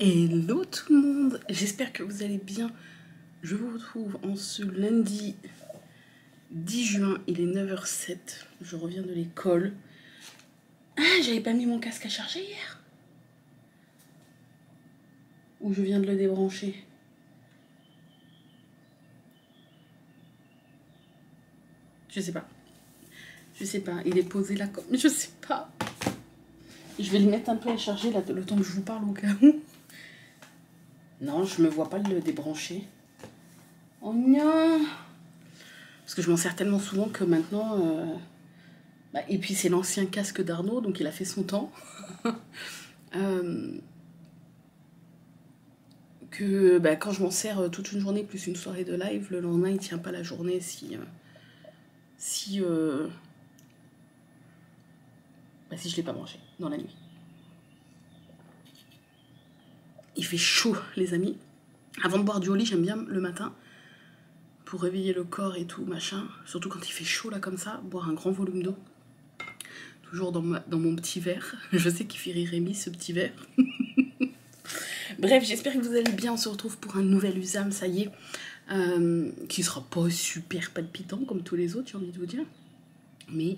Hello tout le monde, j'espère que vous allez bien. Je vous retrouve en ce lundi 10 juin, il est 9h07, je reviens de l'école. Ah, j'avais pas mis mon casque à charger hier. Ou je viens de le débrancher. Je sais pas, il est posé là comme... Je sais pas. Je vais le mettre un peu à charger là, le temps que je vous parle au cas où. Non, je me vois pas le débrancher. Oh non. Parce que je m'en sers tellement souvent que maintenant... et puis c'est l'ancien casque d'Arnaud, donc il a fait son temps. Que quand je m'en sers toute une journée plus une soirée de live, le lendemain il tient pas la journée si je l'ai pas branché dans la nuit. Il fait chaud les amis. Avant de boire du Oli, j'aime bien le matin pour réveiller le corps et tout machin. Surtout quand il fait chaud là comme ça, boire un grand volume d'eau. Toujours dans mon petit verre. Je sais qu'il fait rire Rémi ce petit verre. Bref, j'espère que vous allez bien. On se retrouve pour un nouvel Usam, ça y est. Qui sera pas super palpitant comme tous les autres, j'ai envie de vous dire. Mais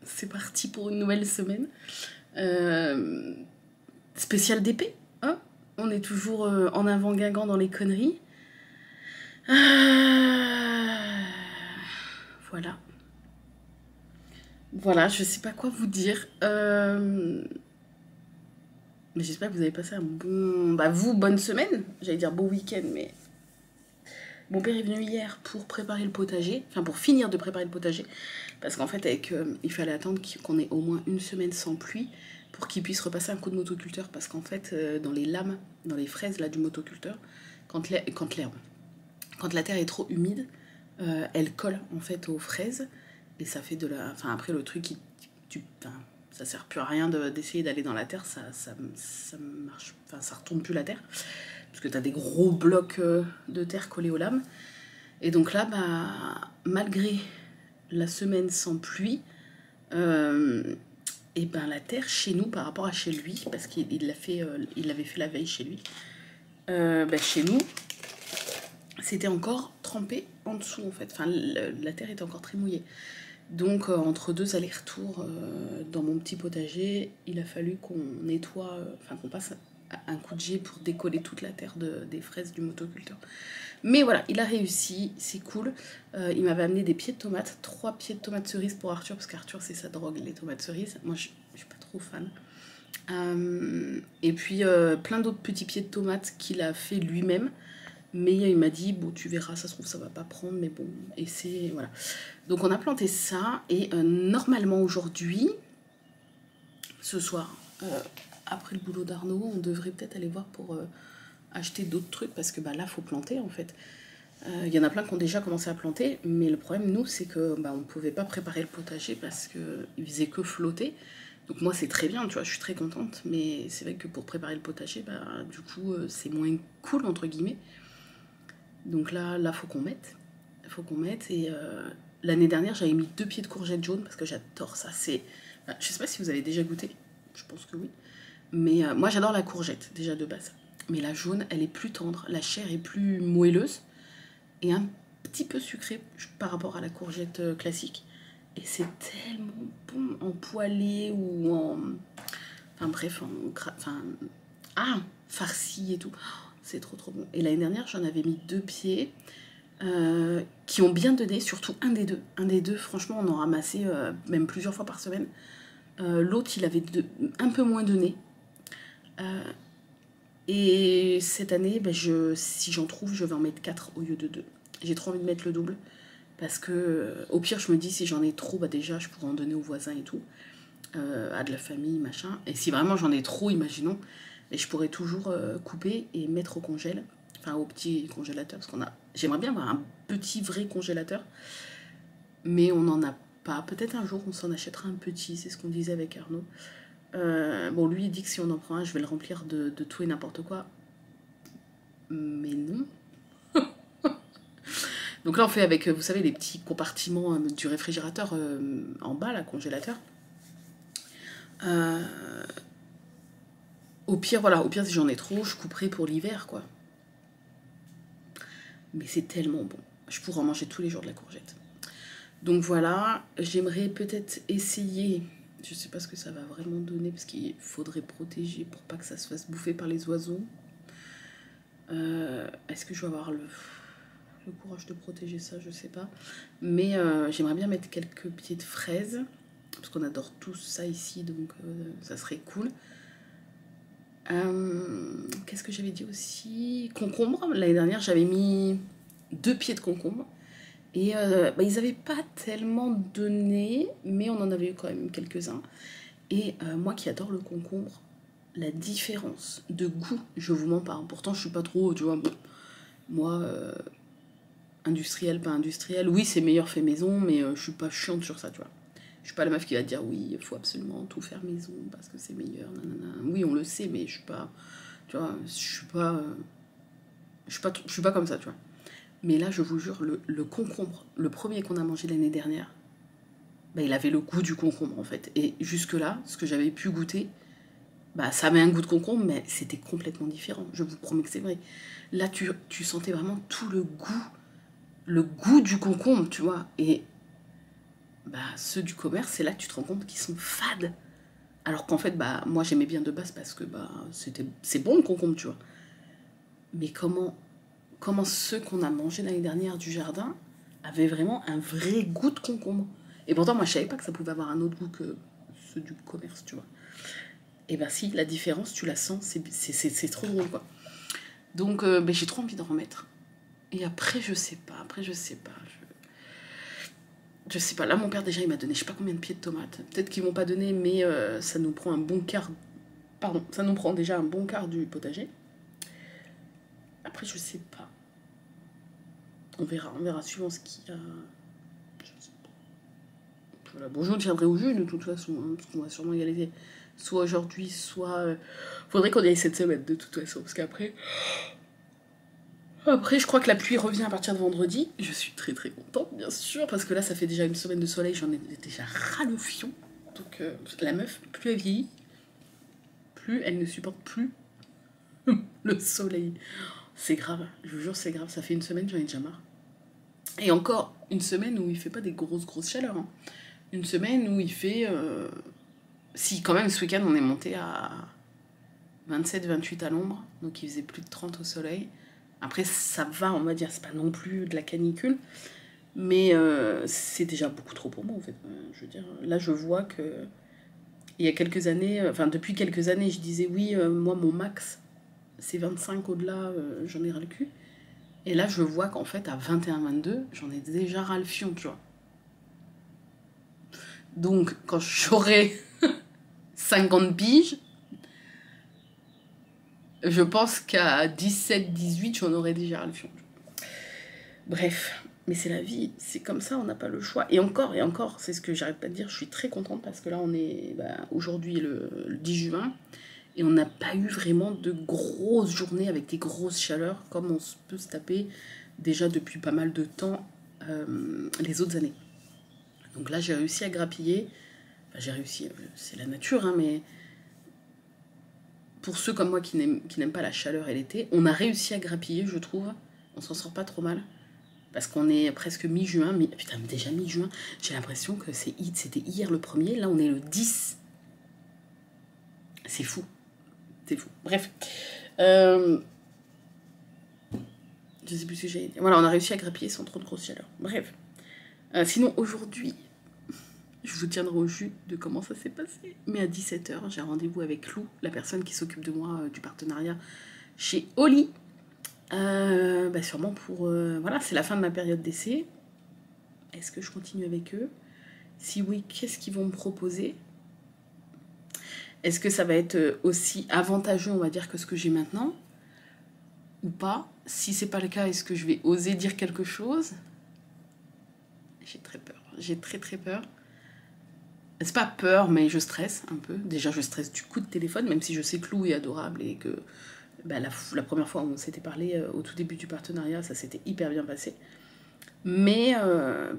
c'est parti pour une nouvelle semaine. Spécial d'épée, hein. On est toujours en avant Guingamp dans les conneries. Voilà. Voilà, je sais pas quoi vous dire. Mais j'espère que vous avez passé un bon... bonne semaine. J'allais dire bon week-end, mais... Mon père est venu hier pour préparer le potager. Enfin, pour finir de préparer le potager. Parce qu'en fait, il fallait attendre qu'on ait au moins une semaine sans pluie pour qu'il puisse repasser un coup de motoculteur. Parce qu'en fait, dans les lames, dans les fraises là, du motoculteur, quand la terre est trop humide, elle colle en fait aux fraises. Et ça fait de la... Enfin, après, le truc, ça sert plus à rien d'essayer d'aller dans la terre. Ça marche... Enfin, ça retourne plus la terre. Parce que tu as des gros blocs de terre collés aux lames. Et donc là, malgré la semaine sans pluie, et la terre chez nous par rapport à chez lui, parce qu'il l'avait fait la veille chez lui, chez nous, c'était encore trempé en dessous en fait. Enfin, la terre était encore très mouillée. Donc entre deux allers-retours dans mon petit potager, il a fallu qu'on nettoie, qu'on passe un coup de jet pour décoller toute la terre des fraises du motoculteur. Mais voilà, il a réussi, c'est cool. Il m'avait amené des pieds de tomates, 3 pieds de tomates cerises pour Arthur, parce qu'Arthur c'est sa drogue, les tomates cerises. Moi je suis pas trop fan. Et puis plein d'autres petits pieds de tomates qu'il a fait lui-même. Mais il m'a dit, bon tu verras, ça se trouve ça va pas prendre, mais bon, et c'est... Voilà. Donc on a planté ça, et normalement aujourd'hui, ce soir, après le boulot d'Arnaud, on devrait peut-être aller voir pour acheter d'autres trucs, parce que là, faut planter, en fait. Il y en a plein qui ont déjà commencé à planter, mais le problème, nous, c'est que on ne pouvait pas préparer le potager parce qu'il faisait que flotter. Donc moi, c'est très bien, tu vois, je suis très contente, mais c'est vrai que pour préparer le potager, du coup, c'est moins cool, entre guillemets. Donc là, faut qu'on mette. Et l'année dernière, j'avais mis 2 pieds de courgettes jaunes, parce que j'adore ça. Je sais pas si vous avez déjà goûté, je pense que oui. Mais moi, j'adore la courgette, déjà de base. Mais la jaune, elle est plus tendre, la chair est plus moelleuse et un petit peu sucrée par rapport à la courgette classique. Et c'est tellement bon en poêlé ou en... Enfin bref, farci et tout. Oh, c'est trop trop bon. Et l'année dernière, j'en avais mis 2 pieds qui ont bien donné, surtout un des deux. Un des deux, franchement, on en ramassait même plusieurs fois par semaine. L'autre, il avait un peu moins donné. Et cette année, si j'en trouve, je vais en mettre 4 au lieu de 2. J'ai trop envie de mettre le double. Parce que, au pire, je me dis, si j'en ai trop, déjà, je pourrais en donner aux voisins et tout. À de la famille, machin. Et si vraiment j'en ai trop, imaginons, je pourrais toujours couper et mettre au congèle. Enfin, au petit congélateur. Parce j'aimerais bien avoir un petit vrai congélateur. Mais on n'en a pas. Peut-être un jour, on s'en achètera un petit. C'est ce qu'on disait avec Arnaud. Lui il dit que si on en prend un, je vais le remplir de tout et n'importe quoi. Mais non. Donc là on fait avec, vous savez, les petits compartiments du réfrigérateur en bas, là, congélateur. Au pire, voilà, au pire, si j'en ai trop, je couperai pour l'hiver, quoi. Mais c'est tellement bon. Je pourrais en manger tous les jours de la courgette. Donc voilà, j'aimerais peut-être essayer, je sais pas ce que ça va vraiment donner, parce qu'il faudrait protéger pour pas que ça se fasse bouffer par les oiseaux. Est-ce que je vais avoir le courage de protéger ça, je sais pas. Mais j'aimerais bien mettre quelques pieds de fraises, parce qu'on adore tous ça ici, donc ça serait cool. Qu'est-ce que j'avais dit aussi? Concombre. L'année dernière, j'avais mis 2 pieds de concombre. Et ils n'avaient pas tellement donné, mais on en avait eu quand même quelques-uns. Et moi qui adore le concombre, la différence de goût, je vous mens pas. Hein. Pourtant, je suis pas trop, tu vois, bon, moi, industriel, pas industriel. Oui, c'est meilleur fait maison, mais je suis pas chiante sur ça, tu vois. Je suis pas la meuf qui va te dire oui, il faut absolument tout faire maison parce que c'est meilleur. Nanana. Oui, on le sait, mais je suis pas, tu vois, je suis pas comme ça, tu vois. Mais là, je vous jure, le concombre, le premier qu'on a mangé l'année dernière, bah, il avait le goût du concombre en fait. Et jusque-là, ce que j'avais pu goûter, bah, ça avait un goût de concombre, mais c'était complètement différent. Je vous promets que c'est vrai. Là, tu sentais vraiment tout le goût du concombre, tu vois. Et bah, ceux du commerce, c'est là que tu te rends compte qu'ils sont fades. Alors qu'en fait, bah, moi j'aimais bien de base parce que bah, c'est bon le concombre, tu vois. Mais comment ceux qu'on a mangés l'année dernière du jardin avaient vraiment un vrai goût de concombre. Et pourtant, moi je savais pas que ça pouvait avoir un autre goût que ceux du commerce, tu vois. Et ben si, la différence, tu la sens, c'est trop drôle, quoi. Donc j'ai trop envie d'en remettre. Et après, je sais pas, je sais pas, là mon père déjà il m'a donné je sais pas combien de pieds de tomates. Peut-être qu'ils m'ont pas donné, mais ça nous prend un bon quart. Pardon, ça nous prend déjà un bon quart du potager. Après je sais pas. On verra suivant ce qu'il y a. Je sais pas. Voilà, bon, je vous tiendrai au jus de toute façon, hein, parce qu'on va sûrement y aller soit aujourd'hui, soit. Faudrait qu'on y aille cette semaine de toute façon, parce qu'après. Après, je crois que la pluie revient à partir de vendredi. Je suis très très contente, bien sûr, parce que là, ça fait déjà une semaine de soleil, j'en ai déjà ras le fion. Donc, la meuf, plus elle vieillit, plus elle ne supporte plus le soleil. C'est grave, je vous jure, c'est grave. Ça fait une semaine, j'en ai déjà marre. Et encore, une semaine où il fait pas des grosses chaleurs. Hein. Une semaine où il fait. Si, quand même, ce week-end, on est monté à 27-28 à l'ombre, donc il faisait plus de 30 au soleil. Après, ça va, on va dire, c'est pas non plus de la canicule, mais c'est déjà beaucoup trop pour moi, en fait. Je veux dire, là, je vois que il y a quelques années, enfin, depuis quelques années, je disais oui, moi, mon max, c'est 25 au-delà, j'en ai ras le cul. Et là, je vois qu'en fait, à 21-22, j'en ai déjà ras le fion, tu vois. Donc, quand j'aurai 50 piges, je pense qu'à 17-18, j'en aurais déjà ras le fion. Bref, mais c'est la vie, c'est comme ça, on n'a pas le choix. Et encore, c'est ce que j'arrête pas de dire, je suis très contente parce que là, on est aujourd'hui le 10 juin, et on n'a pas eu vraiment de grosses journées avec des grosses chaleurs, comme on peut se taper déjà depuis pas mal de temps les autres années. Donc là, j'ai réussi à grappiller, enfin, j'ai réussi, c'est la nature, hein, mais pour ceux comme moi qui n'aiment pas la chaleur et l'été, on a réussi à grappiller, je trouve, on s'en sort pas trop mal. Parce qu'on est presque mi-juin, putain, déjà mi-juin, j'ai l'impression que c'était hier le 1er, là on est le 10. C'est fou. C'est fou. Bref. Je sais plus ce que j'ai dit. Voilà, on a réussi à grappiller sans trop de grosse chaleur. Bref. Sinon, aujourd'hui, je vous tiendrai au jus de comment ça s'est passé. Mais à 17h, j'ai rendez-vous avec Lou, la personne qui s'occupe de moi du partenariat chez Oli. Sûrement pour... voilà, c'est la fin de ma période d'essai. Est-ce que je continue avec eux? Si oui, qu'est-ce qu'ils vont me proposer? Est-ce que ça va être aussi avantageux, on va dire, que ce que j'ai maintenant? Ou pas? Si c'est pas le cas, est-ce que je vais oser dire quelque chose? J'ai très peur. J'ai très très peur. C'est pas peur, mais je stresse un peu. Déjà, je stresse du coup de téléphone, même si je sais que Lou est adorable et que la première fois où on s'était parlé au tout début du partenariat, ça s'était hyper bien passé. Mais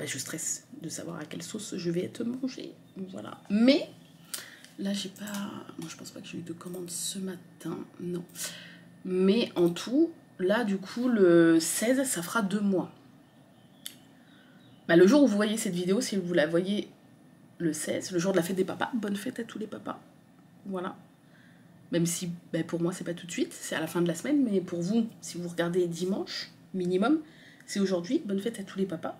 je stresse de savoir à quelle sauce je vais être mangée. Voilà. Mais là j'ai pas... Moi je pense pas que j'ai eu de commande ce matin, non. Mais en tout, là du coup le 16 ça fera 2 mois. Bah, le jour où vous voyez cette vidéo, si vous la voyez le 16, le jour de la fête des papas, bonne fête à tous les papas. Voilà. Même si bah, pour moi c'est pas tout de suite, c'est à la fin de la semaine, mais pour vous, si vous regardez dimanche, minimum, c'est aujourd'hui, bonne fête à tous les papas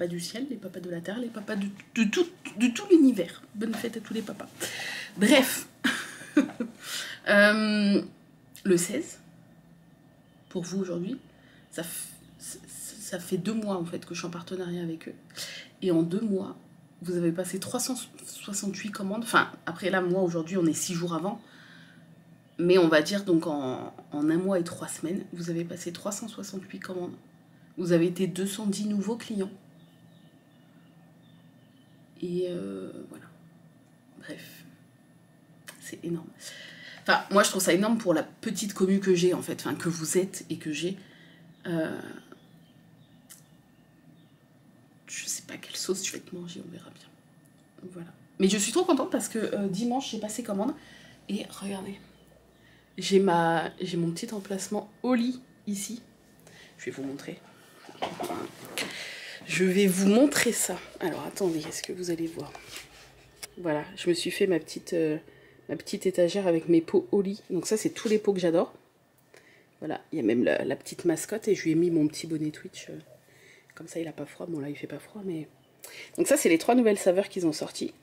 du ciel, les papas de la terre, les papas de tout l'univers. Bonne fête à tous les papas. Bref, le 16, pour vous aujourd'hui, ça fait 2 mois en fait que je suis en partenariat avec eux. Et en 2 mois, vous avez passé 368 commandes. Enfin, après là, moi aujourd'hui, on est 6 jours avant. Mais on va dire donc en 1 mois et 3 semaines, vous avez passé 368 commandes. Vous avez été 210 nouveaux clients. Et voilà. Bref. C'est énorme. Enfin, moi je trouve ça énorme pour la petite commu que j'ai en fait. Enfin, que vous êtes et que j'ai. Je sais pas quelle sauce je vais te manger, on verra bien. Voilà. Mais je suis trop contente parce que dimanche j'ai passé commande. Et regardez. J'ai mon petit emplacement au lit ici. Je vais vous montrer. Je vais vous montrer ça. Alors attendez, est-ce que vous allez voir? Voilà, je me suis fait ma petite étagère avec mes pots au lit. Donc ça, c'est tous les pots que j'adore. Voilà, il y a même la petite mascotte et je lui ai mis mon petit bonnet Twitch. Comme ça, il n'a pas froid. Bon là, il fait pas froid, mais... Donc ça, c'est les 3 nouvelles saveurs qu'ils ont sorties.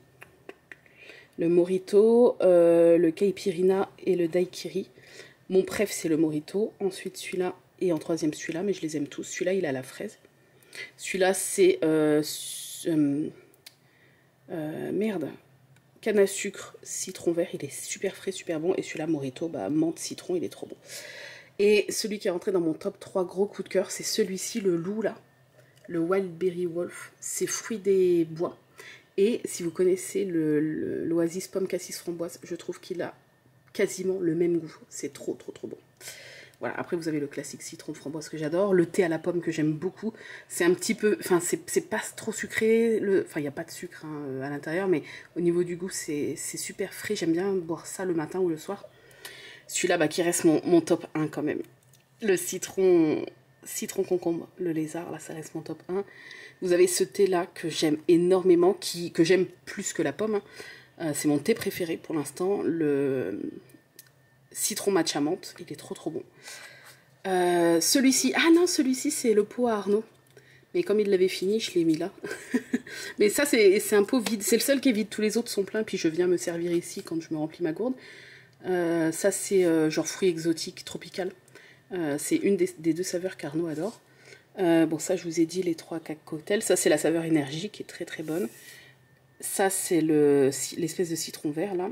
Le Mojito, le Caipirinha et le Daiquiri. Mon préf, c'est le Mojito. Ensuite, celui-là. Et en 3e, celui-là. Mais je les aime tous. Celui-là, il a la fraise. Celui-là, c'est... merde. Canne à sucre, citron vert. Il est super frais, super bon. Et celui-là, Mojito, bah, menthe, citron. Il est trop bon. Et celui qui est rentré dans mon top 3 gros coup de cœur, c'est celui-ci, le loup, là. Le Wild Berry Wolf. C'est fruit des bois. Et si vous connaissez l'Oasis pomme cassis framboise, je trouve qu'il a quasiment le même goût. C'est trop bon. Voilà, après vous avez le classique citron framboise que j'adore. Le thé à la pomme que j'aime beaucoup. C'est un petit peu... Enfin, c'est pas trop sucré. Enfin, il n'y a pas de sucre hein, à l'intérieur, mais au niveau du goût, c'est super frais. J'aime bien boire ça le matin ou le soir. Celui-là, bah, qui reste mon top 1 quand même. Le citron concombre, le lézard, là, ça reste mon top 1. Vous avez ce thé-là que j'aime énormément, que j'aime plus que la pomme. C'est mon thé préféré pour l'instant, le citron matcha menthe. Il est trop bon. Celui-ci, ah non, celui-ci c'est le pot à Arnaud. Mais comme il l'avait fini, je l'ai mis là. Mais ça, c'est un pot vide. C'est le seul qui est vide. Tous les autres sont pleins. Puis je viens me servir ici quand je me remplis ma gourde. Ça, c'est genre fruits exotiques, tropical. C'est une des 2 saveurs qu'Arnaud adore. Bon, ça, je vous ai dit les 3 cocktails. Ça, c'est la saveur énergie qui est très bonne. Ça, c'est l'espèce de citron vert, là.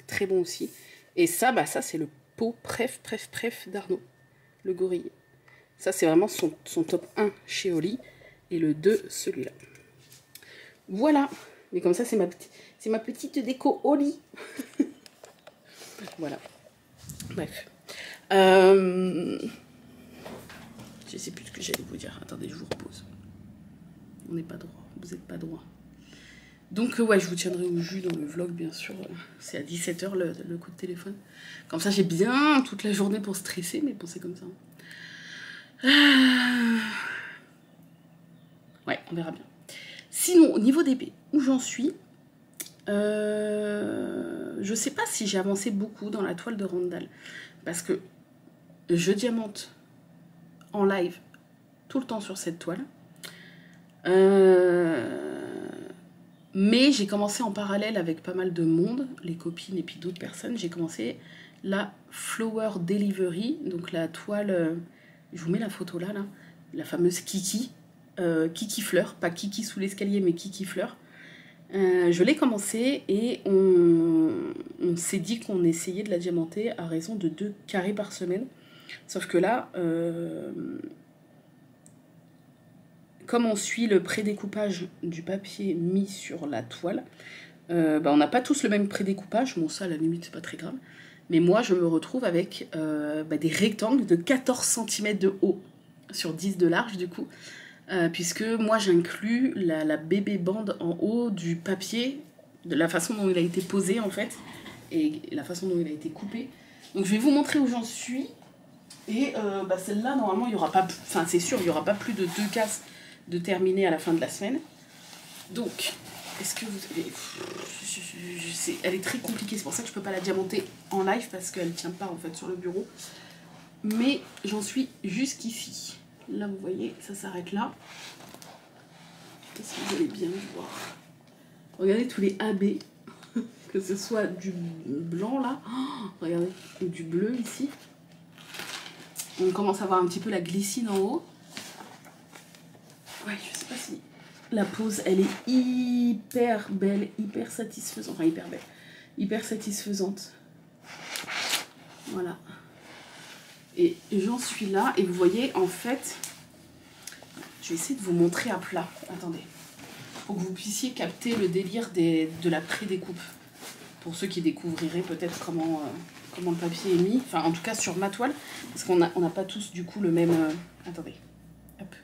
Très bon aussi. Et ça, bah, ça, c'est le pot préf d'Arnaud. Le gorille. Ça, c'est vraiment son top 1 chez Oli. Et le 2, celui-là. Voilà. Mais comme ça, c'est ma petite déco Oli. Voilà. Bref. Je sais plus ce que j'allais vous dire. Attendez, je vous repose. On n'est pas droit. Vous n'êtes pas droit. Donc, ouais, je vous tiendrai au jus dans le vlog, bien sûr. C'est à 17 h le coup de téléphone. Comme ça, j'ai bien toute la journée pour stresser, mais bon, c'est comme ça. Ouais, on verra bien. Sinon, au niveau d'épée, où j'en suis, je sais pas si j'ai avancé beaucoup dans la toile de Randall. Parce que je diamante en live tout le temps sur cette toile. Mais j'ai commencé en parallèle avec pas mal de monde, les copines et puis d'autres personnes. J'ai commencé la Flower Delivery, donc la toile, je vous mets la photo là, la fameuse Kiki, Kiki Fleur, pas Kiki sous l'escalier mais Kiki Fleur. Je l'ai commencé et on s'est dit qu'on essayait de la diamanter à raison de 2 carrés par semaine. Sauf que là, comme on suit le prédécoupage du papier mis sur la toile, bah on n'a pas tous le même prédécoupage. Bon, ça, à la limite, c'est pas très grave. Mais moi, je me retrouve avec des rectangles de 14 cm de haut sur 10 de large, du coup. Puisque moi, j'inclus la bébé bande en haut du papier de la façon dont il a été posé en fait, et la façon dont il a été coupé. Donc je vais vous montrer où j'en suis. Et celle-là, normalement, il y aura pas, enfin c'est sûr, il n'y aura pas plus de 2 cases de terminer à la fin de la semaine. Donc, est-ce que vous avez... elle est très compliquée, c'est pour ça que je peux pas la diamanter en live parce qu'elle tient pas en fait sur le bureau. Mais j'en suis jusqu'ici. Là, vous voyez, ça s'arrête là. Est-ce que vous allez bien le voir? Regardez tous les AB, que ce soit du blanc là, regardez, ou du bleu ici. On commence à voir un petit peu la glycine en haut. Ouais, je sais pas si la pose, elle est hyper belle, hyper satisfaisante. Enfin, hyper belle, hyper satisfaisante. Voilà. Et j'en suis là. Et vous voyez, en fait, je vais essayer de vous montrer à plat. Attendez. Pour que vous puissiez capter le délire de la pré-découpe. Pour ceux qui découvriraient peut-être comment le papier est mis. Enfin, en tout cas, sur ma toile. Parce qu'on n'a pas tous, du coup, le même... attendez. Hop.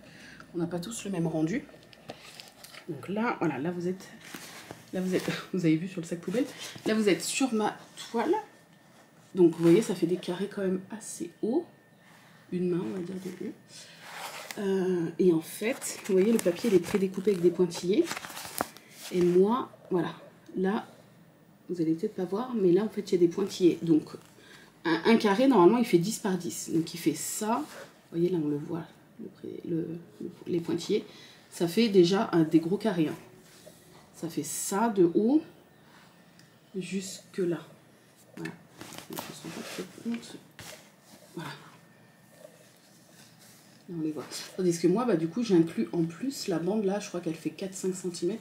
On n'a pas tous le même rendu. Donc là, voilà, là vous êtes, vous avez vu sur le sac poubelle, là vous êtes sur ma toile. Donc vous voyez, ça fait des carrés quand même assez hauts. Une main, on va dire, de haut. Et en fait, vous voyez, le papier il est pré-découpé avec des pointillés. Et moi, voilà, là, vous allez peut-être pas voir, mais là en fait il y a des pointillés. Donc un carré, normalement, il fait 10 par 10. Donc il fait ça, vous voyez, là on le voit, les pointillés. Ça fait déjà des gros carrés. Hein. Ça fait ça de haut jusque là. Voilà. Voilà. Là, on les voit. Tandis que moi, du coup, j'inclus en plus la bande là, je crois qu'elle fait 4-5 cm.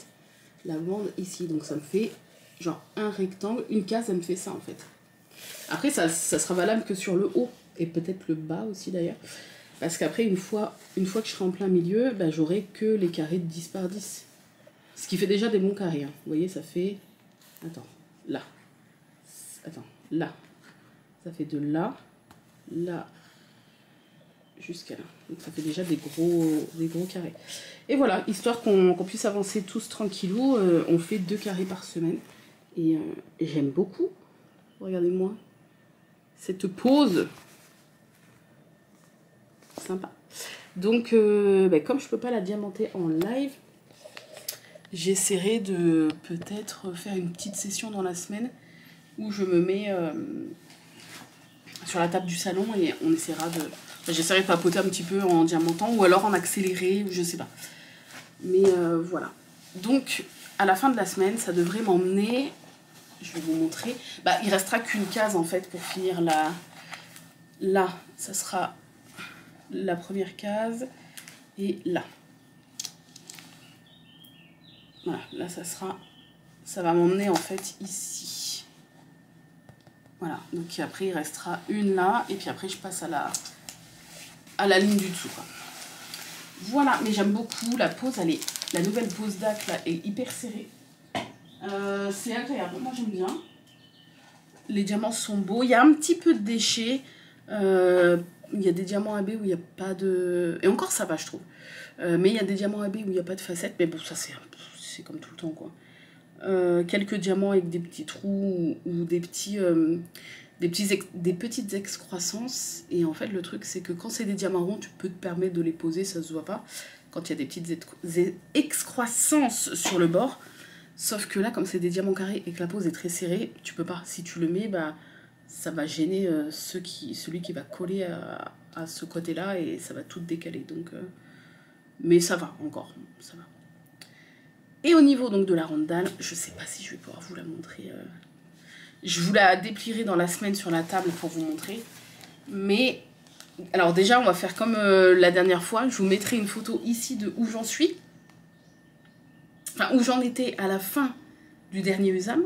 La bande ici. Donc ça me fait genre un rectangle. Une case, ça me fait ça en fait. Après, ça sera valable que sur le haut. Et peut-être le bas aussi d'ailleurs. Parce qu'après, une fois que je serai en plein milieu, j'aurai que les carrés de 10 par 10. Ce qui fait déjà des bons carrés. Hein. Vous voyez, ça fait... Attends, là. Attends, là. Ça fait de là, là, jusqu'à là. Donc ça fait déjà des gros carrés. Et voilà, histoire qu'on puisse avancer tous tranquillou, on fait 2 carrés par semaine. Et j'aime beaucoup. Regardez-moi. Cette pose... Sympa. Donc, comme je peux pas la diamanter en live, j'essaierai de peut-être faire une petite session dans la semaine où je me mets sur la table du salon et on essaiera de... j'essaierai de papoter un petit peu en diamantant ou alors en accéléré, je sais pas. Mais voilà. Donc, à la fin de la semaine, ça devrait m'emmener... Je vais vous montrer. Il restera qu'une case en fait pour finir la... Là, ça sera... la première case et là. Voilà, là ça va m'emmener en fait ici. Voilà, donc après il restera une là et puis après je passe à la ligne du dessous quoi. Voilà, mais j'aime beaucoup la pose, la nouvelle pose d'acre là est hyper serrée. C'est agréable, moi j'aime bien. Les diamants sont beaux, il y a un petit peu de déchets. Il y a des diamants AB où il n'y a pas de... Et encore ça va je trouve. Mais il y a des diamants AB où il n'y a pas de facettes. Mais bon ça c'est comme tout le temps quoi. Quelques diamants avec des petits trous ou des petites excroissances. Et en fait le truc c'est que quand c'est des diamants ronds tu peux te permettre de les poser, ça se voit pas. Quand il y a des petites excroissances sur le bord. Sauf que là comme c'est des diamants carrés et que la pose est très serrée, tu peux pas. Si tu le mets, ça va gêner celui qui va coller à ce côté-là et ça va tout décaler. Donc, mais ça va encore, ça va. Et au niveau donc de la rondelle, je sais pas si je vais pouvoir vous la montrer. Je vous la déplierai dans la semaine sur la table pour vous montrer. Mais alors déjà, on va faire comme la dernière fois. Je vous mettrai une photo ici de où j'en suis. Enfin, où j'en étais à la fin du dernier USAM,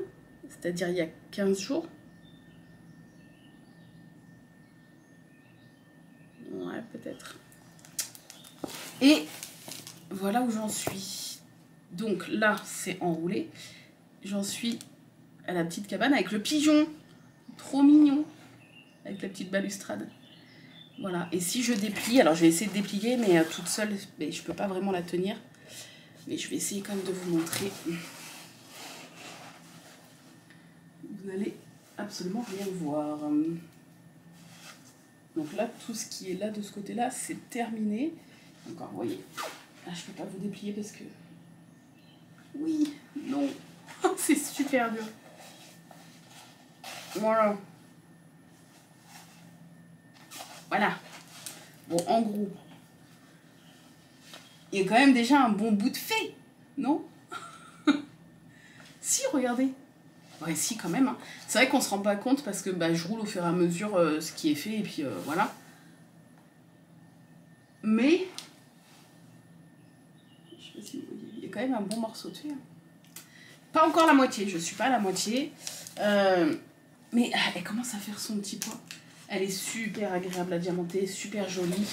c'est-à-dire il y a 15 jours. Ouais, peut-être. Et voilà où j'en suis. Donc là, c'est enroulé. J'en suis à la petite cabane avec le pigeon. Trop mignon. Avec la petite balustrade. Voilà. Et si je déplie, alors je vais essayer de déplier, mais toute seule, je peux pas vraiment la tenir. Mais je vais essayer quand même de vous montrer. absolument rien voir. Donc là, tout ce qui est là de ce côté-là, c'est terminé. Encore, vous voyez, là, je ne peux pas vous déplier parce que... Oui, non, c'est super dur. Voilà. Voilà. Bon, en gros, il y a quand même déjà un bon bout de fait, non? Si, regardez. Ouais, si, quand même. Hein. C'est vrai qu'on se rend pas compte parce que bah, je roule au fur et à mesure ce qui est fait et puis voilà. Mais, je sais pas si vous voyez, il y a quand même un bon morceau de fait. Hein. Pas encore la moitié, je suis pas à la moitié. Mais elle commence à faire son petit poids. Elle est super agréable à diamanter, super jolie.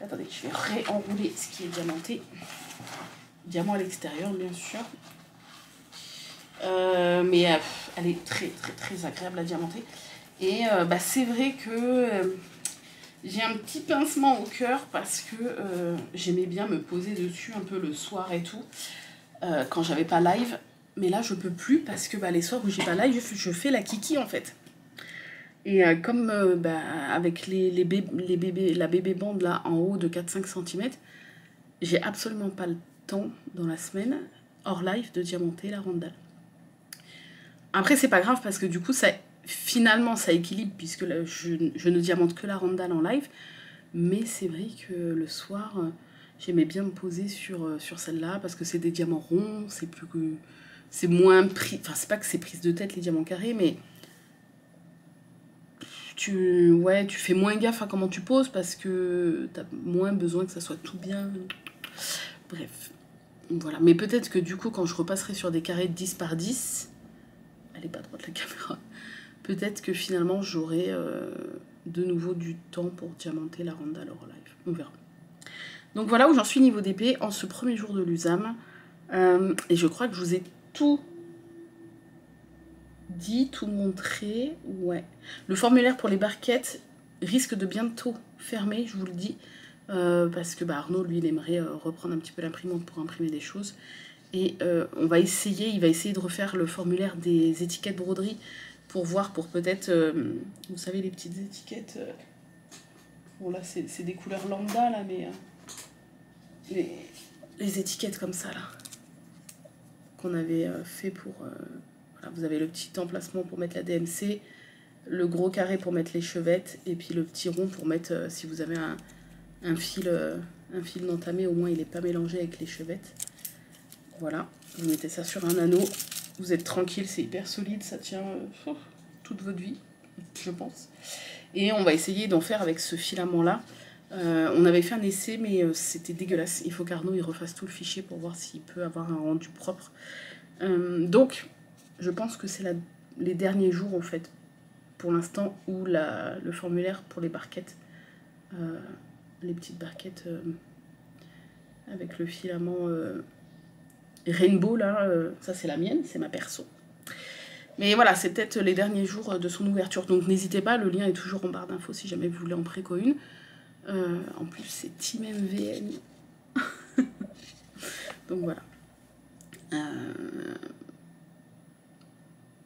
Attendez, je vais réenrouler ce qui est diamanté. Diamant à l'extérieur, bien sûr. Mais elle est très très très agréable à diamanter. Et bah, c'est vrai que j'ai un petit pincement au cœur parce que j'aimais bien me poser dessus un peu le soir et tout. Quand j'avais pas live. Mais là, je peux plus parce que bah, les soirs où j'ai pas live, je fais la kiki en fait. Et comme bah, avec la bébé bande là en haut de 4-5 cm, j'ai absolument pas le temps dans la semaine, hors live, de diamanter la randale. Après, c'est pas grave parce que du coup, finalement, ça équilibre puisque là, je ne diamante que la randale en live. Mais c'est vrai que le soir, j'aimais bien me poser sur celle-là parce que c'est des diamants ronds, c'est moins pris. Enfin, c'est pas que c'est prise de tête les diamants carrés, mais tu fais moins gaffe à comment tu poses parce que t'as moins besoin que ça soit tout bien. Bref, voilà. Mais peut-être que du coup, quand je repasserai sur des carrés de 10 par 10, elle est pas droite la caméra, peut-être que finalement j'aurai de nouveau du temps pour diamanter la randale hors live. On verra. Donc voilà où j'en suis niveau d'épée en ce premier jour de l'USAM. Et je crois que je vous ai tout dit, tout montré. Ouais. Le formulaire pour les barquettes risque de bientôt fermer, je vous le dis. Parce que bah, Arnaud, lui, il aimerait reprendre un petit peu l'imprimante pour imprimer des choses. Et il va essayer de refaire le formulaire des étiquettes broderie pour voir, pour peut-être, vous savez, les petites étiquettes. Bon là, c'est des couleurs lambda, là, mais les étiquettes comme ça, là, qu'on avait fait pour... voilà, vous avez le petit emplacement pour mettre la DMC, le gros carré pour mettre les chevettes, et puis le petit rond pour mettre, si vous avez un fil d'entamé, au moins il n'est pas mélangé avec les chevettes. Voilà, vous mettez ça sur un anneau, vous êtes tranquille, c'est hyper solide, ça tient toute votre vie, je pense. Et on va essayer d'en faire avec ce filament-là. On avait fait un essai, mais c'était dégueulasse. Il faut qu'Arnaud il refasse tout le fichier pour voir s'il peut avoir un rendu propre. Donc, je pense que c'est les derniers jours, en fait, pour l'instant, où le formulaire pour les barquettes, les petites barquettes avec le filament Rainbow, là, ça c'est la mienne, c'est ma perso. Mais voilà, c'est peut-être les derniers jours de son ouverture. Donc n'hésitez pas, le lien est toujours en barre d'infos si jamais vous voulez en préco une. En plus, c'est Team MVN. Donc voilà.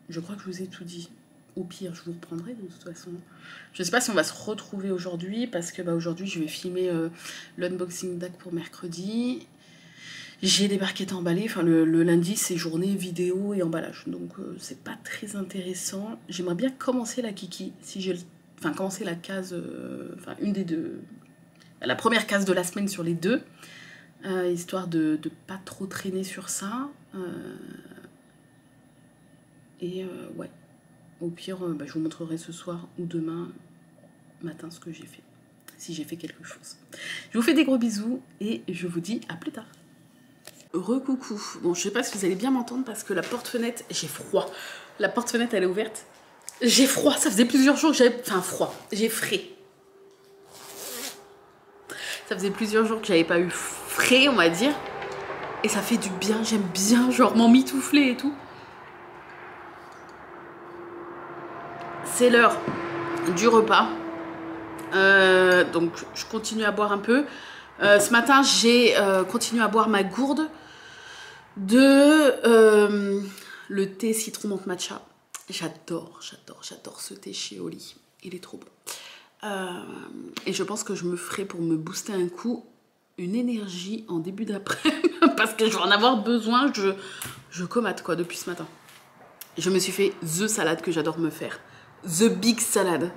Je crois que je vous ai tout dit. Au pire, je vous reprendrai de toute façon. Je sais pas si on va se retrouver aujourd'hui parce que bah, aujourd'hui, je vais filmer l'unboxing DAC pour mercredi. J'ai des barquettes emballées, enfin le lundi c'est journée vidéo et emballage, donc c'est pas très intéressant. J'aimerais bien commencer la kiki, si j'ai commencer la case, une des deux, la première case de la semaine sur les deux, histoire de pas trop traîner sur ça. Ouais, au pire bah, je vous montrerai ce soir ou demain matin ce que j'ai fait, si j'ai fait quelque chose. Je vous fais des gros bisous et je vous dis à plus tard. Recoucou. Bon, je sais pas si vous allez bien m'entendre parce que la porte-fenêtre, j'ai froid. La porte-fenêtre, elle est ouverte. J'ai froid, ça faisait plusieurs jours que j'avais... Enfin, froid. J'ai frais. Ça faisait plusieurs jours que j'avais pas eu frais, on va dire. Et ça fait du bien, j'aime bien, genre m'emmitoufler et tout. C'est l'heure du repas. Donc, je continue à boire un peu. Ce matin, j'ai continué à boire ma gourde de le thé citron menthe matcha. J'adore ce thé chez Oli. Il est trop bon. Et je pense que je me ferai pour me booster un coup une énergie en début d'après-midi parce que je vais en avoir besoin. Je comate quoi depuis ce matin. Je me suis fait the salade que j'adore me faire. The big salade.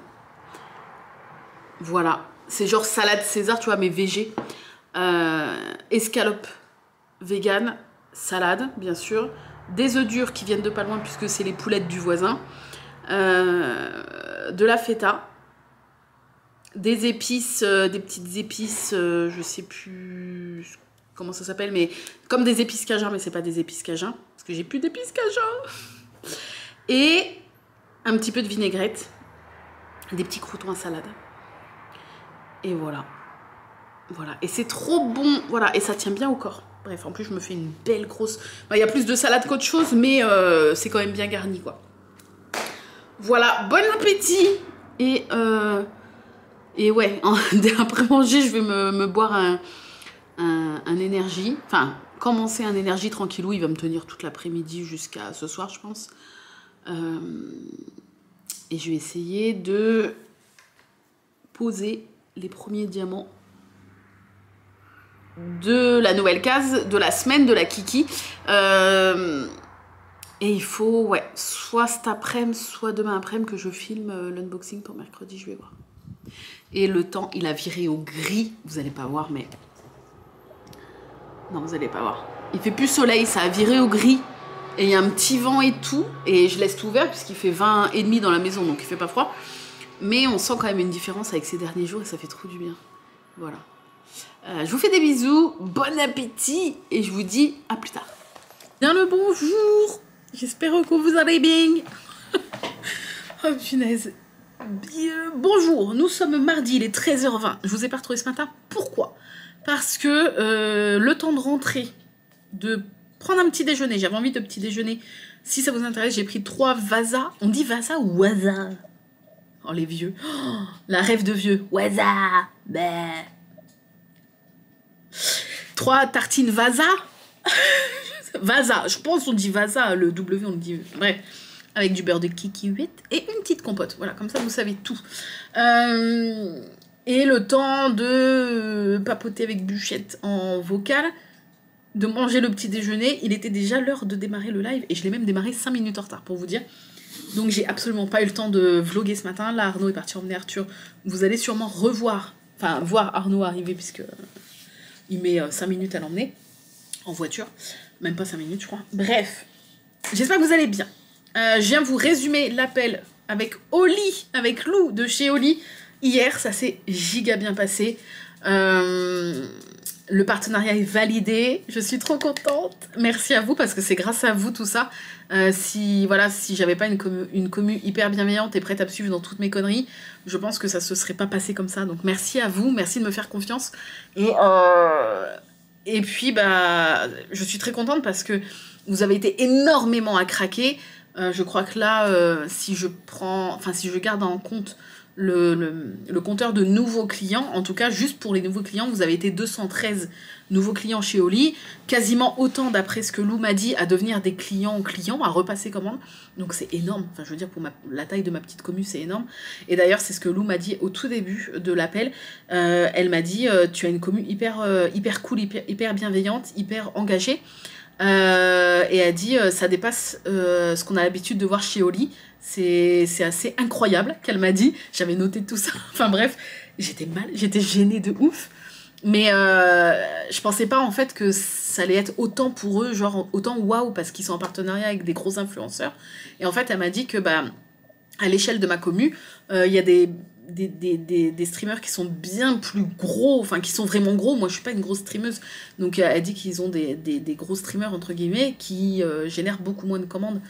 Voilà. C'est genre salade César, tu vois, mais végé. Escalope vegan, salade, bien sûr. Des œufs durs qui viennent de pas loin puisque c'est les poulettes du voisin. De la feta. Des épices, des petites épices, je sais plus comment ça s'appelle, mais comme des épices cajun, mais c'est pas des épices cajun, parce que j'ai plus d'épices cajun. Et un petit peu de vinaigrette, des petits croûtons à salade. Et voilà. Voilà. Et c'est trop bon, voilà, et ça tient bien au corps. Bref, en plus je me fais une belle grosse... Il y a plus de salade qu'autre chose, mais c'est quand même bien garni, quoi. Voilà, bon appétit. Et ouais, après manger, je vais me boire un énergie. Enfin, commencer un énergie tranquillou. Il va me tenir toute l'après-midi jusqu'à ce soir, je pense. Et je vais essayer de poser les premiers diamants de la nouvelle case, de la semaine, de la Kiki. Et il faut, ouais, soit cet après-midi, soit demain après-midi que je filme l'unboxing pour mercredi, je vais voir. Et le temps, il a viré au gris. Vous allez pas voir, mais... Non, vous allez pas voir. Il fait plus soleil, ça a viré au gris. Et il y a un petit vent et tout. Et je laisse tout ouvert puisqu'il fait 20 et demi dans la maison, donc il fait pas froid. Mais on sent quand même une différence avec ces derniers jours et ça fait trop du bien. Voilà. Je vous fais des bisous, bon appétit et je vous dis à plus tard. Bien le bonjour. J'espère que vous allez bien. Oh punaise. Bonjour, nous sommes mardi, il est 13h20. Je vous ai pas retrouvé ce matin. Pourquoi? Parce que le temps de rentrer, de prendre un petit déjeuner, j'avais envie de petit déjeuner. Si ça vous intéresse, j'ai pris 3 Vasa. On dit Vasa ou Waza? Oh les vieux. Oh, la rêve de vieux. Waza. Bah. 3 tartines Vasa. Vasa, je pense on dit Vasa, le W on le dit. Bref. Avec du beurre de kiki 8 et une petite compote. Voilà, comme ça vous savez tout. Et le temps de papoter avec Bûchette en vocal, de manger le petit déjeuner, il était déjà l'heure de démarrer le live et je l'ai même démarré 5 minutes en retard pour vous dire. Donc j'ai absolument pas eu le temps de vlogger ce matin. Là Arnaud est parti emmener Arthur. Vous allez sûrement revoir, enfin voir Arnaud arriver puisque il met 5 minutes à l'emmener en voiture. Même pas 5 minutes je crois. Bref, j'espère que vous allez bien. Je viens vous résumer l'appel avec Oli, avec Lou de chez Oli. Hier, ça s'est giga bien passé. Le partenariat est validé. Je suis trop contente. Merci à vous parce que c'est grâce à vous tout ça. Si j'avais pas une commu hyper bienveillante et prête à me suivre dans toutes mes conneries, je pense que ça se serait pas passé comme ça. Donc merci à vous, merci de me faire confiance. Et puis bah, je suis très contente parce que vous avez été énormément à craquer. Je crois que là, si je garde en compte le compteur de nouveaux clients, en tout cas juste pour les nouveaux clients, vous avez été 213 nouveaux clients chez Oli, quasiment autant d'après ce que Lou m'a dit à devenir des clients, à repasser commande, donc c'est énorme, enfin je veux dire pour la taille de ma petite commu c'est énorme, et d'ailleurs c'est ce que Lou m'a dit au tout début de l'appel, elle m'a dit tu as une commu hyper cool, hyper bienveillante, hyper engagée, et elle dit ça dépasse ce qu'on a l'habitude de voir chez Oli. C'est assez incroyable qu'elle m'a dit. J'avais noté tout ça. Enfin bref, j'étais gênée de ouf. Mais je pensais pas en fait que ça allait être autant pour eux, genre autant waouh, parce qu'ils sont en partenariat avec des gros influenceurs. Et en fait, elle m'a dit que bah à l'échelle de ma commu, il y a des streamers qui sont bien plus gros, enfin qui sont vraiment gros. Moi je suis pas une grosse streameuse, donc elle dit qu'ils ont des gros streamers entre guillemets qui génèrent beaucoup moins de commandes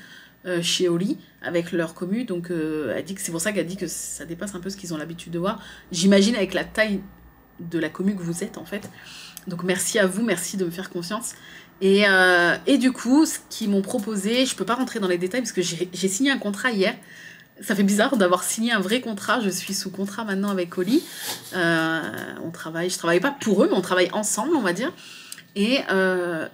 chez Oli avec leur commu, donc elle dit que c'est pour ça qu'elle dit que ça dépasse un peu ce qu'ils ont l'habitude de voir, j'imagine, avec la taille de la commu que vous êtes en fait. Donc merci à vous, merci de me faire confiance. Et du coup, ce qu'ils m'ont proposé, je peux pas rentrer dans les détails parce que j'ai signé un contrat hier. Ça fait bizarre d'avoir signé un vrai contrat. Je suis sous contrat maintenant avec Oli. Je travaille pas pour eux, mais on travaille ensemble, on va dire. Et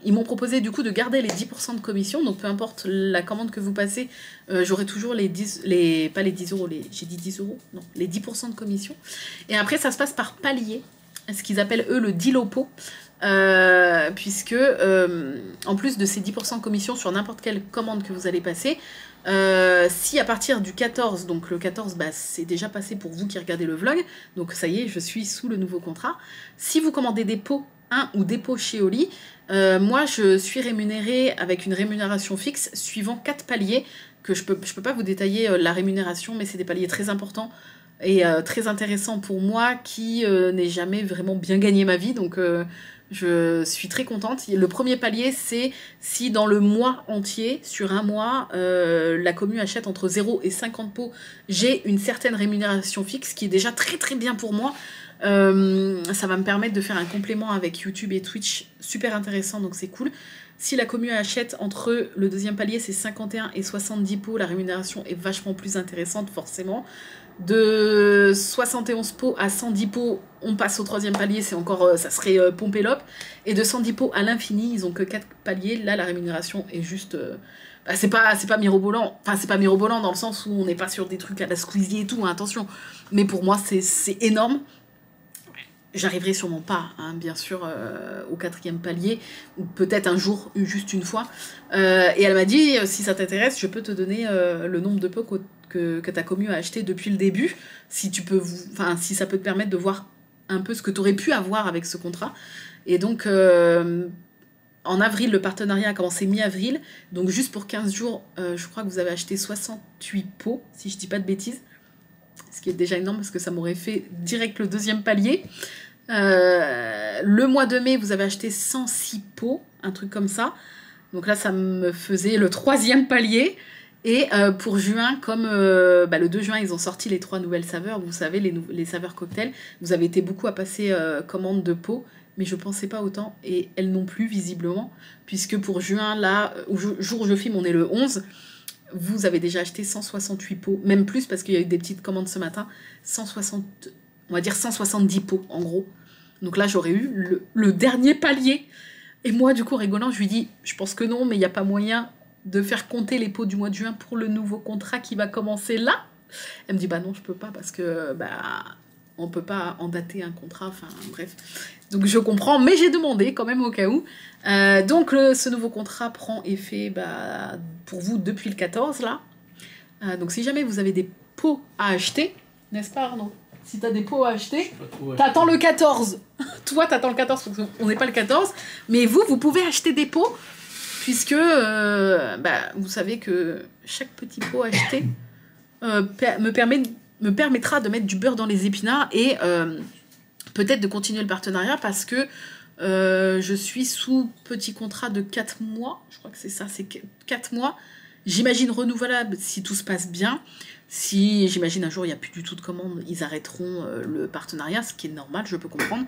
ils m'ont proposé du coup de garder les 10% de commission, donc peu importe la commande que vous passez, j'aurai toujours pas les 10 euros, j'ai dit 10 euros, non, les 10% de commission. Et après ça se passe par palier, ce qu'ils appellent eux le deal au pot, puisque en plus de ces 10% de commission sur n'importe quelle commande que vous allez passer, si à partir du 14, donc le 14 bah, c'est déjà passé pour vous qui regardez le vlog, donc ça y est je suis sous le nouveau contrat, si vous commandez des pots ou des pots chez Oli, moi je suis rémunérée avec une rémunération fixe suivant 4 paliers, que je peux pas vous détailler la rémunération, mais c'est des paliers très importants et très intéressants pour moi qui n'ai jamais vraiment bien gagné ma vie, donc je suis très contente. Le premier palier, c'est si dans le mois entier, sur un mois, la commune achète entre 0 et 50 pots, j'ai une certaine rémunération fixe qui est déjà très très bien pour moi. Ça va me permettre de faire un complément avec YouTube et Twitch super intéressant, donc c'est cool. Si la commune achète entre le deuxième palier, c'est 51 et 70 pots, la rémunération est vachement plus intéressante forcément. De 71 pots à 110 pots, on passe au troisième palier, c'est encore, ça serait Pompélope. Et de 110 pots à l'infini, ils ont que 4 paliers. Là, la rémunération est juste... bah, c'est pas mirobolant. Enfin, c'est pas mirobolant dans le sens où on n'est pas sur des trucs à la Squeezie et tout, hein, attention. Mais pour moi, c'est énorme. J'arriverai sûrement pas, hein, bien sûr, au 4e palier, ou peut-être un jour, juste une fois. Et elle m'a dit, si ça t'intéresse, je peux te donner le nombre de pots que ta commu a acheté depuis le début, si si ça peut te permettre de voir un peu ce que tu aurais pu avoir avec ce contrat. Et donc, en avril, le partenariat a commencé mi-avril, donc juste pour 15 jours, je crois que vous avez acheté 68 pots, si je dis pas de bêtises. Ce qui est déjà énorme parce que ça m'aurait fait direct le deuxième palier. Le mois de mai, vous avez acheté 106 pots, un truc comme ça. Donc là, ça me faisait le 3e palier. Et pour juin, comme le 2 juin, ils ont sorti les 3 nouvelles saveurs, vous savez, les saveurs cocktails, vous avez été beaucoup à passer commande de pots, mais je pensais pas autant, et elles non plus, visiblement, puisque pour juin, là, jour où je filme, on est le 11, vous avez déjà acheté 168 pots, même plus parce qu'il y a eu des petites commandes ce matin, 160, on va dire 170 pots en gros. Donc là j'aurais eu le dernier palier. Et moi du coup rigolant, je lui dis, je pense que non, mais il n'y a pas moyen de faire compter les pots du mois de juin pour le nouveau contrat qui va commencer là. Elle me dit bah non, je peux pas parce que on peut pas en dater un contrat, enfin bref. Donc je comprends, mais j'ai demandé quand même au cas où. Donc ce nouveau contrat prend effet pour vous depuis le 14 là. Donc si jamais vous avez des pots à acheter, n'est-ce pas Arnaud? Si t'as des pots à acheter, t'attends le 14. Toi t'attends le 14 parce qu'on n'est pas le 14. Mais vous pouvez acheter des pots puisque vous savez que chaque petit pot acheté me permettra de mettre du beurre dans les épinards et peut-être de continuer le partenariat parce que je suis sous petit contrat de 4 mois. Je crois que c'est ça, c'est 4 mois. J'imagine renouvelable si tout se passe bien. Si j'imagine un jour il n'y a plus du tout de commandes, ils arrêteront le partenariat, ce qui est normal, je peux comprendre.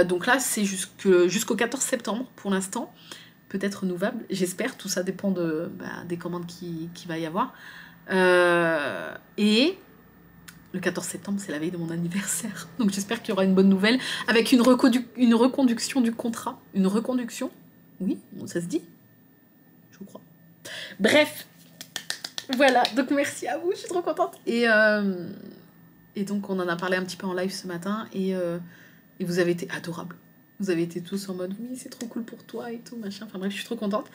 Donc là, c'est jusqu'au 14 septembre pour l'instant. Peut-être renouvelable, j'espère. Tout ça dépend des commandes qu'il va y avoir. Et le 14 septembre, c'est la veille de mon anniversaire. Donc j'espère qu'il y aura une bonne nouvelle avec une reconduction du contrat. Une reconduction? Oui, ça se dit? Je crois. Bref. Voilà, donc merci à vous, je suis trop contente. Et donc on en a parlé un petit peu en live ce matin et vous avez été adorables. Vous avez été tous en mode oui, c'est trop cool pour toi et tout, machin. Enfin bref, je suis trop contente.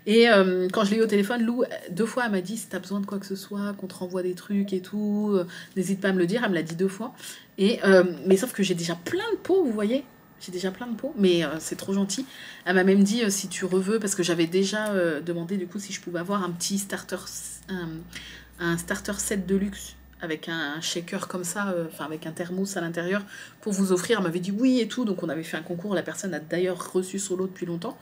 Et quand je l'ai eu au téléphone, Lou, 2 fois, elle m'a dit si t'as besoin de quoi que ce soit, qu'on te renvoie des trucs et tout, n'hésite pas à me le dire. Elle me l'a dit 2 fois. Et, mais sauf que j'ai déjà plein de pots, vous voyez. J'ai déjà plein de pots, mais c'est trop gentil. Elle m'a même dit si tu reveux, parce que j'avais déjà demandé du coup si je pouvais avoir un petit starter, un starter set de luxe avec un shaker comme ça, avec un thermos à l'intérieur pour vous offrir. Elle m'avait dit oui et tout, donc on avait fait un concours. La personne a d'ailleurs reçu son lot depuis longtemps.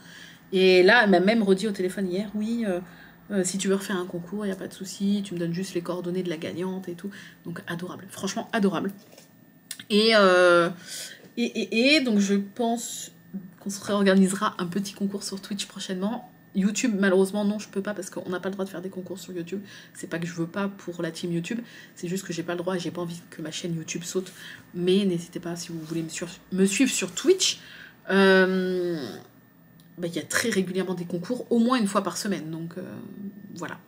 Et là, elle m'a même redit au téléphone hier, oui, si tu veux refaire un concours, il n'y a pas de souci, tu me donnes juste les coordonnées de la gagnante et tout. Donc adorable, franchement adorable. Et donc je pense qu'on se réorganisera un petit concours sur Twitch prochainement. YouTube, malheureusement, non, je peux pas parce qu'on n'a pas le droit de faire des concours sur YouTube. C'est pas que je veux pas pour la team YouTube, c'est juste que j'ai pas le droit et j'ai pas envie que ma chaîne YouTube saute. Mais n'hésitez pas si vous voulez me suivre sur Twitch. bah, y a très régulièrement des concours, au moins une fois par semaine. Donc voilà.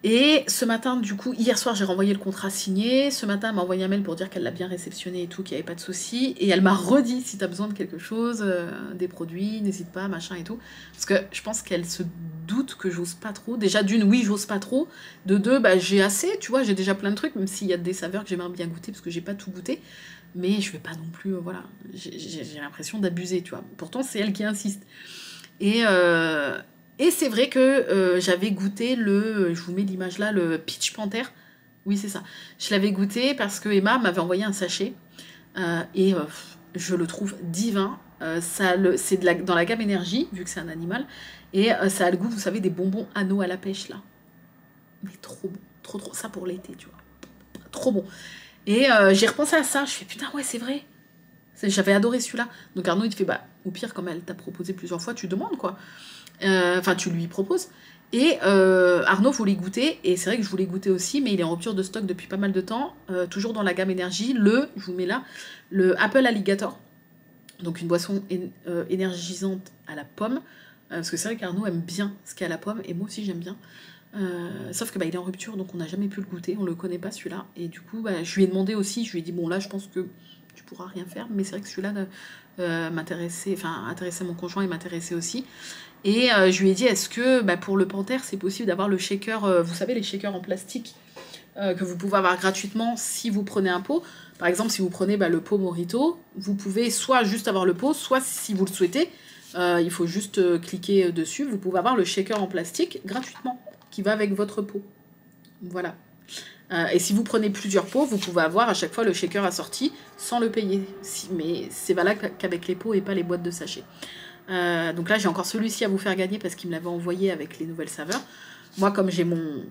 Et ce matin, du coup, hier soir, j'ai renvoyé le contrat signé. Ce matin, elle m'a envoyé un mail pour dire qu'elle l'a bien réceptionné et tout, qu'il n'y avait pas de souci. Et elle m'a redit, si tu as besoin de quelque chose, des produits, n'hésite pas, machin et tout. Parce que je pense qu'elle se doute que j'ose pas trop. Déjà, d'une, oui, j'ose pas trop. De deux, bah, j'ai assez, tu vois, j'ai déjà plein de trucs, même s'il y a des saveurs que j'aimerais bien goûter, parce que j'ai pas tout goûté. Mais je vais pas non plus, voilà. J'ai l'impression d'abuser, tu vois. Pourtant, c'est elle qui insiste. Et... Et c'est vrai que j'avais goûté je vous mets l'image là, le Peach Panther. Oui, c'est ça. Je l'avais goûté parce que Emma m'avait envoyé un sachet. Et je le trouve divin. C'est dans la gamme énergie, vu que c'est un animal. Et ça a le goût, vous savez, des bonbons anneaux à la pêche là. Mais trop bon. Trop, trop. Ça pour l'été, tu vois. Trop bon. Et j'ai repensé à ça. Je fais putain, ouais, c'est vrai. J'avais adoré celui-là. Donc Arnaud, il te fait, bah, au pire, comme elle t'a proposé plusieurs fois, tu demandes quoi. Enfin, tu lui proposes. Et Arnaud voulait goûter, et c'est vrai que je voulais goûter aussi, mais il est en rupture de stock depuis pas mal de temps. Toujours dans la gamme énergie, je vous mets là, le Apple Alligator. Donc une boisson énergisante à la pomme. Parce que c'est vrai qu'Arnaud aime bien ce qu'il y a à la pomme, et moi aussi j'aime bien. Sauf que bah, il est en rupture, donc on n'a jamais pu le goûter, on le connaît pas celui-là. Et du coup, bah, je lui ai demandé aussi, je lui ai dit, bon là je pense que tu pourras rien faire, mais c'est vrai que celui-là m'intéressait, enfin intéressait mon conjoint et m'intéressait aussi. Et je lui ai dit, est-ce que bah, pour le Panthère, c'est possible d'avoir le shaker, vous savez, les shakers en plastique que vous pouvez avoir gratuitement si vous prenez un pot. Par exemple, si vous prenez bah, le pot Morito, vous pouvez soit juste avoir le pot, soit si vous le souhaitez, il faut juste cliquer dessus, vous pouvez avoir le shaker en plastique gratuitement, qui va avec votre pot. Voilà. Et si vous prenez plusieurs pots, vous pouvez avoir à chaque fois le shaker assorti sans le payer. Mais c'est valable qu'avec les pots et pas les boîtes de sachets. Donc là, j'ai encore celui-ci à vous faire gagner parce qu'il me l'avait envoyé avec les nouvelles saveurs. Moi, comme j'ai mon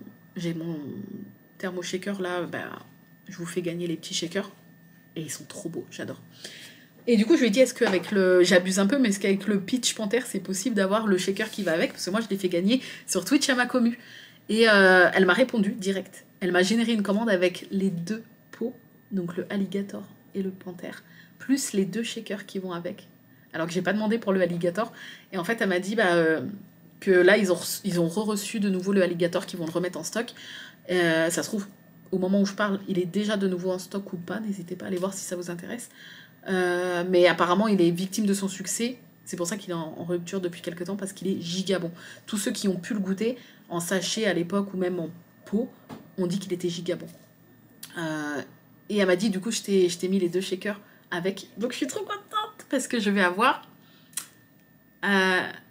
thermoshaker là, bah, je vous fais gagner les petits shakers. Et ils sont trop beaux, j'adore. Et du coup, je lui ai dit, est-ce qu'avec j'abuse un peu, mais est-ce qu'avec le Peach Panther, c'est possible d'avoir le shaker qui va avec? Parce que moi, je l'ai fait gagner sur Twitch à ma commu. Et elle m'a répondu direct. Elle m'a généré une commande avec les 2 pots, donc le Alligator et le Panther, plus les 2 shakers qui vont avec. Alors que j'ai pas demandé pour le Alligator. Et en fait, elle m'a dit que là, ils ont reçu de nouveau le Alligator, qu'ils vont le remettre en stock. Ça se trouve, au moment où je parle, il est déjà de nouveau en stock ou pas. N'hésitez pas à aller voir si ça vous intéresse. Mais apparemment, il est victime de son succès. C'est pour ça qu'il est en rupture depuis quelques temps, parce qu'il est giga bon. Tous ceux qui ont pu le goûter, en sachet à l'époque ou même en pot, ont dit qu'il était giga bon. Et elle m'a dit, du coup, je t'ai mis les 2 shakers avec. Donc je suis trop contente, parce que je vais avoir,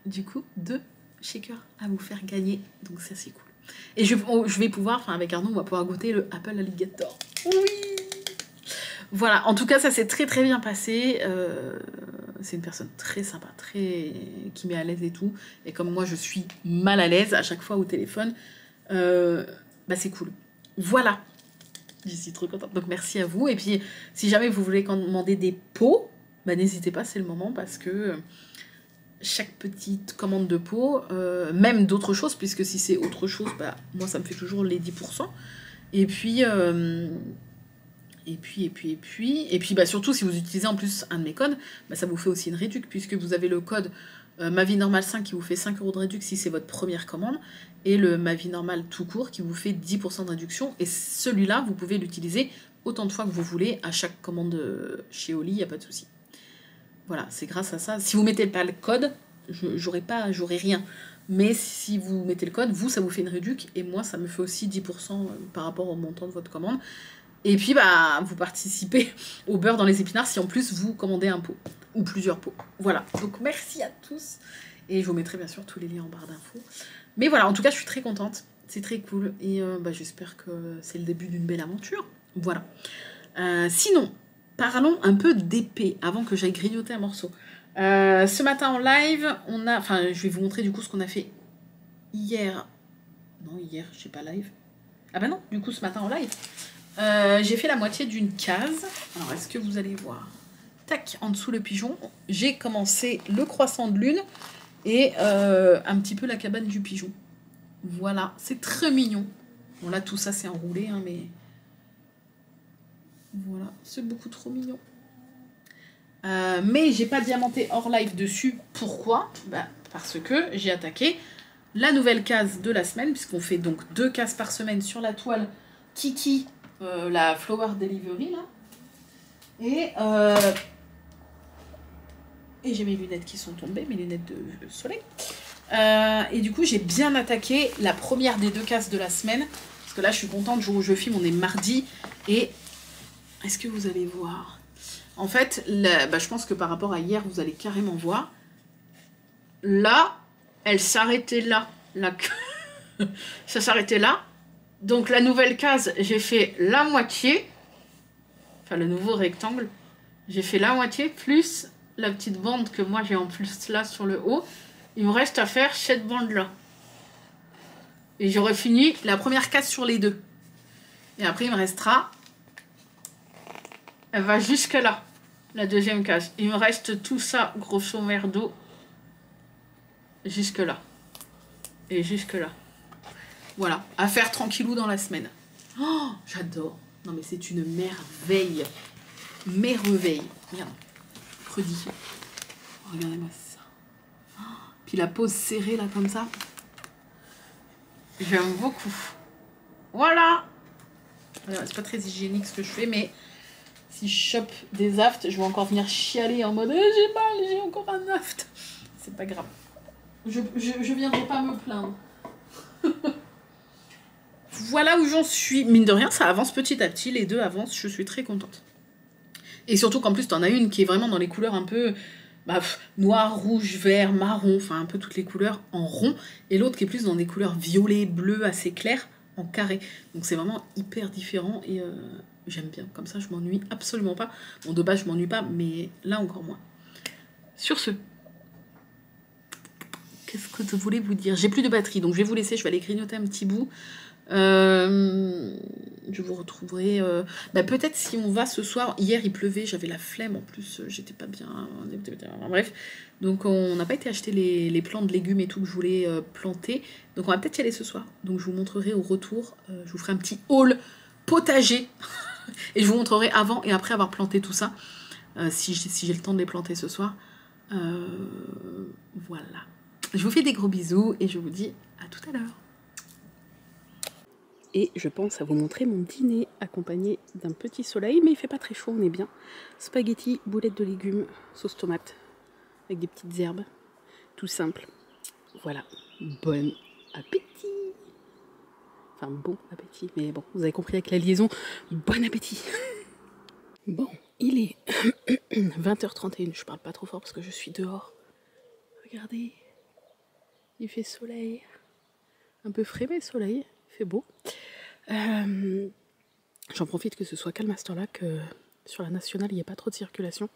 du coup, 2 shakers à vous faire gagner. Donc ça, c'est cool. Et je vais pouvoir, enfin avec Arnaud, on va pouvoir goûter le Apple Alligator. Oui! Voilà, en tout cas, ça s'est très très bien passé. C'est une personne très sympa, qui met à l'aise et tout. Et comme moi, je suis mal à l'aise à chaque fois au téléphone, bah c'est cool. Voilà, je suis trop contente. Donc merci à vous. Et puis, si jamais vous voulez commander des pots, bah n'hésitez pas, c'est le moment, parce que chaque petite commande de pot, même d'autres choses, puisque si c'est autre chose, bah moi, ça me fait toujours les 10%. Et puis... Et puis bah surtout, si vous utilisez en plus un de mes codes, bah ça vous fait aussi une réduc, puisque vous avez le code Ma Vie Normale 5 qui vous fait 5 € de réduc si c'est votre première commande, et le Ma Vie Normale tout court qui vous fait 10% de réduction. Et celui-là, vous pouvez l'utiliser autant de fois que vous voulez à chaque commande chez Oli, il n'y a pas de souci. Voilà, c'est grâce à ça. Si vous mettez pas le code, j'aurai rien. Mais si vous mettez le code, vous, ça vous fait une réduc, et moi, ça me fait aussi 10% par rapport au montant de votre commande. Et puis, bah, vous participez au beurre dans les épinards si en plus vous commandez un pot ou plusieurs pots. Voilà. Donc, merci à tous. Et je vous mettrai bien sûr tous les liens en barre d'infos. Mais voilà, en tout cas, je suis très contente. C'est très cool. Et bah, j'espère que c'est le début d'une belle aventure. Voilà. Sinon, parlons un peu d'épée avant que j'aille grignoter un morceau. Ce matin en live, enfin, je vais vous montrer du coup ce qu'on a fait hier. Non, hier, je sais pas, live. Ah bah non, du coup, ce matin en live. J'ai fait la moitié d'une case. Alors, est-ce que vous allez voir? Tac, en dessous le pigeon. J'ai commencé le croissant de lune et un petit peu la cabane du pigeon. Voilà, c'est très mignon. Bon, là, tout ça, c'est enroulé, hein, mais... Voilà, c'est beaucoup trop mignon. Mais j'ai pas diamanté hors live dessus. Pourquoi? Bah, parce que j'ai attaqué la nouvelle case de la semaine, puisqu'on fait donc 2 cases par semaine sur la toile Kiki, la Flower Delivery là. Et j'ai mes lunettes qui sont tombées, mes lunettes de soleil. Et du coup, j'ai bien attaqué la première des 2 cases de la semaine. Parce que là, je suis contente, le jour où je filme, on est mardi. Et est-ce que vous allez voir? En fait, je pense que par rapport à hier, vous allez carrément voir. Là, elle s'arrêtait là. Ça s'arrêtait là. Donc la nouvelle case, j'ai fait la moitié. Enfin, le nouveau rectangle. J'ai fait la moitié, plus la petite bande que moi j'ai en plus là sur le haut. Il me reste à faire cette bande là. Et j'aurai fini la première case sur les 2. Et après il me restera... Elle va jusque là, la deuxième case. Il me reste tout ça, grosso merdo, jusque là. Et jusque là. Voilà, à faire tranquillou dans la semaine. Oh, j'adore. Non mais c'est une merveille. Merveille. Regarde. Redit. Regardez-moi ça. Oh, puis la pose serrée là comme ça. J'aime beaucoup. Voilà. C'est pas très hygiénique ce que je fais, mais si je chope des aftes, je vais encore venir chialer en mode j'ai mal, j'ai encore un aft. C'est pas grave. Je viendrai pas me plaindre. Voilà où j'en suis. Mine de rien, ça avance petit à petit. Les 2 avancent. Je suis très contente. Et surtout qu'en plus, t'en as une qui est vraiment dans les couleurs un peu noir, rouge, vert, marron. Enfin, un peu toutes les couleurs en rond. Et l'autre qui est plus dans des couleurs violet, bleu, assez claires, en carré. Donc c'est vraiment hyper différent. Et j'aime bien. Comme ça, je m'ennuie absolument pas. Bon, de base, je m'ennuie pas. Mais là, encore moins. Sur ce... Qu'est-ce que je voulais vous dire? J'ai plus de batterie, donc je vais vous laisser. Je vais aller grignoter un petit bout. Je vous retrouverai peut-être si on va ce soir. Hier il pleuvait, j'avais la flemme en plus, j'étais pas bien, bref, donc on n'a pas été acheter les plants de légumes et tout que je voulais planter, donc on va peut-être y aller ce soir. Donc je vous montrerai au retour, je vous ferai un petit haul potager et je vous montrerai avant et après avoir planté tout ça, si j'ai le temps de les planter ce soir. Voilà, je vous fais des gros bisous et je vous dis à tout à l'heure. Et je pense à vous montrer mon dîner accompagné d'un petit soleil, mais il fait pas très chaud, on est bien. Spaghetti, boulettes de légumes, sauce tomate, avec des petites herbes, tout simple. Voilà, bon appétit. Enfin, bon appétit, mais bon, vous avez compris avec la liaison, bon appétit. Bon, il est 20h31, je parle pas trop fort parce que je suis dehors. Regardez, il fait soleil, un peu frais mais soleil, il fait beau. J'en profite que ce soit calme à cette heure-là, que sur la nationale il n'y a pas trop de circulation.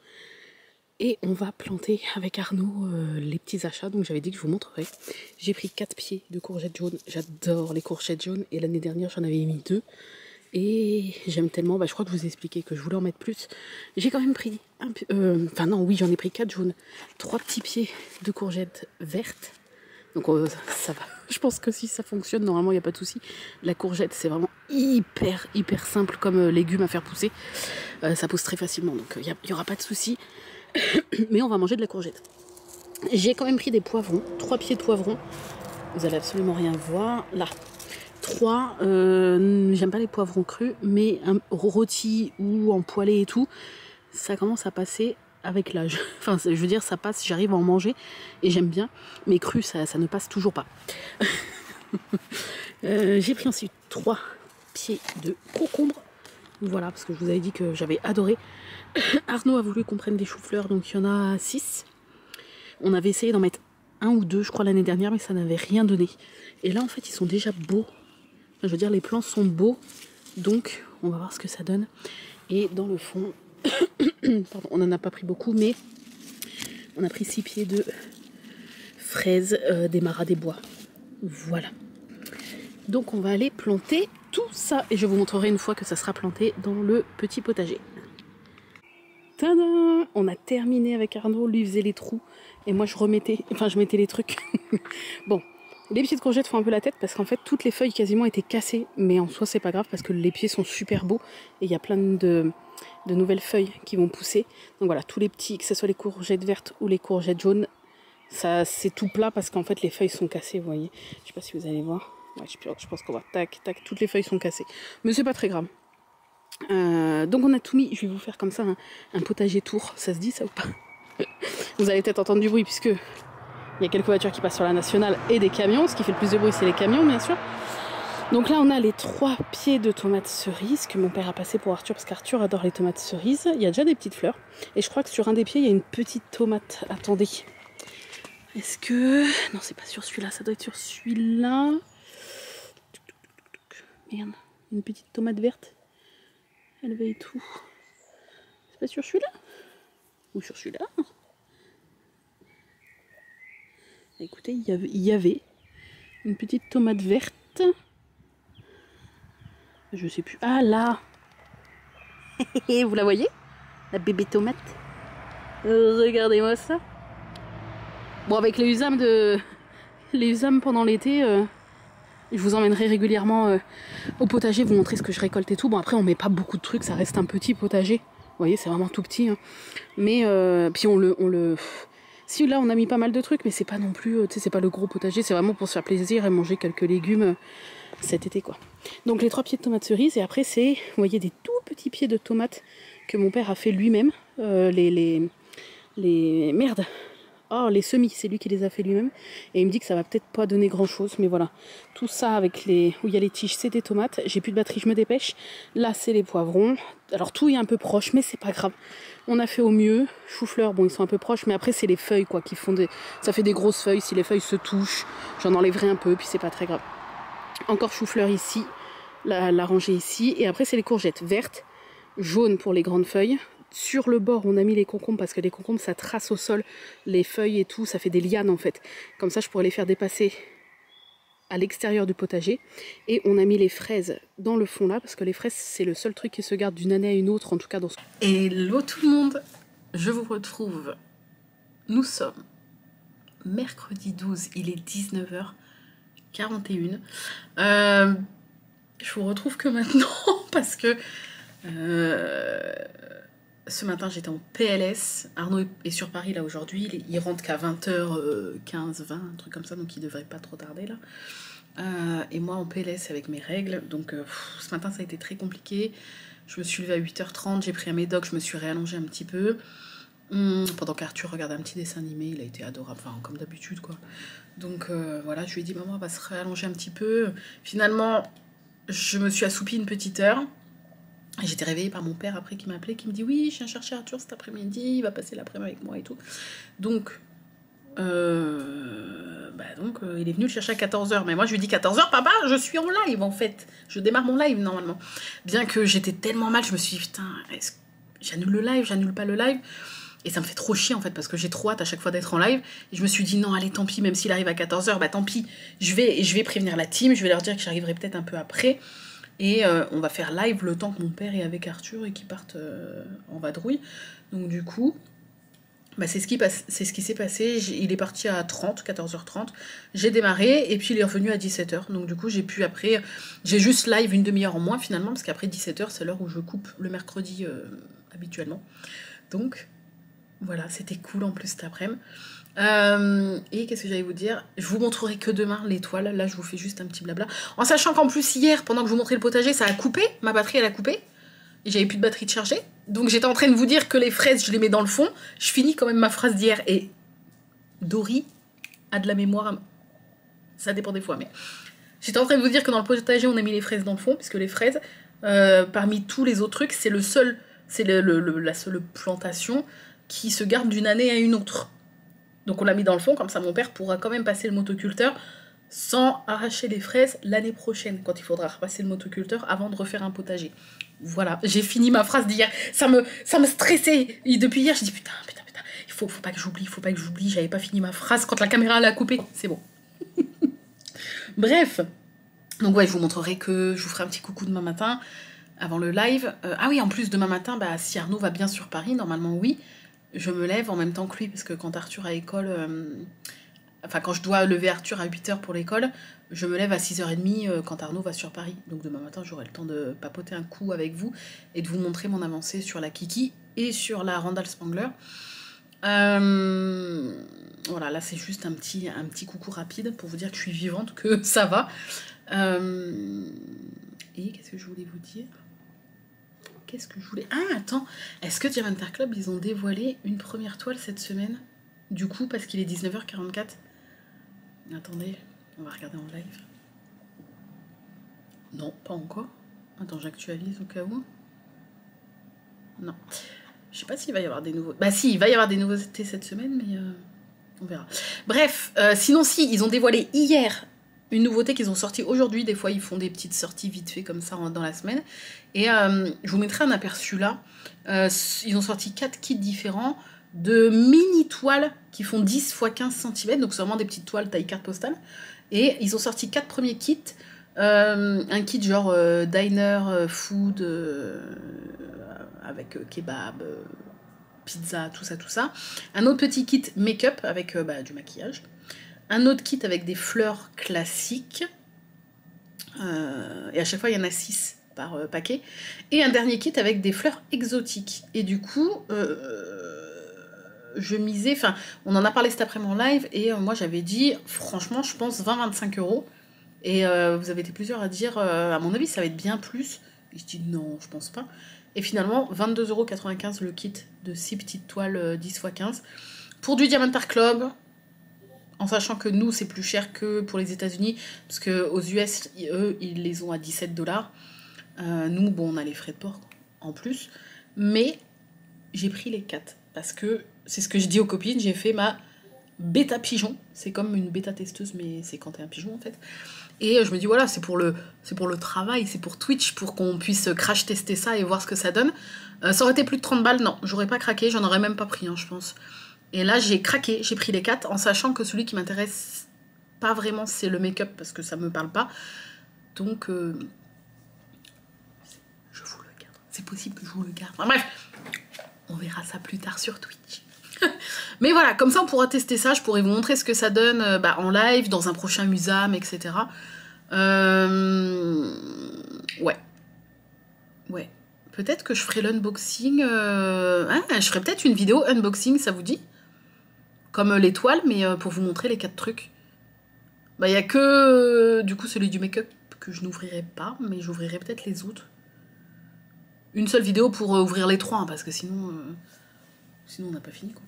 Et on va planter avec Arnaud les petits achats, donc j'avais dit que je vous montrerai. J'ai pris 4 pieds de courgettes jaunes, j'adore les courgettes jaunes, et l'année dernière j'en avais mis 2. Et j'aime tellement, je crois que je vous ai expliqué que je voulais en mettre plus. J'ai quand même pris, j'en ai pris 4 jaunes, 3 petits pieds de courgettes vertes. Donc ça va, je pense que si ça fonctionne, normalement il n'y a pas de souci. La courgette c'est vraiment hyper simple comme légume à faire pousser. Ça pousse très facilement, donc il n'y aura pas de souci. Mais on va manger de la courgette. J'ai quand même pris des poivrons, 3 pieds de poivrons. Vous allez absolument rien voir. Là, 3, j'aime pas les poivrons crus, mais rôtis ou en poêlé et tout, ça commence à passer avec l'âge. Enfin, je veux dire, ça passe, j'arrive à en manger et j'aime bien, mais cru, ça ne passe toujours pas. J'ai pris ensuite 3 pieds de concombre. Voilà, parce que je vous avais dit que j'avais adoré. Arnaud a voulu qu'on prenne des choux-fleurs, donc il y en a 6. On avait essayé d'en mettre 1 ou 2, je crois, l'année dernière, mais ça n'avait rien donné. Et là, en fait, ils sont déjà beaux. Enfin, je veux dire, les plants sont beaux, donc on va voir ce que ça donne. Et dans le fond... Pardon, on n'en a pas pris beaucoup, mais on a pris 6 pieds de fraises des maras des bois. Voilà. Donc on va aller planter tout ça. Et je vous montrerai une fois que ça sera planté dans le petit potager. Tadam! On a terminé avec Arnaud, lui faisait les trous. Et moi je mettais les trucs. Bon, Les pieds de courgettes font un peu la tête parce qu'en fait toutes les feuilles quasiment étaient cassées, mais en soi c'est pas grave parce que les pieds sont super beaux et il y a plein de nouvelles feuilles qui vont pousser. Donc voilà, tous les petits, que ce soit les courgettes vertes ou les courgettes jaunes, ça c'est tout plat parce qu'en fait les feuilles sont cassées, vous voyez. Je sais pas si vous allez voir. Ouais, je pense qu'on voit, tac, tac, toutes les feuilles sont cassées. Mais c'est pas très grave. Donc on a tout mis, je vais vous faire comme ça un potager tour, ça se dit ça ou pas? Vous avez peut-être entendu du bruit puisque il y a quelques voitures qui passent sur la nationale et des camions, ce qui fait le plus de bruit c'est les camions bien sûr. Donc là on a les 3 pieds de tomates cerises que mon père a passé pour Arthur parce qu'Arthur adore les tomates cerises. Il y a déjà des petites fleurs et je crois que sur un des pieds il y a une petite tomate. Attendez, est-ce que... Non c'est pas sur celui-là, ça doit être sur celui-là. Merde, une petite tomate verte. Elle va et tout. C'est pas sur celui-là? Ou sur celui-là? Écoutez, il y avait une petite tomate verte. Je sais plus. Ah là! Vous la voyez? La bébé tomate. Regardez-moi ça. Bon, avec les usames pendant l'été, je vous emmènerai régulièrement au potager, vous montrer ce que je récolte et tout. Bon, après, on met pas beaucoup de trucs, ça reste un petit potager. Vous voyez, c'est vraiment tout petit. Hein. Mais, puis on le... Si, là, on a mis pas mal de trucs, mais c'est pas non plus, tu sais, c'est pas le gros potager, c'est vraiment pour se faire plaisir et manger quelques légumes cet été, quoi. Donc, les 3 pieds de tomates cerises, et après, c'est, vous voyez, des tout petits pieds de tomates que mon père a fait lui-même. Les merdes. Oh, les semis, c'est lui qui les a fait lui-même. Et il me dit que ça va peut-être pas donner grand-chose, mais voilà. Tout ça avec les... où il y a les tiges, c'est des tomates. J'ai plus de batterie, je me dépêche. Là, c'est les poivrons. Alors, tout est un peu proche, mais c'est pas grave. On a fait au mieux. Chou-fleur, bon, ils sont un peu proches, mais après, c'est les feuilles, quoi, qui font des... Ça fait des grosses feuilles. Si les feuilles se touchent, j'en enlèverai un peu, puis c'est pas très grave. Encore chou-fleur ici. La rangée ici. Et après, c'est les courgettes vertes, jaunes pour les grandes feuilles. Sur le bord, on a mis les concombres parce que les concombres, ça trace au sol les feuilles et tout. Ça fait des lianes en fait. Comme ça, je pourrais les faire dépasser à l'extérieur du potager. Et on a mis les fraises dans le fond là parce que les fraises, c'est le seul truc qui se garde d'une année à une autre, en tout cas dans ce... Hello tout le monde, je vous retrouve. Nous sommes mercredi 12, il est 19h41. Je vous retrouve que maintenant parce que... ce matin j'étais en PLS, Arnaud est sur Paris là aujourd'hui, il rentre qu'à 20h15, 20, un truc comme ça, donc il devrait pas trop tarder là. Et moi en PLS avec mes règles, donc ce matin ça a été très compliqué. Je me suis levée à 8h30, j'ai pris un médoc, je me suis réallongée un petit peu. Pendant qu'Arthur regardait un petit dessin animé, il a été adorable, enfin comme d'habitude quoi. Donc voilà, je lui ai dit maman on va se réallonger un petit peu. Finalement je me suis assoupie une petite heure. J'étais réveillée par mon père après qui m'appelait, qui me dit oui, je viens chercher Arthur cet après-midi, il va passer l'après-midi avec moi et tout. Donc, il est venu le chercher à 14h. Mais moi, je lui dis 14h, papa, je suis en live en fait. Je démarre mon live normalement. Bien que j'étais tellement mal, je me suis dit putain, j'annule le live, j'annule pas le live. Et ça me fait trop chier en fait parce que j'ai trop hâte à chaque fois d'être en live. Et je me suis dit non, allez, tant pis, même s'il arrive à 14h, bah tant pis. Je vais prévenir la team, je vais leur dire que j'arriverai peut-être un peu après. Et on va faire live le temps que mon père est avec Arthur et qu'ils partent en vadrouille. Donc du coup, bah, c'est ce qui s'est passé. Il est parti à 14h30. J'ai démarré et puis il est revenu à 17h. Donc du coup, j'ai juste live une demi-heure en moins finalement, parce qu'après 17h, c'est l'heure où je coupe le mercredi habituellement. Donc voilà, c'était cool en plus cet après-midi. Et qu'est-ce que j'allais vous dire? Je vous montrerai que demain l'étoile. Là je vous fais juste un petit blabla, en sachant qu'en plus hier, pendant que je vous montrais le potager, ça a coupé, ma batterie elle a coupé et j'avais plus de batterie de charger, donc j'étais en train de vous dire que les fraises je les mets dans le fond. Je finis quand même ma phrase d'hier. Et Dory a de la mémoire, ça dépend des fois, mais j'étais en train de vous dire que dans le potager on a mis les fraises dans le fond, puisque les fraises parmi tous les autres trucs, c'est la seule plantation qui se garde d'une année à une autre. Donc on l'a mis dans le fond, comme ça mon père pourra quand même passer le motoculteur sans arracher les fraises l'année prochaine, quand il faudra repasser le motoculteur avant de refaire un potager. Voilà, j'ai fini ma phrase d'hier. Ça me stressait. Et depuis hier, j'ai dit putain, il faut pas que j'oublie, j'avais pas fini ma phrase quand la caméra l'a coupée. C'est bon. Bref. Donc ouais, je vous ferai un petit coucou demain matin, avant le live. Ah oui, en plus, demain matin, bah, si Arnaud va bien sur Paris, normalement oui, je me lève en même temps que lui, parce que quand Arthur a école, Enfin, quand je dois lever Arthur à 8h pour l'école, je me lève à 6h30 quand Arnaud va sur Paris. Donc demain matin, j'aurai le temps de papoter un coup avec vous et de vous montrer mon avancée sur la Kiki et sur la Randall Spangler. Voilà, là c'est juste un petit coucou rapide pour vous dire que je suis vivante, que ça va. Et qu'est-ce que je voulais vous dire? Ah, attends, est-ce que Diamantar Club, ils ont dévoilé une première toile cette semaine? Du coup, parce qu'il est 19h44. Attendez, on va regarder en live. Non, pas encore. Attends, j'actualise au cas où. Non. Je sais pas s'il va y avoir des nouveautés. Bah si, il va y avoir des nouveautés cette semaine, mais on verra. Bref, sinon si, ils ont dévoilé hier une nouveauté qu'ils ont sortie aujourd'hui. Des fois, ils font des petites sorties vite fait comme ça dans la semaine. Et je vous mettrai un aperçu là. Ils ont sorti 4 kits différents de mini toiles qui font 10 x 15 cm. Donc c'est vraiment des petites toiles taille carte postale. Et ils ont sorti 4 premiers kits. Un kit genre diner, food, avec kebab, pizza, tout ça. Un autre petit kit make-up avec du maquillage. Un autre kit avec des fleurs classiques. Et à chaque fois, il y en a 6 par paquet. Et un dernier kit avec des fleurs exotiques. Et du coup, je misais... Enfin, on en a parlé cet après-midi en live. Et moi, j'avais dit, franchement, je pense 20-25 €. Et vous avez été plusieurs à dire, à mon avis, ça va être bien plus. Et je dis, non, je pense pas. Et finalement, 22,95 € le kit de 6 petites toiles 10 x 15. Pour du Diamantar Club... En sachant que nous, c'est plus cher que pour les États-Unis, parce qu'aux US, eux, ils les ont à 17 $. Nous, bon, on a les frais de port en plus. Mais j'ai pris les 4, parce que c'est ce que je dis aux copines, j'ai fait ma bêta pigeon. C'est comme une bêta testeuse, mais c'est quand t'es un pigeon, en fait. Et je me dis, voilà, c'est pour le travail, c'est pour Twitch, pour qu'on puisse crash tester ça et voir ce que ça donne. Ça aurait été plus de 30 balles, non, j'aurais pas craqué, j'en aurais même pas pris, hein, je pense. Et là, j'ai craqué, j'ai pris les 4 en sachant que celui qui m'intéresse pas vraiment, c'est le make-up parce que ça me parle pas. Donc, je vous le garde. C'est possible que je vous le garde. Enfin, bref, on verra ça plus tard sur Twitch. Mais voilà, comme ça, on pourra tester ça. Je pourrais vous montrer ce que ça donne en live, dans un prochain Musam, etc. Ouais. Peut-être que je ferai l'unboxing. Je ferai peut-être une vidéo unboxing, ça vous dit? Comme l'étoile, mais pour vous montrer les 4 trucs. Il y a que du coup celui du make-up que je n'ouvrirai pas, mais j'ouvrirai peut-être les autres. Une seule vidéo pour ouvrir les 3, hein, parce que sinon on n'a pas fini, quoi.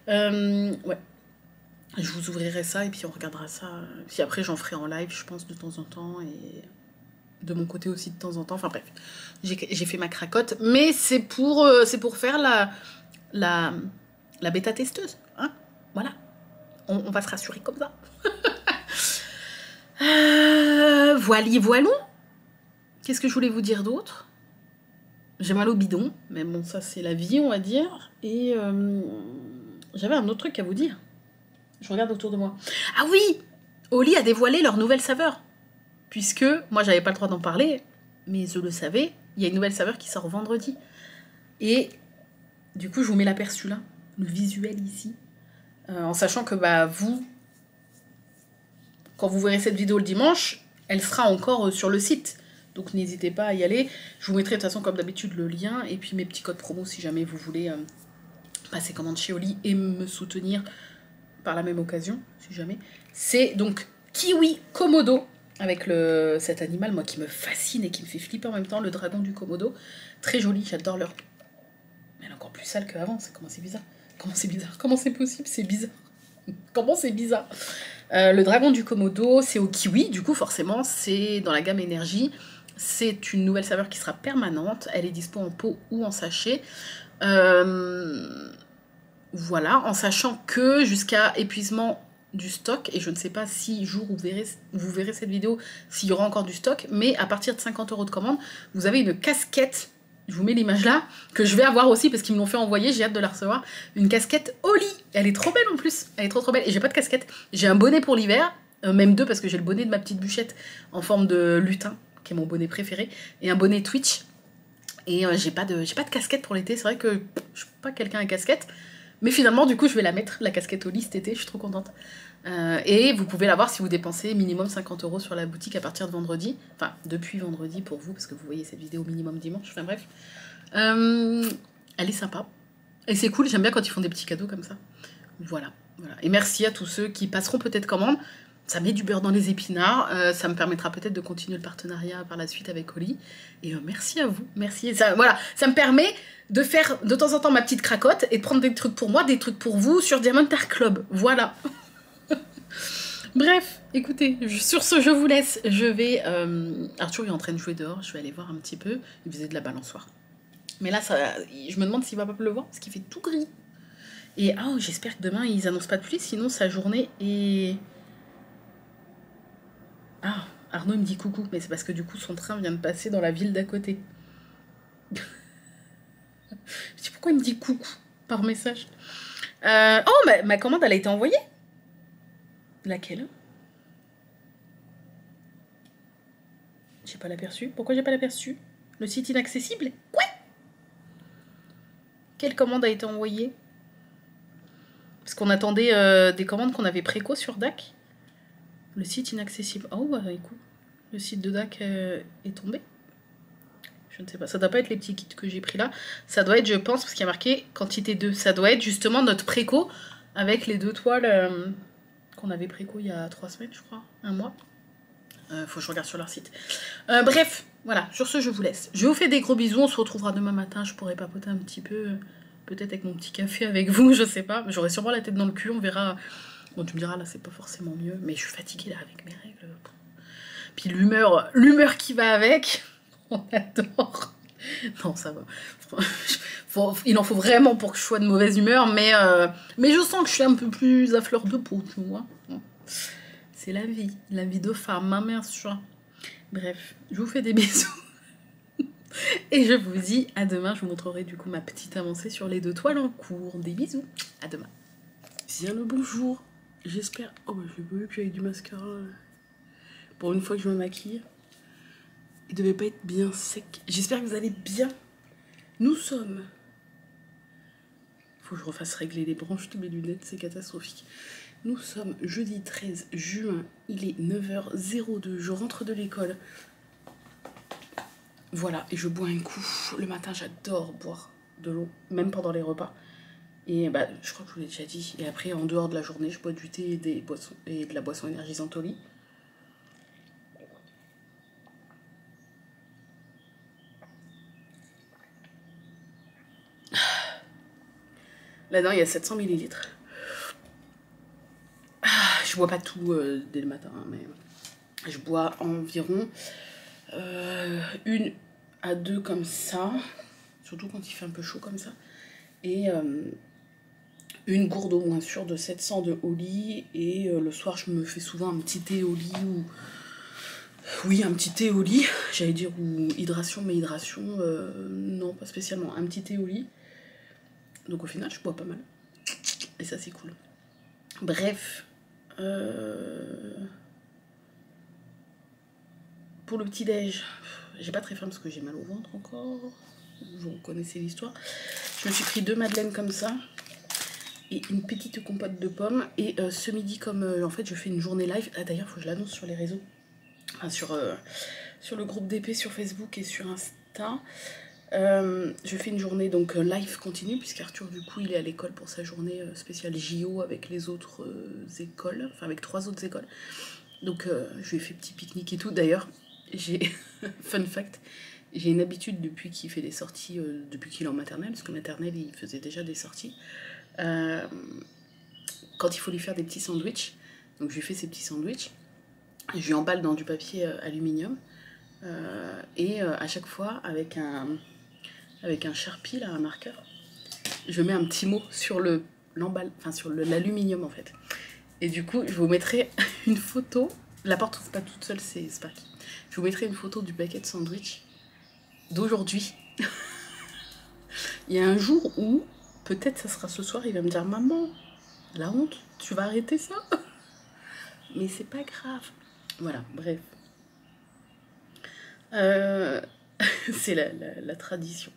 Ouais. Je vous ouvrirai ça et puis on regardera ça. Puis après j'en ferai en live, je pense, de temps en temps, et de mon côté aussi de temps en temps. Enfin bref, j'ai fait ma cracotte, mais c'est pour faire la bêta testeuse, hein. Voilà, on va se rassurer comme ça. Voilou. Qu'est-ce que je voulais vous dire d'autre? J'ai mal au bidon, mais bon, ça c'est la vie, on va dire. Et j'avais un autre truc à vous dire. Je regarde autour de moi. Ah oui, Oli a dévoilé leur nouvelle saveur. Puisque, moi j'avais pas le droit d'en parler, mais je le savais, il y a une nouvelle saveur qui sort vendredi. Et du coup, je vous mets l'aperçu là, le visuel ici. En sachant que vous, quand vous verrez cette vidéo le dimanche, elle sera encore sur le site. Donc n'hésitez pas à y aller. Je vous mettrai de toute façon comme d'habitude le lien et puis mes petits codes promo si jamais vous voulez passer commande chez Oli et me soutenir par la même occasion, si jamais. C'est donc Kiwi Komodo avec cet animal, moi, qui me fascine et qui me fait flipper en même temps, le dragon du Komodo. Très joli, j'adore leur... Mais elle est encore plus sale qu'avant, comment c'est bizarre. Comment c'est possible? C'est bizarre. Comment c'est bizarre. Le dragon du Komodo, c'est au kiwi, du coup forcément c'est dans la gamme énergie. C'est une nouvelle saveur qui sera permanente. Elle est dispo en pot ou en sachet. Voilà, en sachant que jusqu'à épuisement du stock, et je ne sais pas si jour où vous verrez cette vidéo, s'il y aura encore du stock, mais à partir de 50 € de commande, vous avez une casquette. Je vous mets l'image là, que je vais avoir aussi parce qu'ils me l'ont fait envoyer, j'ai hâte de la recevoir. Une casquette Oli. Elle est trop belle en plus. Elle est trop belle. Et j'ai pas de casquette. J'ai un bonnet pour l'hiver, même 2 parce que j'ai le bonnet de ma petite bûchette en forme de lutin, qui est mon bonnet préféré, et un bonnet Twitch. Et j'ai pas de casquette pour l'été. C'est vrai que je suis pas quelqu'un à casquette, Mais finalement, du coup, je vais la mettre, la casquette Oli cet été, je suis trop contente. Et vous pouvez l'avoir si vous dépensez minimum 50 € sur la boutique à partir de vendredi. Enfin, depuis vendredi pour vous, parce que vous voyez cette vidéo minimum dimanche. Enfin bref. Elle est sympa. Et c'est cool, j'aime bien quand ils font des petits cadeaux comme ça. Voilà. Et merci à tous ceux qui passeront peut-être commande. Ça met du beurre dans les épinards. Ça me permettra peut-être de continuer le partenariat par la suite avec Oli. Et merci à vous. Merci. Ça, voilà, ça me permet de faire de temps en temps ma petite cracotte et de prendre des trucs pour moi, des trucs pour vous sur Diamond Art Club. Voilà. Bref, écoutez, sur ce, je vous laisse. Je vais... Arthur est en train de jouer dehors. Je vais aller voir un petit peu. Il faisait de la balançoire. Mais là, je me demande s'il va pas pleuvoir parce qu'il fait tout gris. Et j'espère que demain, ils annoncent pas de pluie. Sinon, sa journée est... Ah, Arnaud il me dit coucou. Mais c'est parce que du coup, son train vient de passer dans la ville d'à côté. Je dis pourquoi il me dit coucou par message. Ma commande, elle a été envoyée. Laquelle? J'ai pas l'aperçu. Pourquoi j'ai pas l'aperçu? Le site inaccessible? Quoi? Quelle commande a été envoyée? Parce qu'on attendait des commandes qu'on avait préco sur DAC. Le site inaccessible. Oh, bah écoute, le site de DAC est tombé. Je ne sais pas. Ça doit pas être les petits kits que j'ai pris là. Ça doit être, je pense, parce qu'il y a marqué quantité 2. Ça doit être justement notre préco avec les 2 toiles qu'on avait préco il y a 3 semaines, je crois. 1 mois. Faut que je regarde sur leur site. Bref, voilà. Sur ce, je vous laisse. Je vous fais des gros bisous. On se retrouvera demain matin. Je pourrai papoter un petit peu. Peut-être avec mon petit café avec vous, je sais pas. J'aurai sûrement la tête dans le cul, on verra. Bon, tu me diras, là, c'est pas forcément mieux. Mais je suis fatiguée, là, avec mes règles. Puis l'humeur qui va avec, on adore. Non, ça va. Il en faut vraiment pour que je sois de mauvaise humeur, mais je sens que je suis un peu plus à fleur de peau, tu vois. C'est la vie de femme, ma mère, sûr. Bref, je vous fais des bisous. Et je vous dis à demain, je vous montrerai du coup ma petite avancée sur les 2 toiles en cours. Des bisous, à demain. Bien le bonjour, j'espère... Oh bah j'ai pas vu qu'il y avait du mascara. Pour une fois que je me maquille. Il devait pas être bien sec. J'espère que vous allez bien. Nous sommes... Faut que je refasse régler les branches de mes lunettes, c'est catastrophique. Nous sommes jeudi 13 juin, il est 9h02, je rentre de l'école. Voilà, et je bois un coup. Le matin, j'adore boire de l'eau, même pendant les repas. Et bah, je crois que je vous l'ai déjà dit. Et après, en dehors de la journée, je bois du thé et de la boisson énergisante au lit. Là-dedans, il y a 700 ml. Je bois pas tout dès le matin, hein, mais je bois environ 1 à 2 comme ça. Surtout quand il fait un peu chaud comme ça. Et une gourde au moins sûre de 700 de au lit. Et le soir, je me fais souvent un petit thé au lit ou... Oui, un petit thé au lit, j'allais dire, ou hydration, mais hydration, non, pas spécialement. Un petit thé au lit. Donc au final, je bois pas mal. Et ça, c'est cool. Bref. Pour le petit-déj, j'ai pas très faim parce que j'ai mal au ventre encore. Vous connaissez l'histoire. Je me suis pris 2 madeleines comme ça. Et une petite compote de pommes. Et ce midi, comme en fait, je fais une journée live. Ah, d'ailleurs, il faut que je l'annonce sur les réseaux. Enfin, sur le groupe d'épée sur Facebook et sur Insta. Je fais une journée donc live continue puisqu'Arthur du coup il est à l'école pour sa journée spéciale JO avec les autres écoles, enfin avec 3 autres écoles. Donc je lui ai fait petit pique-nique et tout. D'ailleurs, j'ai fun fact, j'ai une habitude depuis qu'il fait des sorties, depuis qu'il est en maternelle, parce que maternelle il faisait déjà des sorties. Quand il faut lui faire des petits sandwichs, donc je lui fais ses petits sandwichs, je lui emballe dans du papier aluminium et à chaque fois avec un Sharpie, là, un marqueur, je mets un petit mot sur l'aluminium en fait. Et du coup, je vous mettrai une photo. La porte trouve pas toute seule, c'est Sparky. Je vous mettrai une photo du paquet de sandwich d'aujourd'hui. Il y a un jour où, peut-être ça sera ce soir, il va me dire « Maman, la honte, tu vas arrêter ça ?» Mais c'est pas grave. Voilà, bref. C'est la tradition.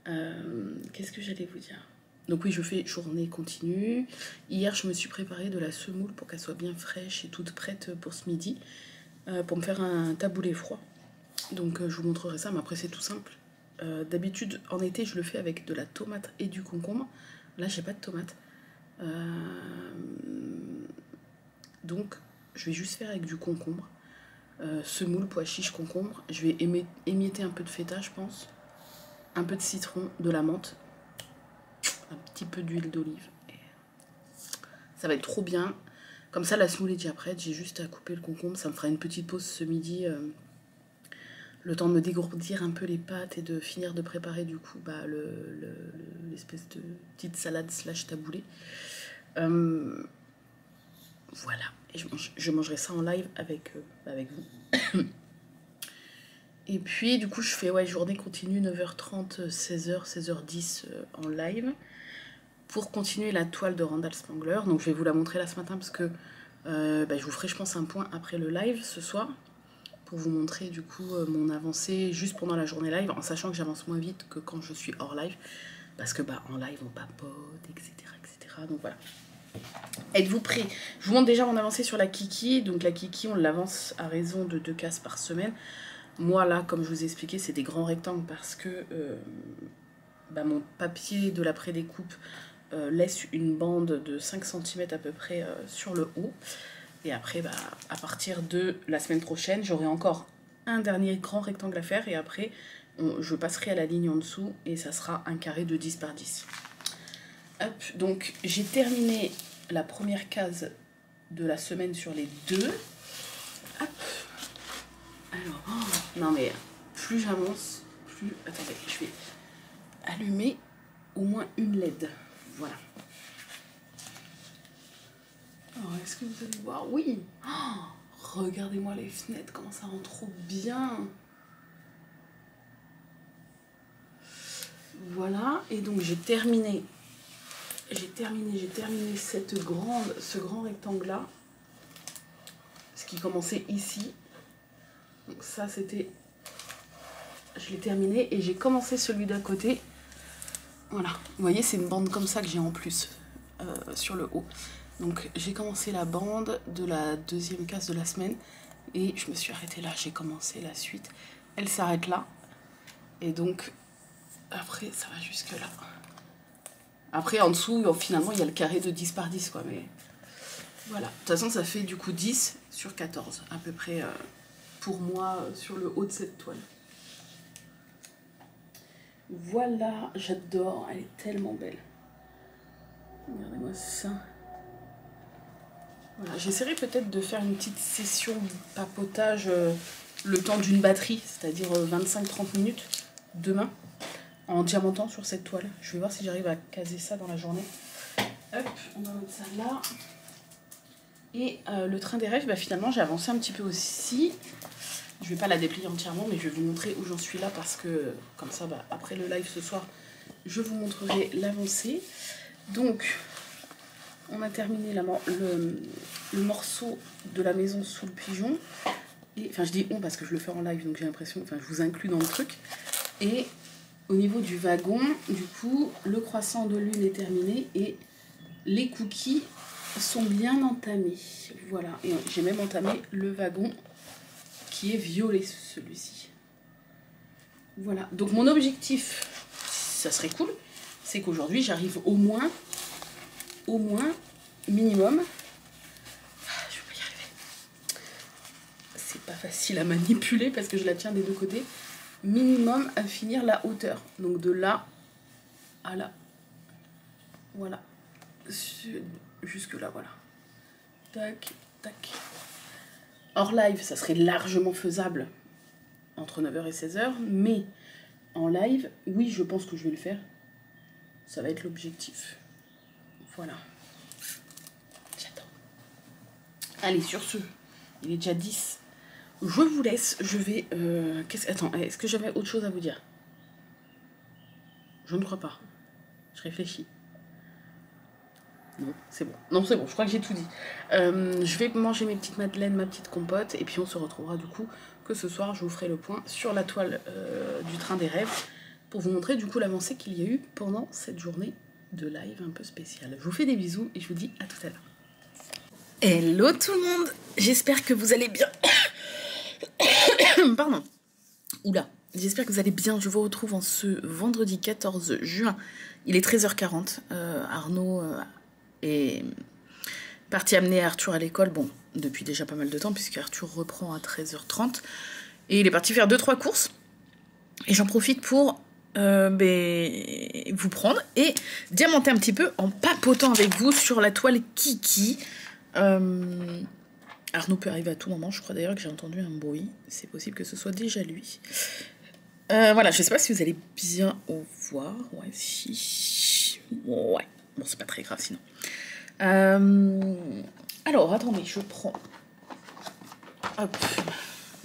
Qu'est-ce que j'allais vous dire? Donc oui, je fais journée continue. Hier, je me suis préparée de la semoule pour qu'elle soit bien fraîche et toute prête pour ce midi, pour me faire un taboulé froid. Donc je vous montrerai ça, mais après c'est tout simple. D'habitude, en été, je le fais avec de la tomate et du concombre. Là, j'ai pas de tomate. Donc, je vais juste faire avec du concombre. Semoule, pois chiches, concombre. Je vais émietter un peu de feta, je pense. Un peu de citron, de la menthe. Un petit peu d'huile d'olive. Ça va être trop bien. Comme ça, la semoule est déjà prête. J'ai juste à couper le concombre. Ça me fera une petite pause ce midi. Le temps de me dégourdir un peu les pâtes et de finir de préparer du coup l'espèce de petite salade slash taboulé. Voilà. Et je mangerai ça en live avec vous. Et puis du coup je fais journée continue 9h30, 16h, 16h10 en live pour continuer la toile de Randall Spangler. Donc je vais vous la montrer là ce matin parce que je vous ferai je pense un point après le live ce soir pour vous montrer du coup mon avancée juste pendant la journée live, en sachant que j'avance moins vite que quand je suis hors live, parce que en live on papote, etc. Donc voilà. Êtes-vous prêts? Je vous montre déjà mon avancée sur la Kiki. Donc la Kiki, on l'avance à raison de 2 cases par semaine. Moi là, comme je vous ai expliqué, c'est des grands rectangles parce que mon papier de la pré-découpe laisse une bande de 5 cm à peu près sur le haut. Et après, à partir de la semaine prochaine, j'aurai encore un dernier grand rectangle à faire. Et après, je passerai à la ligne en dessous et ça sera un carré de 10 par 10. Hop, donc j'ai terminé la première case de la semaine sur les deux. Hop. Alors, non mais plus j'avance, plus... Attendez, je vais allumer au moins une LED. Voilà. Alors, est-ce que vous allez voir? Oui. Regardez-moi les fenêtres, comment ça rend trop bien. Voilà, et donc j'ai terminé ce grand rectangle là, ce qui commençait ici. Donc ça c'était, je l'ai terminé et j'ai commencé celui d'à côté. Voilà, vous voyez c'est une bande comme ça que j'ai en plus sur le haut. Donc j'ai commencé la bande de la deuxième case de la semaine et je me suis arrêtée là, j'ai commencé la suite. Elle s'arrête là et donc après ça va jusque là. Après en dessous finalement il y a le carré de 10 par 10 quoi, mais voilà. De toute façon ça fait du coup 10 sur 14 à peu près pour moi sur le haut de cette toile. Voilà, j'adore, elle est tellement belle. Regardez-moi ça. Voilà, j'essaierai peut-être de faire une petite session papotage le temps d'une batterie, c'est-à-dire 25-30 minutes demain, en diamantant sur cette toile. Je vais voir si j'arrive à caser ça dans la journée. Hop, on va mettre ça là. Et le train des rêves, finalement j'ai avancé un petit peu aussi. Je vais pas la déplier entièrement, mais je vais vous montrer où j'en suis là parce que comme ça, après le live ce soir, je vous montrerai l'avancée. Donc, on a terminé le morceau de la maison sous le pigeon. Et, enfin, je dis on parce que je le fais en live, donc j'ai l'impression, enfin, je vous inclus dans le truc. Et au niveau du wagon, du coup, le croissant de lune est terminé et les cookies sont bien entamés. Voilà, et j'ai même entamé le wagon qui est violet, celui-ci. Voilà, donc mon objectif, ça serait cool, c'est qu'aujourd'hui j'arrive au moins minimum, je vais pas y arriver, c'est pas facile à manipuler parce que je la tiens des deux côtés, minimum à finir la hauteur, donc de là à là, voilà, jusque là, voilà, tac, tac. Hors live, ça serait largement faisable entre 9h et 16h, mais en live, oui, je pense que je vais le faire. Ça va être l'objectif. Voilà. J'attends. Allez, sur ce, il est déjà 10. Je vous laisse, je vais... Attends, est-ce que j'avais autre chose à vous dire? Je ne crois pas. Je réfléchis. Non, c'est bon. Non, c'est bon, je crois que j'ai tout dit. Je vais manger mes petites madeleines, ma petite compote, et puis on se retrouvera du coup que ce soir, je vous ferai le point sur la toile du train des rêves pour vous montrer du coup l'avancée qu'il y a eu pendant cette journée de live un peu spécial. Je vous fais des bisous et je vous dis à tout à l'heure. Hello tout le monde, j'espère que vous allez bien. Pardon. Oula, j'espère que vous allez bien. Je vous retrouve en ce vendredi 14 juin. Il est 13h40. Arnaud est parti amener Arthur à l'école. Bon, depuis déjà pas mal de temps, puisque Arthur reprend à 13h30. Et il est parti faire 2-3 courses. Et j'en profite pour vous prendre et diamanter un petit peu en papotant avec vous sur la toile Kiki. Arnaud peut arriver à tout moment. Je crois d'ailleurs que j'ai entendu un bruit. C'est possible que ce soit déjà lui. Voilà, je sais pas si vous allez bien voir. Ouais, si. Ouais. Bon, c'est pas très grave sinon. Alors, attendez, je prends. Hop.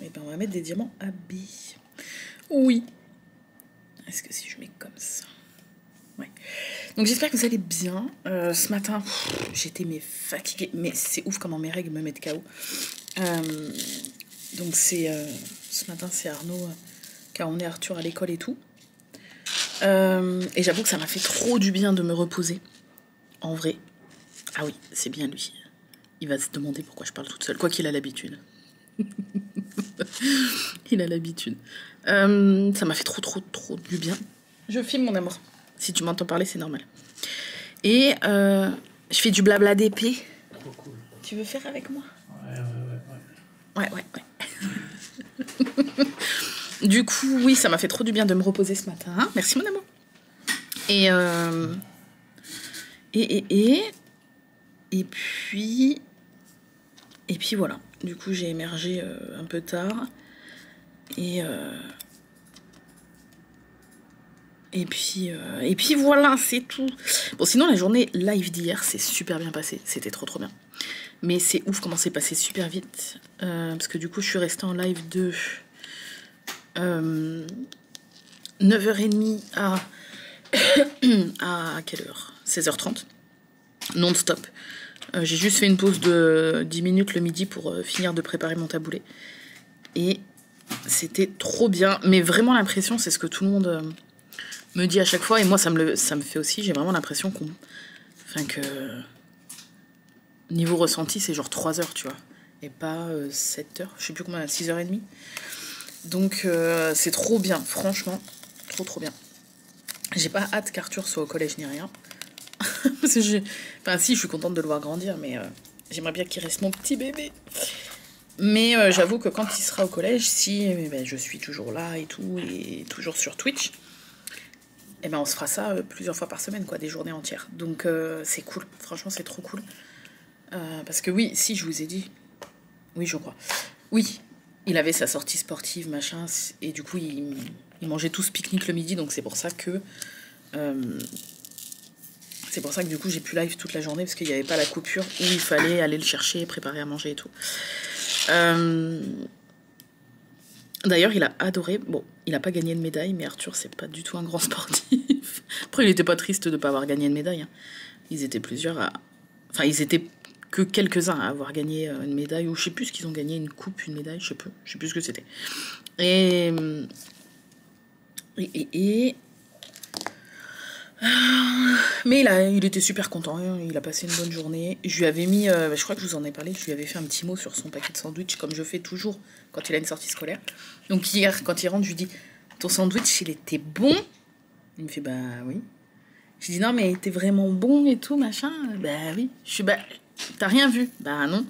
Et ben, on va mettre des diamants à billes. Oui. Est-ce que si je mets comme ça? Ouais. Donc j'espère que vous allez bien. Ce matin, j'étais fatiguée. Mais c'est ouf comment mes règles me mettent KO. Donc c'est... ce matin, c'est Arnaud qui a emmené Arthur à l'école et tout. Et j'avoue que ça m'a fait trop du bien de me reposer. En vrai. Ah oui, c'est bien lui. Il va se demander pourquoi je parle toute seule. Quoi qu'il a l'habitude. Il a l'habitude. Ça m'a fait trop du bien. Je filme mon amour. Si tu m'entends parler, c'est normal. Et je fais du blabla d'épée. Trop cool. Tu veux faire avec moi? Ouais. Ouais. Du coup, oui, ça m'a fait trop du bien de me reposer ce matin. Hein, merci mon amour. Et puis voilà. Du coup, j'ai émergé un peu tard. Et puis voilà, c'est tout. Bon, sinon, la journée live d'hier, c'est super bien passé. C'était trop bien. Mais c'est ouf comment c'est passé super vite. Parce que du coup, je suis restée en live de 9h30 à quelle heure? 16h30. Non-stop. J'ai juste fait une pause de 10 minutes le midi pour finir de préparer mon taboulé. Et c'était trop bien. Mais vraiment l'impression, c'est ce que tout le monde me dit à chaque fois. Et moi, ça me fait aussi. J'ai vraiment l'impression que niveau ressenti, c'est genre 3 heures, tu vois. Et pas 7 heures. Je sais plus combien, 6h30. Donc, c'est trop bien. Franchement, trop bien. J'ai pas hâte qu'Arthur soit au collège ni rien. Parce que si, je suis contente de le voir grandir, mais j'aimerais bien qu'il reste mon petit bébé. Mais j'avoue que quand il sera au collège, si je suis toujours là et tout, et toujours sur Twitch, et on se fera ça plusieurs fois par semaine, quoi, des journées entières. Donc c'est cool, franchement c'est trop cool. Parce que oui, si je vous ai dit, oui je crois, oui, il avait sa sortie sportive, machin, et du coup il mangeait tous pique-nique le midi, donc c'est pour ça que du coup j'ai pu live toute la journée, parce qu'il n'y avait pas la coupure où il fallait aller le chercher, préparer à manger et tout. D'ailleurs, il a adoré. Bon, il n'a pas gagné de médaille, mais Arthur, c'est pas du tout un grand sportif. Après, il n'était pas triste de ne pas avoir gagné de médaille. Hein. Ils étaient plusieurs à. Enfin, ils étaient que quelques-uns à avoir gagné une médaille, ou je sais plus ce qu'ils ont gagné, une coupe, une médaille, je sais plus ce que c'était. Mais il était super content, hein. Il a passé une bonne journée. Je lui avais mis, je crois que je vous en ai parlé, je lui avais fait un petit mot sur son paquet de sandwich, comme je fais toujours quand il a une sortie scolaire. Donc hier, quand il rentre, je lui dis, ton sandwich, il était bon? Il me fait, bah oui. Je dis, non, mais il était vraiment bon et tout, machin. Bah oui. Je suis, bah, t'as rien vu? Bah non.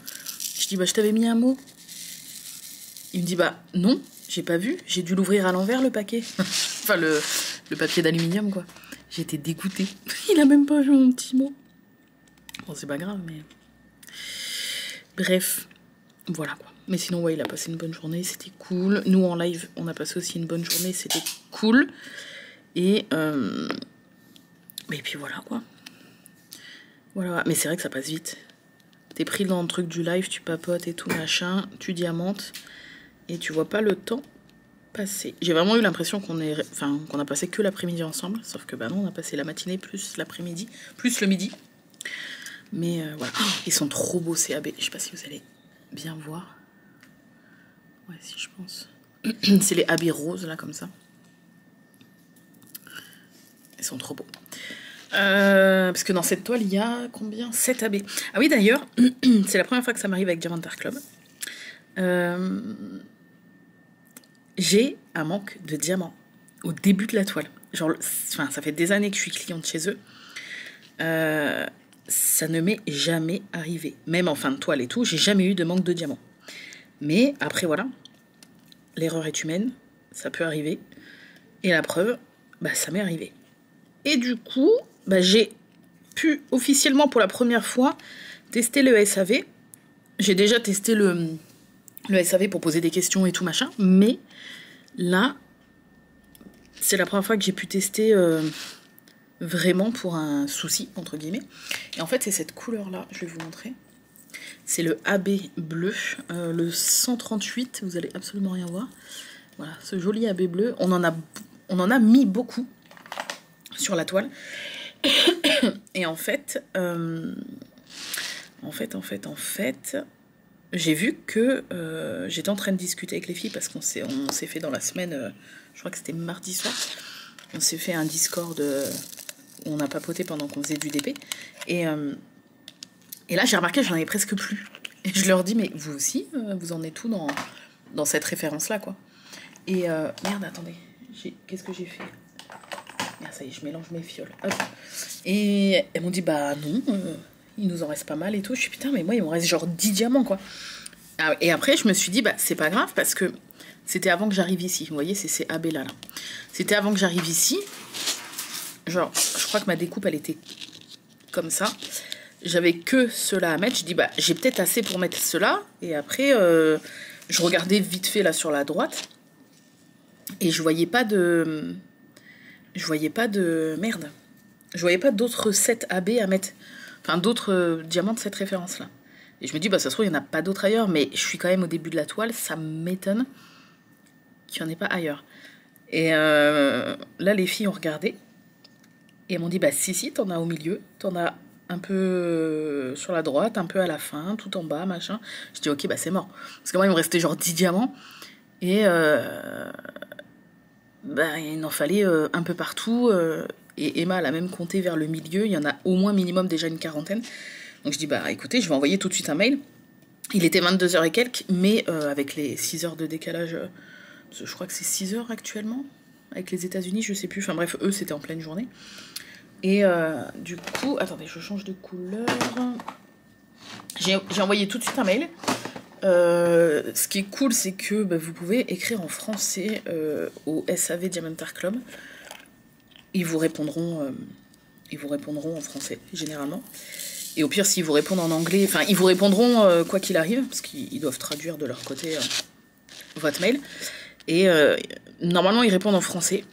Je dis, bah je t'avais mis un mot. Il me dit, bah non, j'ai pas vu, j'ai dû l'ouvrir à l'envers le paquet. Enfin, le papier d'aluminium, quoi. J'étais dégoûtée. Il a même pas vu mon petit mot. Bon, c'est pas grave, mais... Bref, voilà, quoi. Mais sinon, ouais, il a passé une bonne journée, c'était cool. Nous, en live, on a passé aussi une bonne journée, c'était cool. Et puis voilà, quoi. Voilà, mais c'est vrai que ça passe vite. T'es pris dans le truc du live, tu papotes et tout, machin, tu diamantes, et tu vois pas le temps passer. J'ai vraiment eu l'impression qu'on a passé que l'après-midi ensemble, sauf que bah non, on a passé la matinée plus l'après-midi, plus le midi. Mais voilà, ils sont trop beaux ces AB. Je sais pas si vous allez bien voir. Ouais, si je pense. C'est les AB roses là comme ça. Ils sont trop beaux. Parce que dans cette toile, il y a combien? 7 AB. Ah oui, d'ailleurs, c'est la première fois que ça m'arrive avec Diamant Art Club. J'ai un manque de diamants au début de la toile. Genre, enfin, ça fait des années que je suis cliente chez eux. Ça ne m'est jamais arrivé. Même en fin de toile et tout, j'ai jamais eu de manque de diamants. Mais après, voilà, l'erreur est humaine, ça peut arriver. Et la preuve, bah, ça m'est arrivé. Et du coup, bah, j'ai pu officiellement pour la première fois tester le SAV. J'ai déjà testé le SAV pour poser des questions et tout machin, mais là, c'est la première fois que j'ai pu tester vraiment pour un souci, entre guillemets. Et en fait, c'est cette couleur-là, je vais vous montrer. C'est le AB bleu, le 138, vous allez absolument rien voir. Voilà, ce joli AB bleu. On en a mis beaucoup sur la toile. Et en fait, j'ai vu que j'étais en train de discuter avec les filles parce qu'on s'est fait dans la semaine, je crois que c'était mardi soir, on s'est fait un Discord où on a papoté pendant qu'on faisait du DP. Et là, j'ai remarqué que j'en avais presque plus. Et je leur dis, mais vous aussi, vous en êtes où dans cette référence-là, quoi. Et merde, attendez, qu'est-ce que j'ai fait? Merde, ça y est, je mélange mes fioles. Hop. Et elles m'ont dit, bah non, il nous en reste pas mal et tout. Je suis putain, mais moi, il me reste genre 10 diamants, quoi. Et après, je me suis dit, bah c'est pas grave parce que c'était avant que j'arrive ici. Vous voyez, c'est ces AB là. C'était avant que j'arrive ici. Genre, je crois que ma découpe, elle était comme ça. J'avais que ceux-là à mettre. Je dis, bah, j'ai peut-être assez pour mettre ceux-là. Et après, je regardais vite fait là sur la droite. Et je voyais pas de... Merde. Je voyais pas d'autres 7 AB à mettre. Enfin, d'autres diamants de cette référence-là. Et je me dis, bah, ça se trouve, il n'y en a pas d'autres ailleurs. Mais je suis quand même au début de la toile. Ça m'étonne qu'il n'y en ait pas ailleurs. Et là, les filles ont regardé. Et elles m'ont dit, bah, si, t'en as au milieu. T'en as un peu sur la droite, un peu à la fin, tout en bas, machin. Je dis, ok, bah, c'est mort. Parce que moi, il me restait genre 10 diamants. Et bah, il en fallait un peu partout. Et Emma, elle a même compté vers le milieu. Il y en a au moins minimum déjà une quarantaine. Donc je dis, bah écoutez, je vais envoyer tout de suite un mail. Il était 22h et quelques, mais avec les 6 heures de décalage, je crois que c'est 6 heures actuellement, avec les États-Unis, je sais plus. Enfin bref, eux, c'était en pleine journée. Et du coup, attendez, je change de couleur. J'ai envoyé tout de suite un mail. Ce qui est cool, c'est que bah, vous pouvez écrire en français au SAV Diamant Art Club. Ils vous répondront en français, généralement. Et au pire, s'ils vous répondent en anglais, enfin, ils vous répondront quoi qu'il arrive, parce qu'ils doivent traduire de leur côté votre mail. Et normalement, ils répondent en français.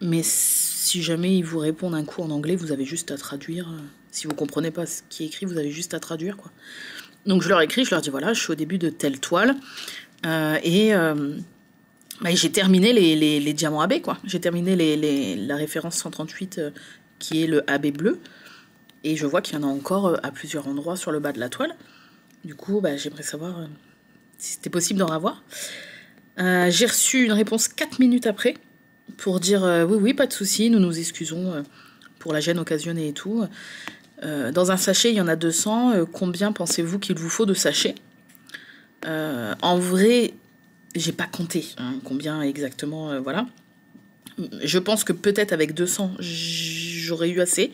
Mais si jamais ils vous répondent un coup en anglais, vous avez juste à traduire. Si vous comprenez pas ce qui est écrit, vous avez juste à traduire, quoi. Donc je leur écris, je leur dis voilà, je suis au début de telle toile. Bah, j'ai terminé les diamants AB, quoi. J'ai terminé la référence 138 qui est le AB bleu. Et je vois qu'il y en a encore à plusieurs endroits sur le bas de la toile. Du coup, bah, j'aimerais savoir si c'était possible d'en avoir. J'ai reçu une réponse 4 minutes après pour dire oui, pas de souci, nous nous excusons pour la gêne occasionnée et tout. Dans un sachet, il y en a 200. Combien pensez-vous qu'il vous faut de sachets? En vrai, j'ai pas compté combien exactement, voilà. Je pense que peut-être avec 200, j'aurais eu assez.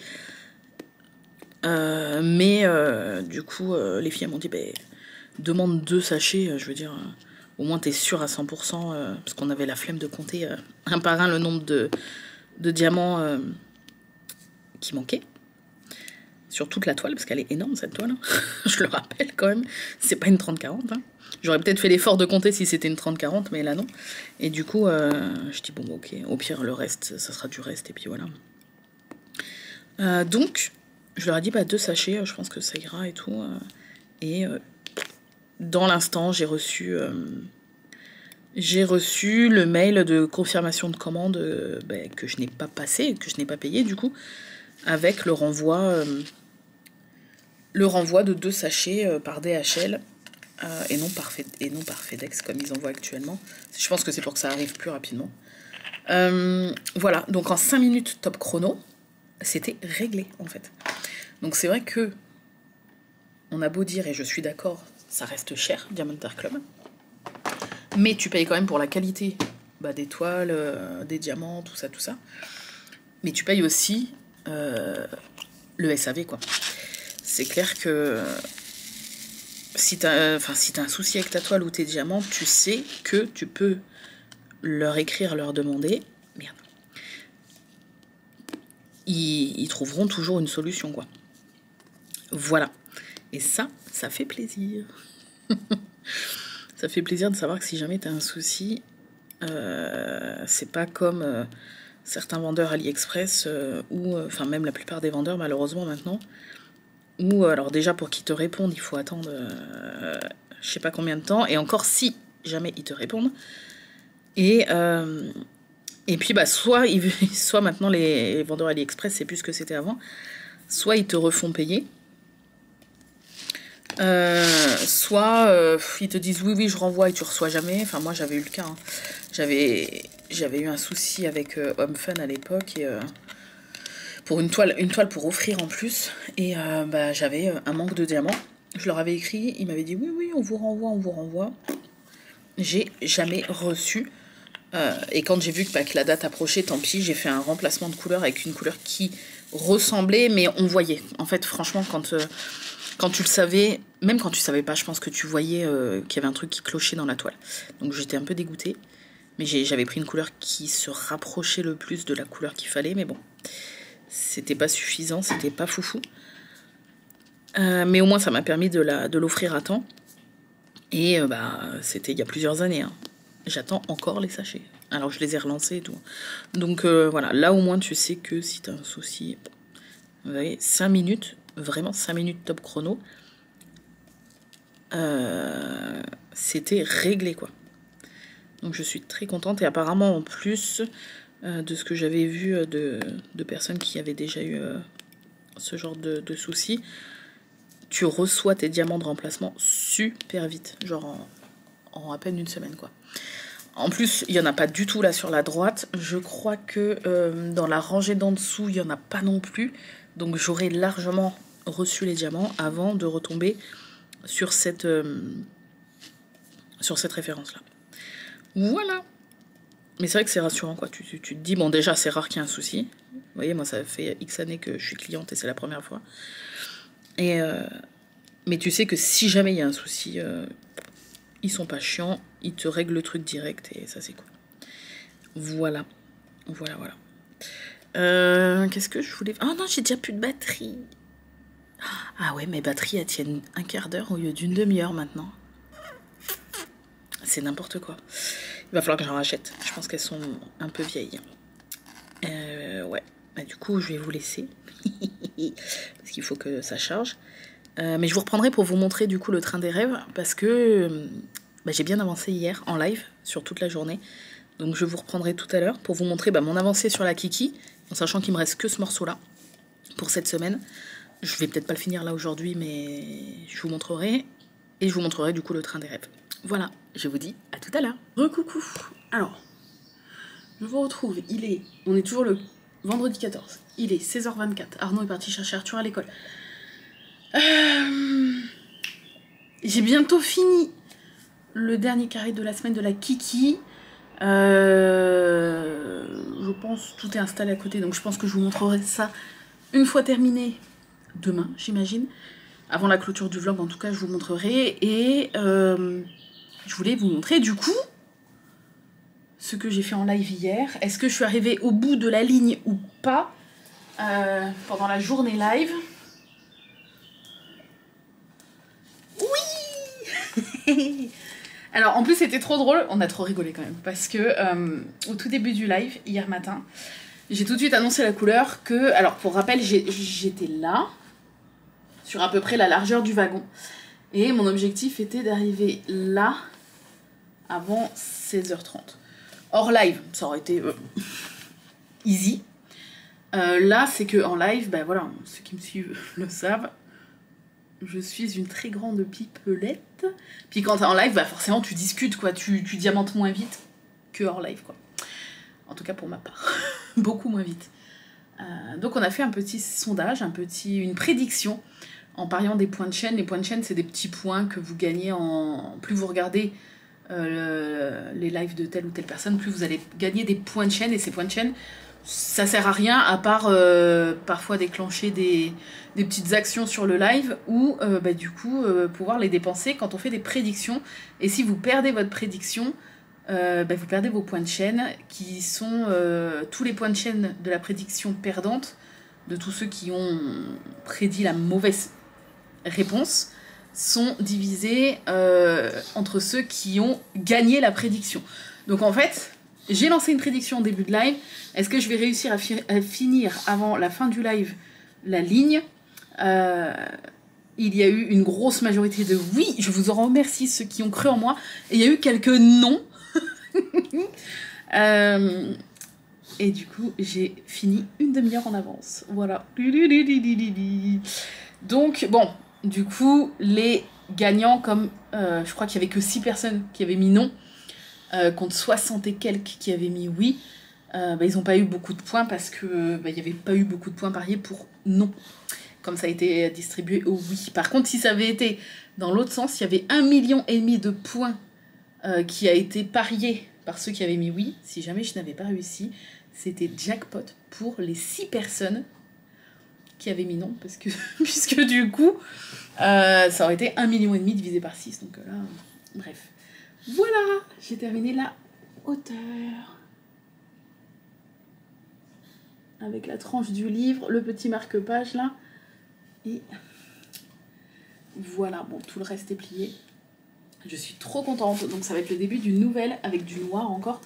Mais du coup, les filles m'ont dit demande 2 sachets, je veux dire, au moins t'es sûr à 100%, parce qu'on avait la flemme de compter un par un le nombre de diamants qui manquaient. Sur toute la toile, parce qu'elle est énorme cette toile, hein. Je le rappelle quand même, c'est pas une 30-40. Hein. J'aurais peut-être fait l'effort de compter si c'était une 30-40, mais là non. Et du coup, je dis bon, ok, au pire, le reste, ça sera du reste, et puis voilà. Donc, je leur ai dit 2 sachets, je pense que ça ira et tout. Et dans l'instant, j'ai reçu le mail de confirmation de commande que je n'ai pas passé, que je n'ai pas payé du coup, avec le renvoi de 2 sachets par DHL et non par FedEx comme ils envoient actuellement. Je pense que c'est pour que ça arrive plus rapidement. Voilà, donc en 5 minutes top chrono, c'était réglé en fait. Donc c'est vrai que on a beau dire, et je suis d'accord, ça reste cher, Diamond Art Club, mais tu payes quand même pour la qualité des toiles, des diamants, tout ça. Mais tu payes aussi le SAV, quoi. C'est clair que si t'as un souci avec ta toile ou tes diamants, tu sais que tu peux leur écrire, leur demander. Merde. Ils trouveront toujours une solution, quoi. Voilà. Et ça fait plaisir. Ça fait plaisir de savoir que si jamais t'as un souci, c'est pas comme certains vendeurs AliExpress, ou enfin même la plupart des vendeurs malheureusement maintenant, où alors déjà pour qu'ils te répondent, il faut attendre je sais pas combien de temps, et encore si jamais ils te répondent. Et puis soit maintenant les vendeurs AliExpress, c'est plus ce que c'était avant, soit ils te refont payer, soit ils te disent oui je renvoie et tu reçois jamais. Enfin moi j'avais eu le cas, hein. J'avais eu un souci avec Home Fun à l'époque, et pour une toile pour offrir en plus, et j'avais un manque de diamants. Je leur avais écrit, ils m'avaient dit oui on vous renvoie. J'ai jamais reçu. Et quand j'ai vu que la date approchait, tant pis, j'ai fait un remplacement de couleur avec une couleur qui ressemblait, mais on voyait. En fait, franchement, quand tu le savais, même quand tu savais pas, je pense que tu voyais qu'il y avait un truc qui clochait dans la toile. Donc j'étais un peu dégoûtée. Mais j'avais pris une couleur qui se rapprochait le plus de la couleur qu'il fallait, mais bon. C'était pas suffisant, c'était pas foufou. Mais au moins, ça m'a permis de l'offrir à temps. Et c'était il y a plusieurs années, hein. J'attends encore les sachets. Alors je les ai relancés et tout. Donc voilà, là au moins tu sais que si t'as un souci, vous voyez, 5 minutes, vraiment 5 minutes top chrono, c'était réglé, quoi. Donc je suis très contente, et apparemment en plus de ce que j'avais vu de personnes qui avaient déjà eu ce genre de soucis, tu reçois tes diamants de remplacement super vite, genre en à peine une semaine, quoi. En plus, il n'y en a pas du tout là sur la droite. Je crois que dans la rangée d'en dessous, il n'y en a pas non plus. Donc j'aurais largement reçu les diamants avant de retomber sur cette référence-là. Voilà. Mais c'est vrai que c'est rassurant, quoi. Tu te dis, bon, déjà, c'est rare qu'il y ait un souci. Vous voyez, moi, ça fait X années que je suis cliente et c'est la première fois. Mais tu sais que si jamais il y a un souci, ils sont pas chiants, ils te règlent le truc direct, et ça, c'est cool. Voilà. Qu'est-ce que je voulais... Oh non, j'ai déjà plus de batterie. Ah ouais, mes batteries, elles tiennent un quart d'heure au lieu d'une demi-heure maintenant. C'est n'importe quoi. Il va falloir que j'en rachète. Je pense qu'elles sont un peu vieilles. Ouais. Du coup, je vais vous laisser. Parce qu'il faut que ça charge. Mais je vous reprendrai pour vous montrer du coup le train des rêves. Parce que j'ai bien avancé hier en live sur toute la journée. Donc je vous reprendrai tout à l'heure pour vous montrer mon avancée sur la Kiki. En sachant qu'il me reste que ce morceau-là pour cette semaine. Je vais peut-être pas le finir là aujourd'hui, mais je vous montrerai. Et je vous montrerai du coup le train des rêves. Voilà, je vous dis à tout à l'heure. Recoucou. Alors, je vous retrouve. On est toujours le vendredi 14. Il est 16h24. Arnaud est parti chercher Arthur à l'école. J'ai bientôt fini le dernier carré de la semaine de la Kiki. Je pense tout est installé à côté, donc je pense que je vous montrerai ça une fois terminé demain, j'imagine. Avant la clôture du vlog, en tout cas, je vous montrerai. Et je voulais vous montrer du coup ce que j'ai fait en live hier. Est-ce que je suis arrivée au bout de la ligne ou pas pendant la journée live? Oui. Alors en plus c'était trop drôle, on a trop rigolé quand même, parce que au tout début du live, hier matin, j'ai tout de suite annoncé la couleur que... Alors pour rappel, j'étais là, sur à peu près la largeur du wagon. Et mon objectif était d'arriver là avant 16h30. Hors live, ça aurait été easy. Là, c'est que en live, voilà, ceux qui me suivent le savent, je suis une très grande pipelette. Puis quand t'es en live, forcément tu discutes, quoi. Tu diamantes moins vite que hors live, quoi. En tout cas pour ma part. Beaucoup moins vite. Donc on a fait un petit sondage, une prédiction en pariant des points de chaîne. Les points de chaîne, c'est des petits points que vous gagnez plus vous regardez les lives de telle ou telle personne, plus vous allez gagner des points de chaîne. Et ces points de chaîne, ça sert à rien à part parfois déclencher des petites actions sur le live ou du coup pouvoir les dépenser quand on fait des prédictions. Et si vous perdez votre prédiction, vous perdez vos points de chaîne qui sont tous les points de chaîne de la prédiction perdante, de tous ceux qui ont prédit la mauvaise réponse, sont divisés entre ceux qui ont gagné la prédiction. Donc en fait, j'ai lancé une prédiction en début de live. Est-ce que je vais réussir à finir avant la fin du live la ligne? Il y a eu une grosse majorité de oui, je vous en remercie ceux qui ont cru en moi, et il y a eu quelques non. Et du coup, j'ai fini une demi-heure en avance. Voilà. Donc, bon, du coup, les gagnants, comme je crois qu'il n'y avait que 6 personnes qui avaient mis non, contre 60 et quelques qui avaient mis oui, ils n'ont pas eu beaucoup de points parce que il n'y avait pas eu beaucoup de points pariés pour non, comme ça a été distribué au oui. Par contre, si ça avait été dans l'autre sens, il y avait 1,5 million de points qui a été parié par ceux qui avaient mis oui. Si jamais je n'avais pas réussi, c'était jackpot pour les 6 personnes qui avaient mis non, parce que puisque du coup, ça aurait été 1,5 million divisé par 6. Donc là, bref. Voilà, j'ai terminé la hauteur. Avec la tranche du livre, le petit marque-page là. Et voilà, bon, tout le reste est plié. Je suis trop contente. Donc ça va être le début d'une nouvelle, avec du noir encore,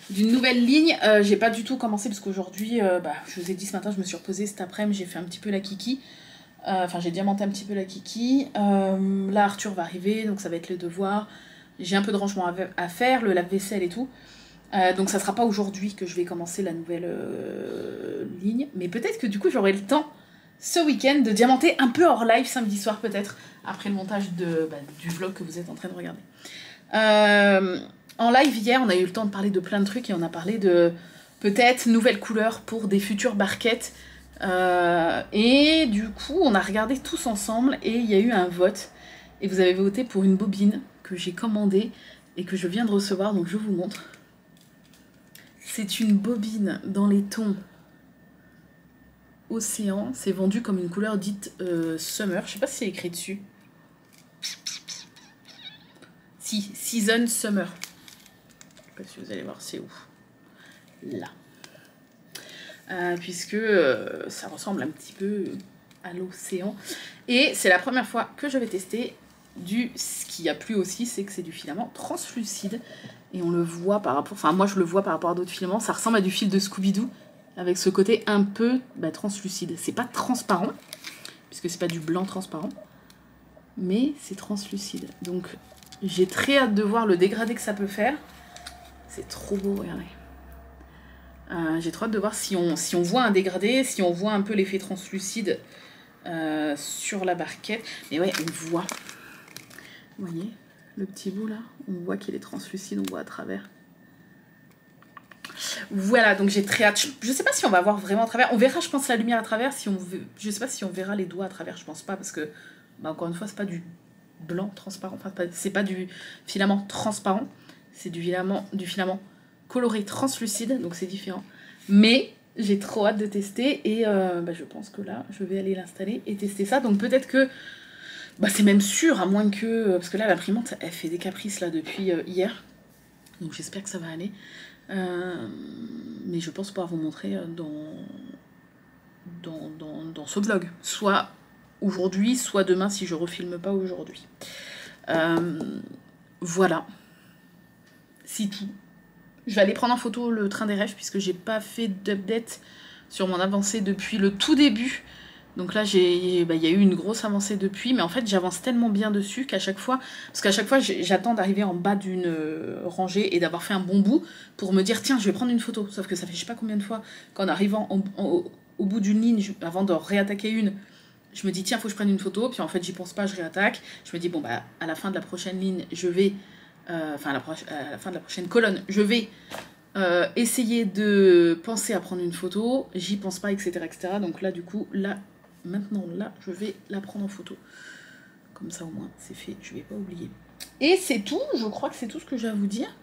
d'une nouvelle ligne. J'ai pas du tout commencé parce qu'aujourd'hui, je vous ai dit ce matin, je me suis reposée cet après-midi, j'ai fait un petit peu la kiki. Enfin, j'ai diamanté un petit peu la kiki. Là, Arthur va arriver, donc ça va être les devoirs. J'ai un peu de rangement à faire, le lave-vaisselle et tout. Donc ça sera pas aujourd'hui que je vais commencer la nouvelle ligne. Mais peut-être que du coup, j'aurai le temps ce week-end de diamanter un peu hors live samedi soir peut-être, après le montage du vlog que vous êtes en train de regarder. En live hier, on a eu le temps de parler de plein de trucs et on a parlé de peut-être nouvelles couleurs pour des futures barquettes. Et du coup, on a regardé tous ensemble et il y a eu un vote. Et vous avez voté pour une bobine que j'ai commandée et que je viens de recevoir, donc je vous montre. C'est une bobine dans les tons océan. C'est vendu comme une couleur dite summer. Je sais pas si c'est écrit dessus. Si, season summer. Je sais pas si vous allez voir, c'est où. Là. Puisque ça ressemble un petit peu à l'océan. Et c'est la première fois que je vais tester ce qui a plu aussi, c'est que c'est du filament translucide. Et on le voit par rapport... Enfin, moi, je le vois par rapport à d'autres filaments. Ça ressemble à du fil de Scooby-Doo, avec ce côté un peu translucide. C'est pas transparent, puisque c'est pas du blanc transparent, mais c'est translucide. Donc, j'ai très hâte de voir le dégradé que ça peut faire. C'est trop beau, regardez. J'ai trop hâte de voir si on voit un dégradé, si on voit un peu l'effet translucide sur la barquette. Mais ouais, on voit. Vous voyez le petit bout là, on voit qu'il est translucide, on voit à travers. Voilà, donc j'ai très hâte. Je sais pas si on va voir vraiment à travers. On verra, je pense, la lumière à travers. Je sais pas si on verra les doigts à travers, je pense pas, parce que, encore une fois, c'est pas du blanc transparent. Enfin, c'est pas du filament transparent. C'est du filament coloré translucide, donc c'est différent. Mais j'ai trop hâte de tester et je pense que là, je vais aller l'installer et tester ça. Donc peut-être que c'est même sûr, à moins que... Parce que là, l'imprimante, elle fait des caprices là depuis hier. Donc j'espère que ça va aller. Mais je pense pouvoir vous montrer dans ce vlog. Soit aujourd'hui, soit demain si je refilme pas aujourd'hui. Voilà. C'est tout. Je vais aller prendre en photo le train des rêves puisque j'ai pas fait d'update sur mon avancée depuis le tout début. Donc là, il y a eu une grosse avancée depuis, mais en fait, j'avance tellement bien dessus qu'à chaque fois... Parce qu'à chaque fois, j'attends d'arriver en bas d'une rangée et d'avoir fait un bon bout pour me dire, tiens, je vais prendre une photo. Sauf que ça fait je sais pas combien de fois qu'en arrivant au bout d'une ligne, avant de réattaquer une, je me dis, tiens, faut que je prenne une photo. Puis en fait, j'y pense pas, je réattaque. Je me dis, bon, à la fin de la prochaine ligne, je vais... à la fin de la prochaine colonne, je vais Essayer de penser à prendre une photo, j'y pense pas, etc., etc. Donc là, du coup, là, maintenant, là, je vais la prendre en photo. Comme ça, au moins, c'est fait, je vais pas oublier. Et c'est tout, je crois que c'est tout ce que j'ai à vous dire.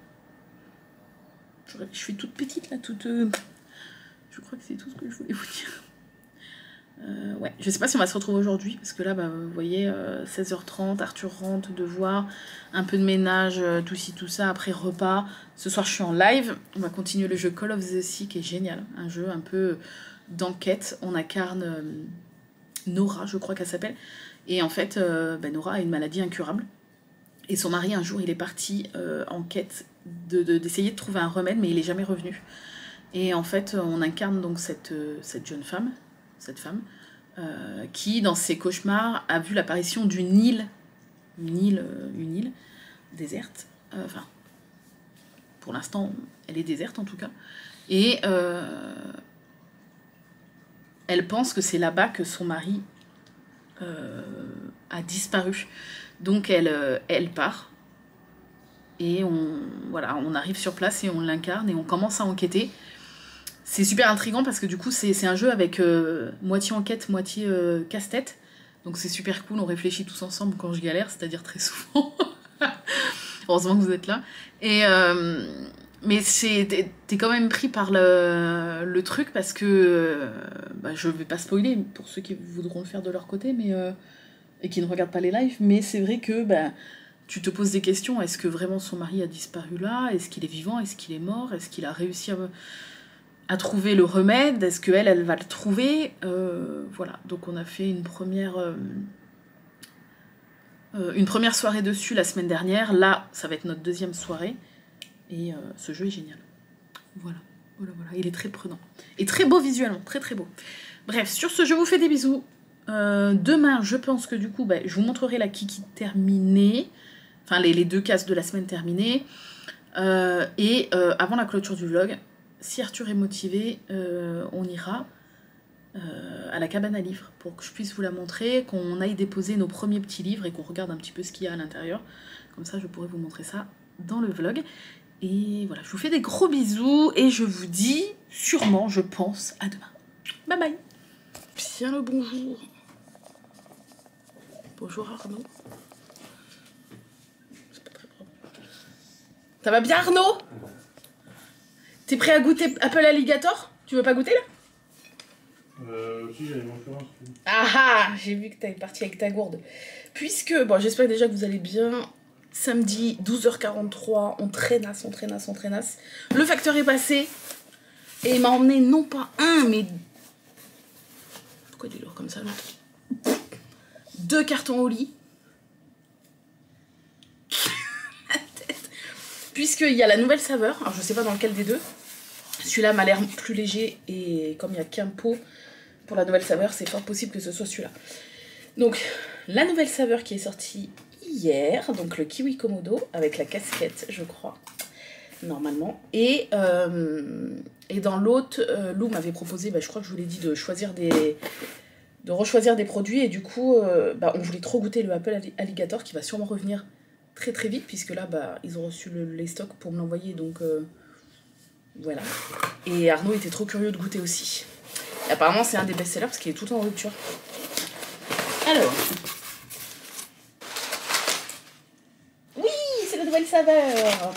Je suis toute petite, là, toute... Je crois que c'est tout ce que je voulais vous dire. Ouais, je sais pas si on va se retrouver aujourd'hui, parce que là, bah, vous voyez, 16h30, Arthur rentre, devoir, un peu de ménage, tout ci, tout ça, après repas. Ce soir, je suis en live, on va continuer le jeu Call of the Sea, qui est génial, un jeu un peu d'enquête. On incarne Nora, je crois qu'elle s'appelle, et en fait, bah, Nora a une maladie incurable, et son mari, un jour, il est parti en quête d'essayer de trouver un remède, mais il est jamais revenu. Et en fait, on incarne donc cette jeune femme, qui, dans ses cauchemars, a vu l'apparition d'une île, une île déserte. Enfin, pour l'instant, elle est déserte en tout cas. Et elle pense que c'est là-bas que son mari a disparu. Donc elle part. Et on arrive sur place et on l'incarne et on commence à enquêter. C'est super intriguant parce que du coup c'est un jeu avec moitié enquête, moitié casse-tête. Donc c'est super cool, on réfléchit tous ensemble quand je galère, c'est-à-dire très souvent. Heureusement que vous êtes là. Et mais t'es quand même pris par le truc parce que bah, je vais pas spoiler pour ceux qui voudront le faire de leur côté mais, et qui ne regardent pas les lives, mais c'est vrai que bah, tu te poses des questions. Est-ce que vraiment son mari a disparu là? Est-ce qu'il est vivant? Est-ce qu'il est mort? Est-ce qu'il a réussi à trouver le remède? Est-ce qu'elle, elle va le trouver? Voilà, donc on a fait une première soirée dessus la semaine dernière. Là, ça va être notre deuxième soirée. Et ce jeu est génial. Voilà. Il est très prenant. Et très beau visuellement, très très beau. Bref, sur ce, je vous fais des bisous. Demain, je pense que du coup, bah, je vous montrerai la Kiki terminée. Enfin, les 2 cases de la semaine terminées. Et avant la clôture du vlog, si Arthur est motivé, on ira à la cabane à livres pour que je puisse vous la montrer, qu'on aille déposer nos premiers petits livres et qu'on regarde un petit peu ce qu'il y a à l'intérieur. Comme ça, je pourrai vous montrer ça dans le vlog. Et voilà, je vous fais des gros bisous et je vous dis sûrement, je pense, à demain. Bye bye. Bien le bonjour. Bonjour Arnaud. C'est pas très propre. Ça va bien Arnaud? T'es prêt à goûter Apple Alligator? Tu veux pas goûter là? Si j'allais manger un. Ah ah, j'ai vu que t'avais parti avec ta gourde. Puisque, bon, j'espère déjà que vous allez bien. Samedi, 12h43, on traînasse. Le facteur est passé et il m'a emmené non pas un, mais... Pourquoi il est lourd comme ça, là? 2 cartons au lit. La tête. Puisqu'il y a la nouvelle saveur, alors je sais pas dans lequel des deux. Celui-là m'a l'air plus léger et comme il n'y a qu'un pot pour la nouvelle saveur, c'est fort possible que ce soit celui-là. Donc, la nouvelle saveur qui est sortie hier, donc le kiwi komodo avec la casquette, je crois, normalement. Et dans l'autre, Lou m'avait proposé, bah, je crois que je vous l'ai dit, de rechoisir des produits. Et du coup, bah, on voulait trop goûter le Apple Alligator qui va sûrement revenir très très vite, puisque là, bah, ils ont reçu les stocks pour me l'envoyer, donc voilà. Et Arnaud était trop curieux de goûter aussi. Et apparemment, c'est un des best-sellers parce qu'il est tout le temps en rupture. Alors... Oui, c'est la nouvelle saveur.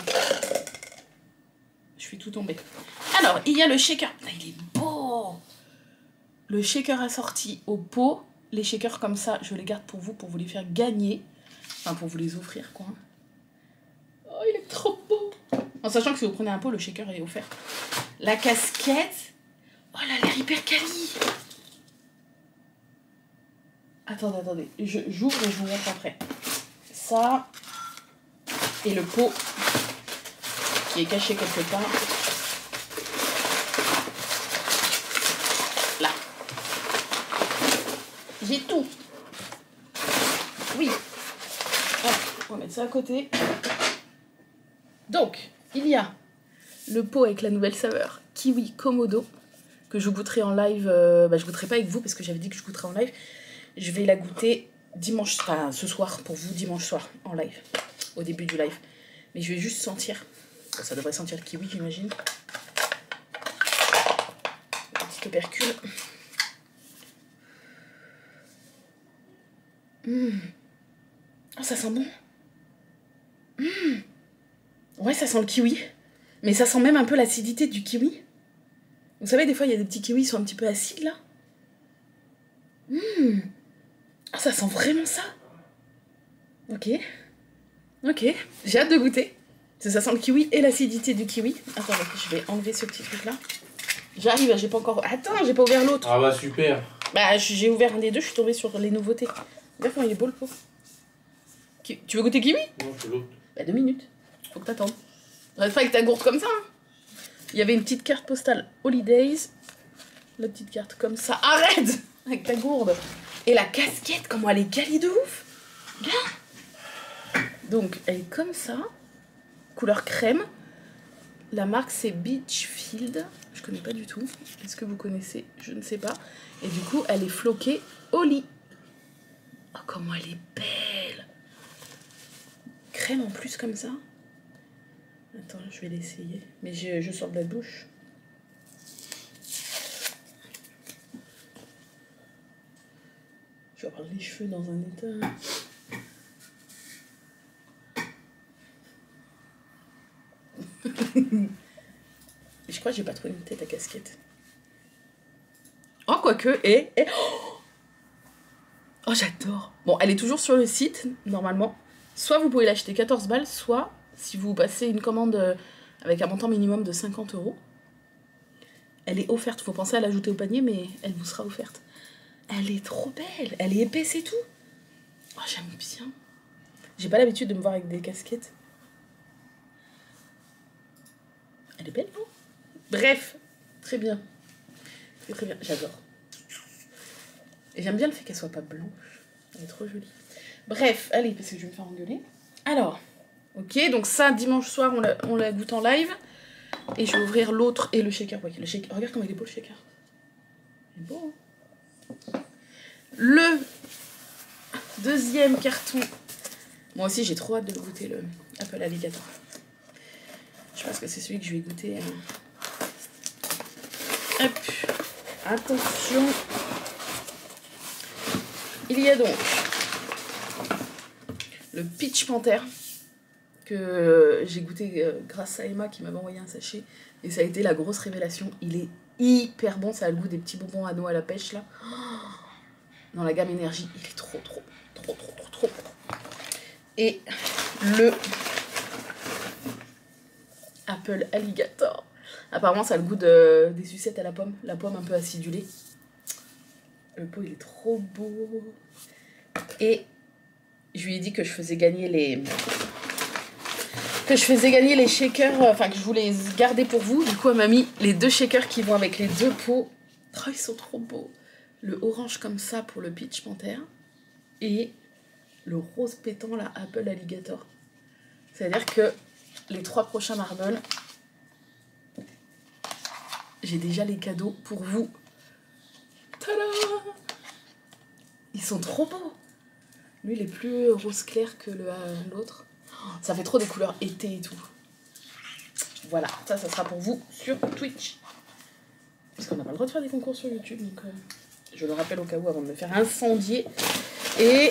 Je suis tout tombée. Alors, il y a le shaker. Ah, il est beau. Le shaker assorti au pot. Les shakers comme ça, je les garde pour vous les faire gagner. Enfin, pour vous les offrir, quoi. Oh, il est trop beau. En sachant que si vous prenez un pot, le shaker est offert. La casquette. Oh, elle a l'air hyper quali. Attendez. J'ouvre et je vous montre après. Ça. Et le pot qui est caché quelque part. Là. J'ai tout. Oui. Hop, on va mettre ça à côté. Donc, il y a le pot avec la nouvelle saveur kiwi komodo que je goûterai en live. Je goûterai pas avec vous parce que j'avais dit que je goûterais en live. Je vais la goûter dimanche, enfin ce soir pour vous, dimanche soir en live, au début du live. Mais je vais juste sentir Bon, ça devrait sentir le kiwi, j'imagine. Petit opercule. Oh, ça sent bon. Ouais, ça sent le kiwi. Mais ça sent même un peu l'acidité du kiwi. Vous savez, des fois, il y a des petits kiwis qui sont un petit peu acides, là. Oh, ça sent vraiment ça. Ok. J'ai hâte de goûter. Ça sent le kiwi et l'acidité du kiwi. Attends, je vais enlever ce petit truc-là. J'arrive, j'ai pas encore... Attends, j'ai pas ouvert l'autre. Ah bah super. Bah, j'ai ouvert un des deux, je suis tombée sur les nouveautés. Regarde comment il est beau, le pot. Tu veux goûter kiwi? Non, c'est l'autre. Bah, 2 minutes. Faut que t'attendes. Reste pas avec ta gourde comme ça. Hein. Il y avait une petite carte postale Holidays. La petite carte comme ça. Arrête avec ta gourde. Et la casquette, comment elle est quali de ouf. Regarde. Donc, elle est comme ça. Couleur crème. La marque, c'est Beachfield. Je connais pas du tout. Est-ce que vous connaissez? Je ne sais pas. Et du coup, elle est floquée au lit. Oh, comment elle est belle. Crème en plus comme ça. Attends, je vais l'essayer. Mais je sors de la douche. Je vais avoir les cheveux dans un état. Je crois que j'ai pas trouvé une tête à casquette. Oh, quoique, et... Oh, j'adore. Bon, elle est toujours sur le site, normalement. Soit vous pouvez l'acheter 14 balles, soit si vous passez une commande avec un montant minimum de 50 €, elle est offerte. Faut penser à l'ajouter au panier, mais elle vous sera offerte. Elle est trop belle. Elle est épaisse et tout. Oh, j'aime bien. J'ai pas l'habitude de me voir avec des casquettes. Elle est belle, non? Bref, très bien. Très bien, j'adore. Et j'aime bien le fait qu'elle soit pas blanche. Elle est trop jolie. Bref, allez, parce que je vais me faire engueuler. Alors, ok, donc ça, dimanche soir, on la goûte en live. Et je vais ouvrir l'autre et le shaker. Ouais, le shaker. Regarde comment il est beau, le shaker. Il est beau, hein. Le deuxième carton. Moi aussi, j'ai trop hâte de goûter le Apple Alligator. Je pense que c'est celui que je vais goûter. Hop. Attention. Il y a donc le Peach Panther que j'ai goûté grâce à Emma qui m'avait envoyé un sachet. Et ça a été la grosse révélation. Il est hyper bon. Ça a le goût des petits bonbons à noix à la pêche là. Dans la gamme énergie. Il est trop bon. Et le Apple Alligator. Apparemment ça a le goût des sucettes à la pomme un peu acidulée. Le pot il est trop beau. Et je lui ai dit que je faisais gagner les shakers, enfin que je voulais garder pour vous. Du coup elle m'a mis les 2 shakers qui vont avec les 2 pots. Oh, ils sont trop beaux. Le orange comme ça pour le Peach Panther et le rose pétant là Apple Alligator. C'est-à-dire que les 3 prochains marbles, j'ai déjà les cadeaux pour vous. Tada! Ils sont trop beaux. Lui, il est plus rose clair que l'autre. Ça fait trop des couleurs été et tout. Voilà, ça sera pour vous sur Twitch. Parce qu'on n'a pas le droit de faire des concours sur YouTube, donc je le rappelle au cas où avant de me faire incendier. Et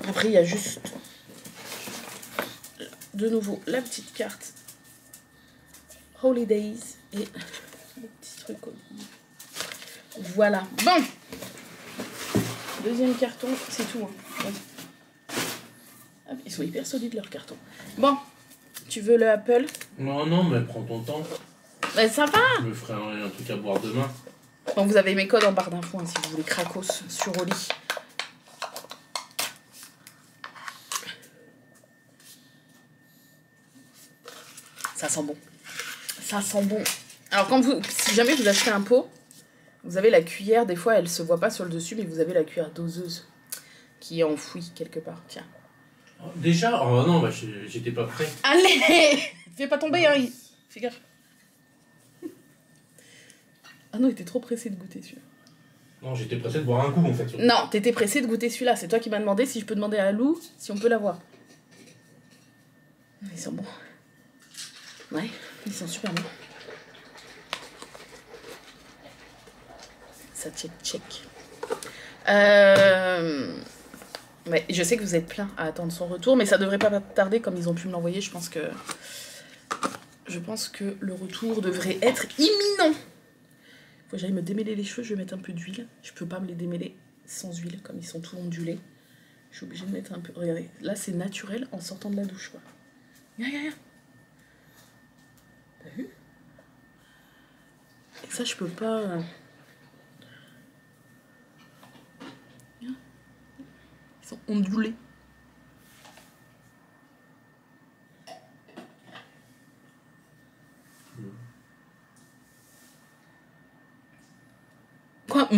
après, il y a juste de nouveau la petite carte Holidays et le petit truc. Voilà. Bon. Deuxième carton, c'est tout. Hein. Ah, ils sont hyper solides leurs cartons. Bon, tu veux le Apple? Non, mais prends ton temps. Ben, ça va. Je me ferai un truc à boire demain. Bon, vous avez mes codes en barre d'infos hein, si vous voulez cracos sur Oli. Ça sent bon. Ça sent bon. Alors, si jamais vous achetez un pot, vous avez la cuillère. Des fois, elle se voit pas sur le dessus, mais vous avez la cuillère doseuse qui est enfouie quelque part. Tiens. Déjà? Oh non, bah, j'étais pas prêt. Allez! Fais pas tomber, hein. Fais gaffe. Ah non, il était trop pressé de goûter celui-là. Non, j'étais pressé de boire un coup en fait. Non, t'étais pressé de goûter celui-là. C'est toi qui m'as demandé si je peux demander à Lou si on peut l'avoir. Ils sont bons. Ouais, ils sont super bons. Ça check. Ouais, je sais que vous êtes plein à attendre son retour, mais ça devrait pas tarder comme ils ont pu me l'envoyer. Je pense que le retour devrait être imminent. Faut que j'aille me démêler les cheveux, je vais mettre un peu d'huile. Je peux pas me les démêler sans huile, comme ils sont tout ondulés. Je suis obligée de mettre un peu... Regardez, là c'est naturel en sortant de la douche, quoi. Regarde. T'as vu? Et ça, je peux pas... Ils sont ondulés. Quoi?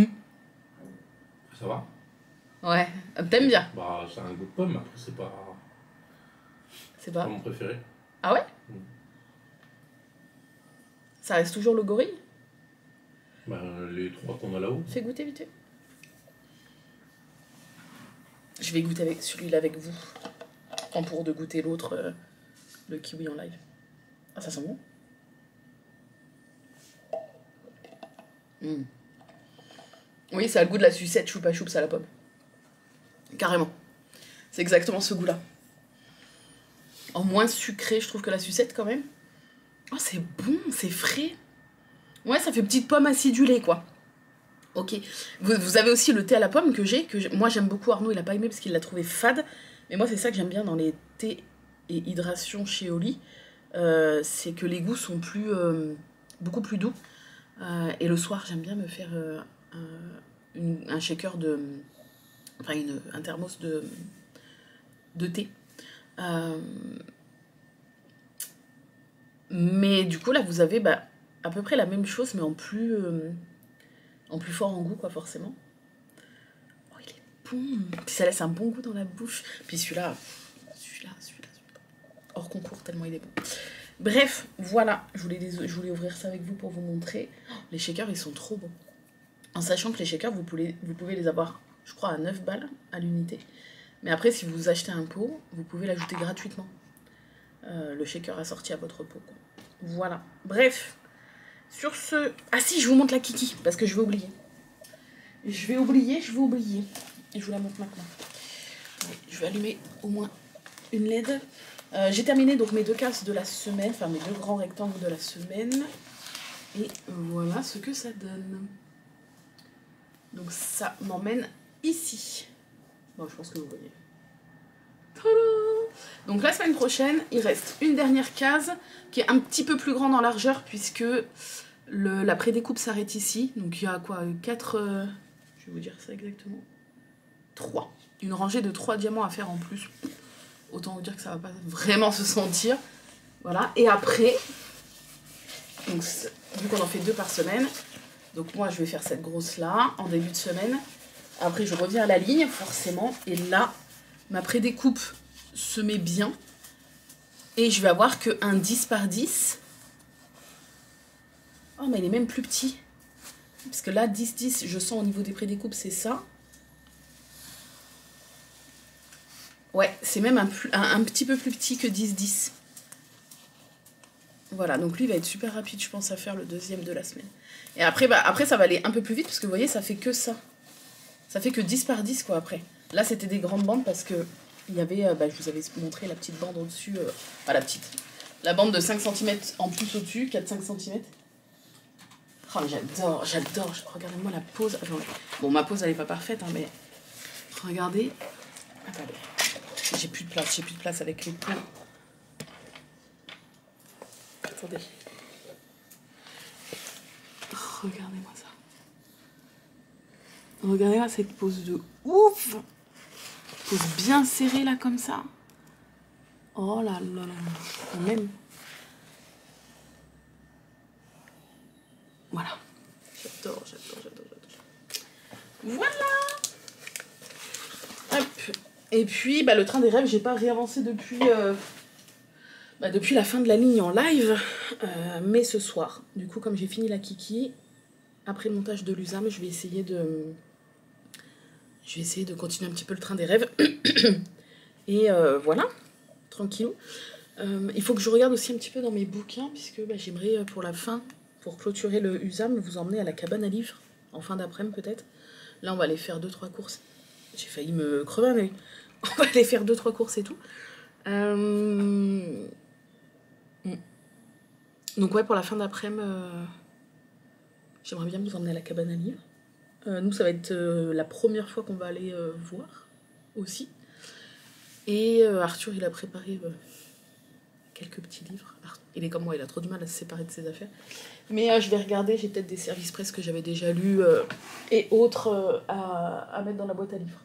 Ça va? Ouais, t'aimes bien? Bah, c'est un goût de pomme, après, c'est pas mon préféré. Ah ouais? Ça reste toujours le gorille? Bah, les 3 qu'on a là-haut. Fais goûter vite. Je vais goûter avec celui-là avec vous. En pour de goûter l'autre, le kiwi en live. Ah, ça sent bon. Oui, ça a le goût de la sucette choupa choups à la pomme. Carrément. C'est exactement ce goût-là. En moins sucré, je trouve, que la sucette quand même. Oh, c'est bon, c'est frais. Ouais, ça fait petite pomme acidulée, quoi. Ok. Vous avez aussi le thé à la pomme moi j'aime beaucoup. Arnaud, il a pas aimé parce qu'il l'a trouvé fade. Mais moi, c'est ça que j'aime bien dans les thés et hydrations chez Oli. C'est que les goûts sont beaucoup plus doux. Et le soir, j'aime bien me faire un shaker de... Enfin, un thermos de thé. Mais du coup, là, vous avez à peu près la même chose, mais en plus fort en goût, quoi, forcément. Oh, il est bon. Puis ça laisse un bon goût dans la bouche. Puis celui-là. Hors concours, tellement il est bon. Bref, voilà. Je voulais ouvrir ça avec vous pour vous montrer. Oh, les shakers, ils sont trop bons. En sachant que les shakers, vous pouvez les avoir, je crois, à 9 balles à l'unité. Mais après, si vous achetez un pot, vous pouvez l'ajouter gratuitement. Le shaker assorti à votre pot, quoi. Voilà. Bref. Sur ce... Ah si, je vous montre la kiki, parce que je vais oublier. Je vais oublier. Et je vous la montre maintenant. Allez, je vais allumer au moins une LED. J'ai terminé donc mes 2 cases de la semaine, enfin mes 2 grands rectangles de la semaine. Et voilà ce que ça donne. Donc ça m'emmène ici. Bon, je pense que vous voyez. Tadam! Donc la semaine prochaine, il reste une dernière case qui est un petit peu plus grande en largeur puisque la pré-découpe s'arrête ici. Donc il y a quoi, 4... je vais vous dire ça exactement. 3. Une rangée de 3 diamants à faire en plus. Autant vous dire que ça va pas vraiment se sentir. Voilà. Et après, donc, vu qu'on en fait 2 par semaine, donc moi je vais faire cette grosse là en début de semaine. Après je reviens à la ligne forcément. Et là, ma pré-découpe se met bien. Et je vais avoir qu'un 10 par 10. Oh mais il est même plus petit. Parce que là 10-10, je sens au niveau des pré-découpes c'est ça. Ouais, c'est même un petit peu plus petit que 10-10. Voilà, donc lui il va être super rapide, je pense, à faire le deuxième de la semaine. Et après, après ça va aller un peu plus vite, parce que vous voyez, ça fait que ça. Ça fait que 10 par 10, quoi, après. Là, c'était des grandes bandes, parce que il y avait, je vous avais montré la petite bande au-dessus. Enfin, la bande de 5 cm en plus au-dessus, 4-5 cm. Oh, mais j'adore. Regardez-moi la pose. Attendez. Bon, ma pose, elle est pas parfaite, hein, mais... Regardez. Attendez. J'ai plus de place avec les pots. Attendez. Regardez-moi ça. Regardez-moi cette pose de ouf. Pose bien serrée là comme ça. Oh là là là. Quand même. Voilà. J'adore. Voilà. Hop. Et puis, le train des rêves, j'ai pas réavancé depuis la fin de la ligne en live, mais ce soir. Du coup, comme j'ai fini la kiki, après le montage de l'USAM, je vais essayer de continuer un petit peu le train des rêves. Et voilà, tranquillou. Il faut que je regarde aussi un petit peu dans mes bouquins, puisque bah, j'aimerais pour la fin, pour clôturer le USAM, vous emmener à la cabane à livres, en fin d'après-midi peut-être. Là, on va aller faire 2-3 courses. J'ai failli me crever, mais on va aller faire 2-3 courses et tout. Donc ouais, pour la fin d'après-midi, j'aimerais bien vous emmener à la cabane à livres. Nous, ça va être la première fois qu'on va aller voir aussi. Et Arthur, il a préparé quelques petits livres. Il est comme moi, il a trop du mal à se séparer de ses affaires. Mais je vais regarder, j'ai peut-être des services presse que j'avais déjà lus et autres à mettre dans la boîte à livres.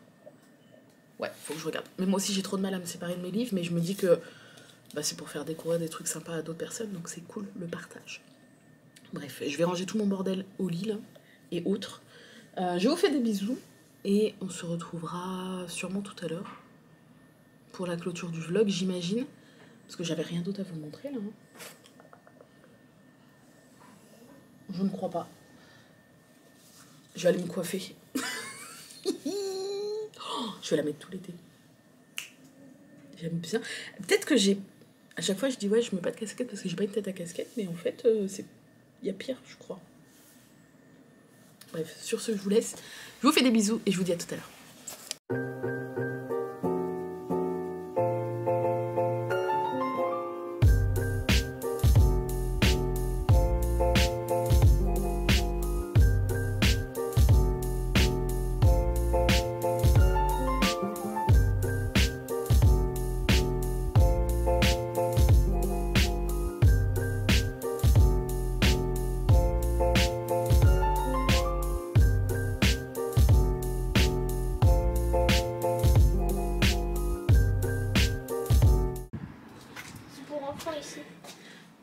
Ouais, faut que je regarde. Mais moi aussi, j'ai trop de mal à me séparer de mes livres, mais je me dis que bah, c'est pour faire découvrir des trucs sympas à d'autres personnes, donc c'est cool, le partage. Bref, je vais ranger tout mon bordel au lit, là, et autres. Je vous fais des bisous, et on se retrouvera sûrement tout à l'heure pour la clôture du vlog, j'imagine. Parce que j'avais rien d'autre à vous montrer, là. Je ne crois pas. Je vais aller me coiffer. Je vais la mettre tout l'été. J'aime bien. Peut-être que j'ai... À chaque fois, je dis ouais, je mets pas de casquette parce que j'ai pas une tête à casquette, mais en fait, c'est... il y a pire, je crois. Bref, sur ce, je vous laisse. Je vous fais des bisous et je vous dis à tout à l'heure.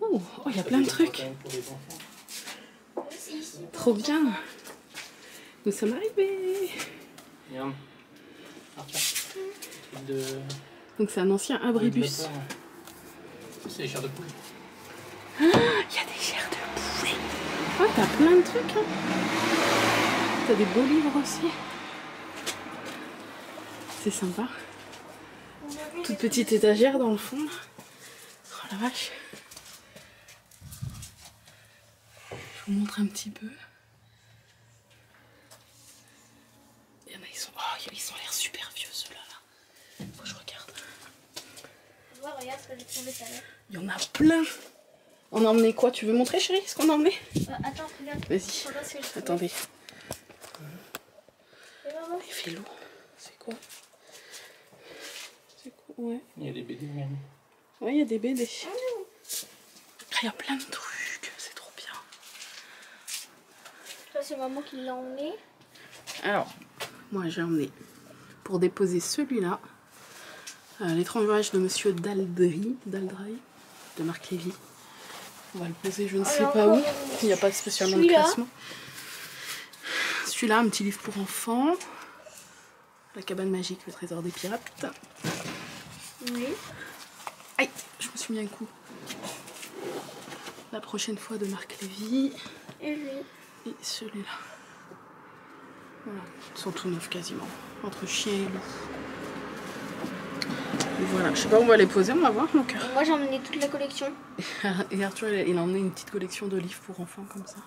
Oh, il y a plein de trucs. Trop bien. Nous sommes arrivés. Donc c'est un ancien abribus. C'est les chairs de poule. Ah, il y a des chairs de poule. Oh, t'as plein de trucs. Hein. T'as des beaux livres aussi. C'est sympa. Toute petite étagère dans le fond. Oh la vache. Je vous montre un petit peu. Il y en a, ils sont l'air super vieux ceux-là. Là. Faut que je regarde. Regarde ce que j'ai trouvé tout à l'heure. Il y en a plein. On a emmené quoi? Tu veux montrer, chérie, ce qu'on a emmené? Attends, regarde. Vas-y. Attendez. Il fait lourd. C'est quoi? C'est quoi? Ouais. Il y a des BD même. Ouais, il y a des BD. Il y a plein de trucs. C'est trop bien. Ça, c'est maman qui l'a emmené. Alors, moi j'ai emmené pour déposer celui-là. L'étrange voyage de Monsieur Daldry de Marc Lévy. On va le poser je ne sais pas où. Il n'y a pas spécialement de classement. Celui-là, un petit livre pour enfants. La cabane magique, le trésor des pirates. Oui. Aïe, je me suis mis un coup. La prochaine fois de Marc Lévy. Et lui. Et celui-là. Voilà, ils sont tous neufs quasiment. Entre chien et loup. Et voilà, je sais pas où on va les poser, on va voir mon cœur. Moi j'ai emmené toute la collection. Et Arthur, il a emmené une petite collection de livres pour enfants comme ça.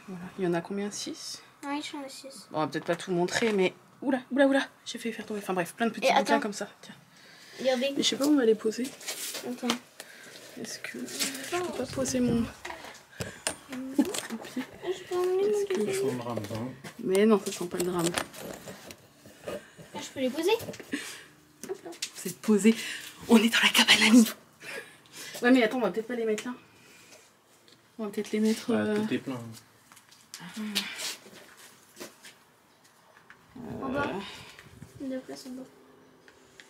Voilà, il y en a combien? 6? Oui, j'en ai 6. Bon, on va peut-être pas tout montrer, mais... Oula, j'ai failli faire tomber. Enfin bref, plein de petits bouquins comme ça. Tiens. Regardez. Et je sais pas où on va les poser. Attends. Est-ce que je peux pas poser mon pied? Je peux emmener mon pied. Je sens le drame. Mais non, ça sent pas le drame. Je peux les poser? C'est posé. On est dans la cabane à livres. Ouais, mais attends, on va peut-être pas les mettre là. On va peut-être les mettre... Tout est plein. En bas. De la place en bas.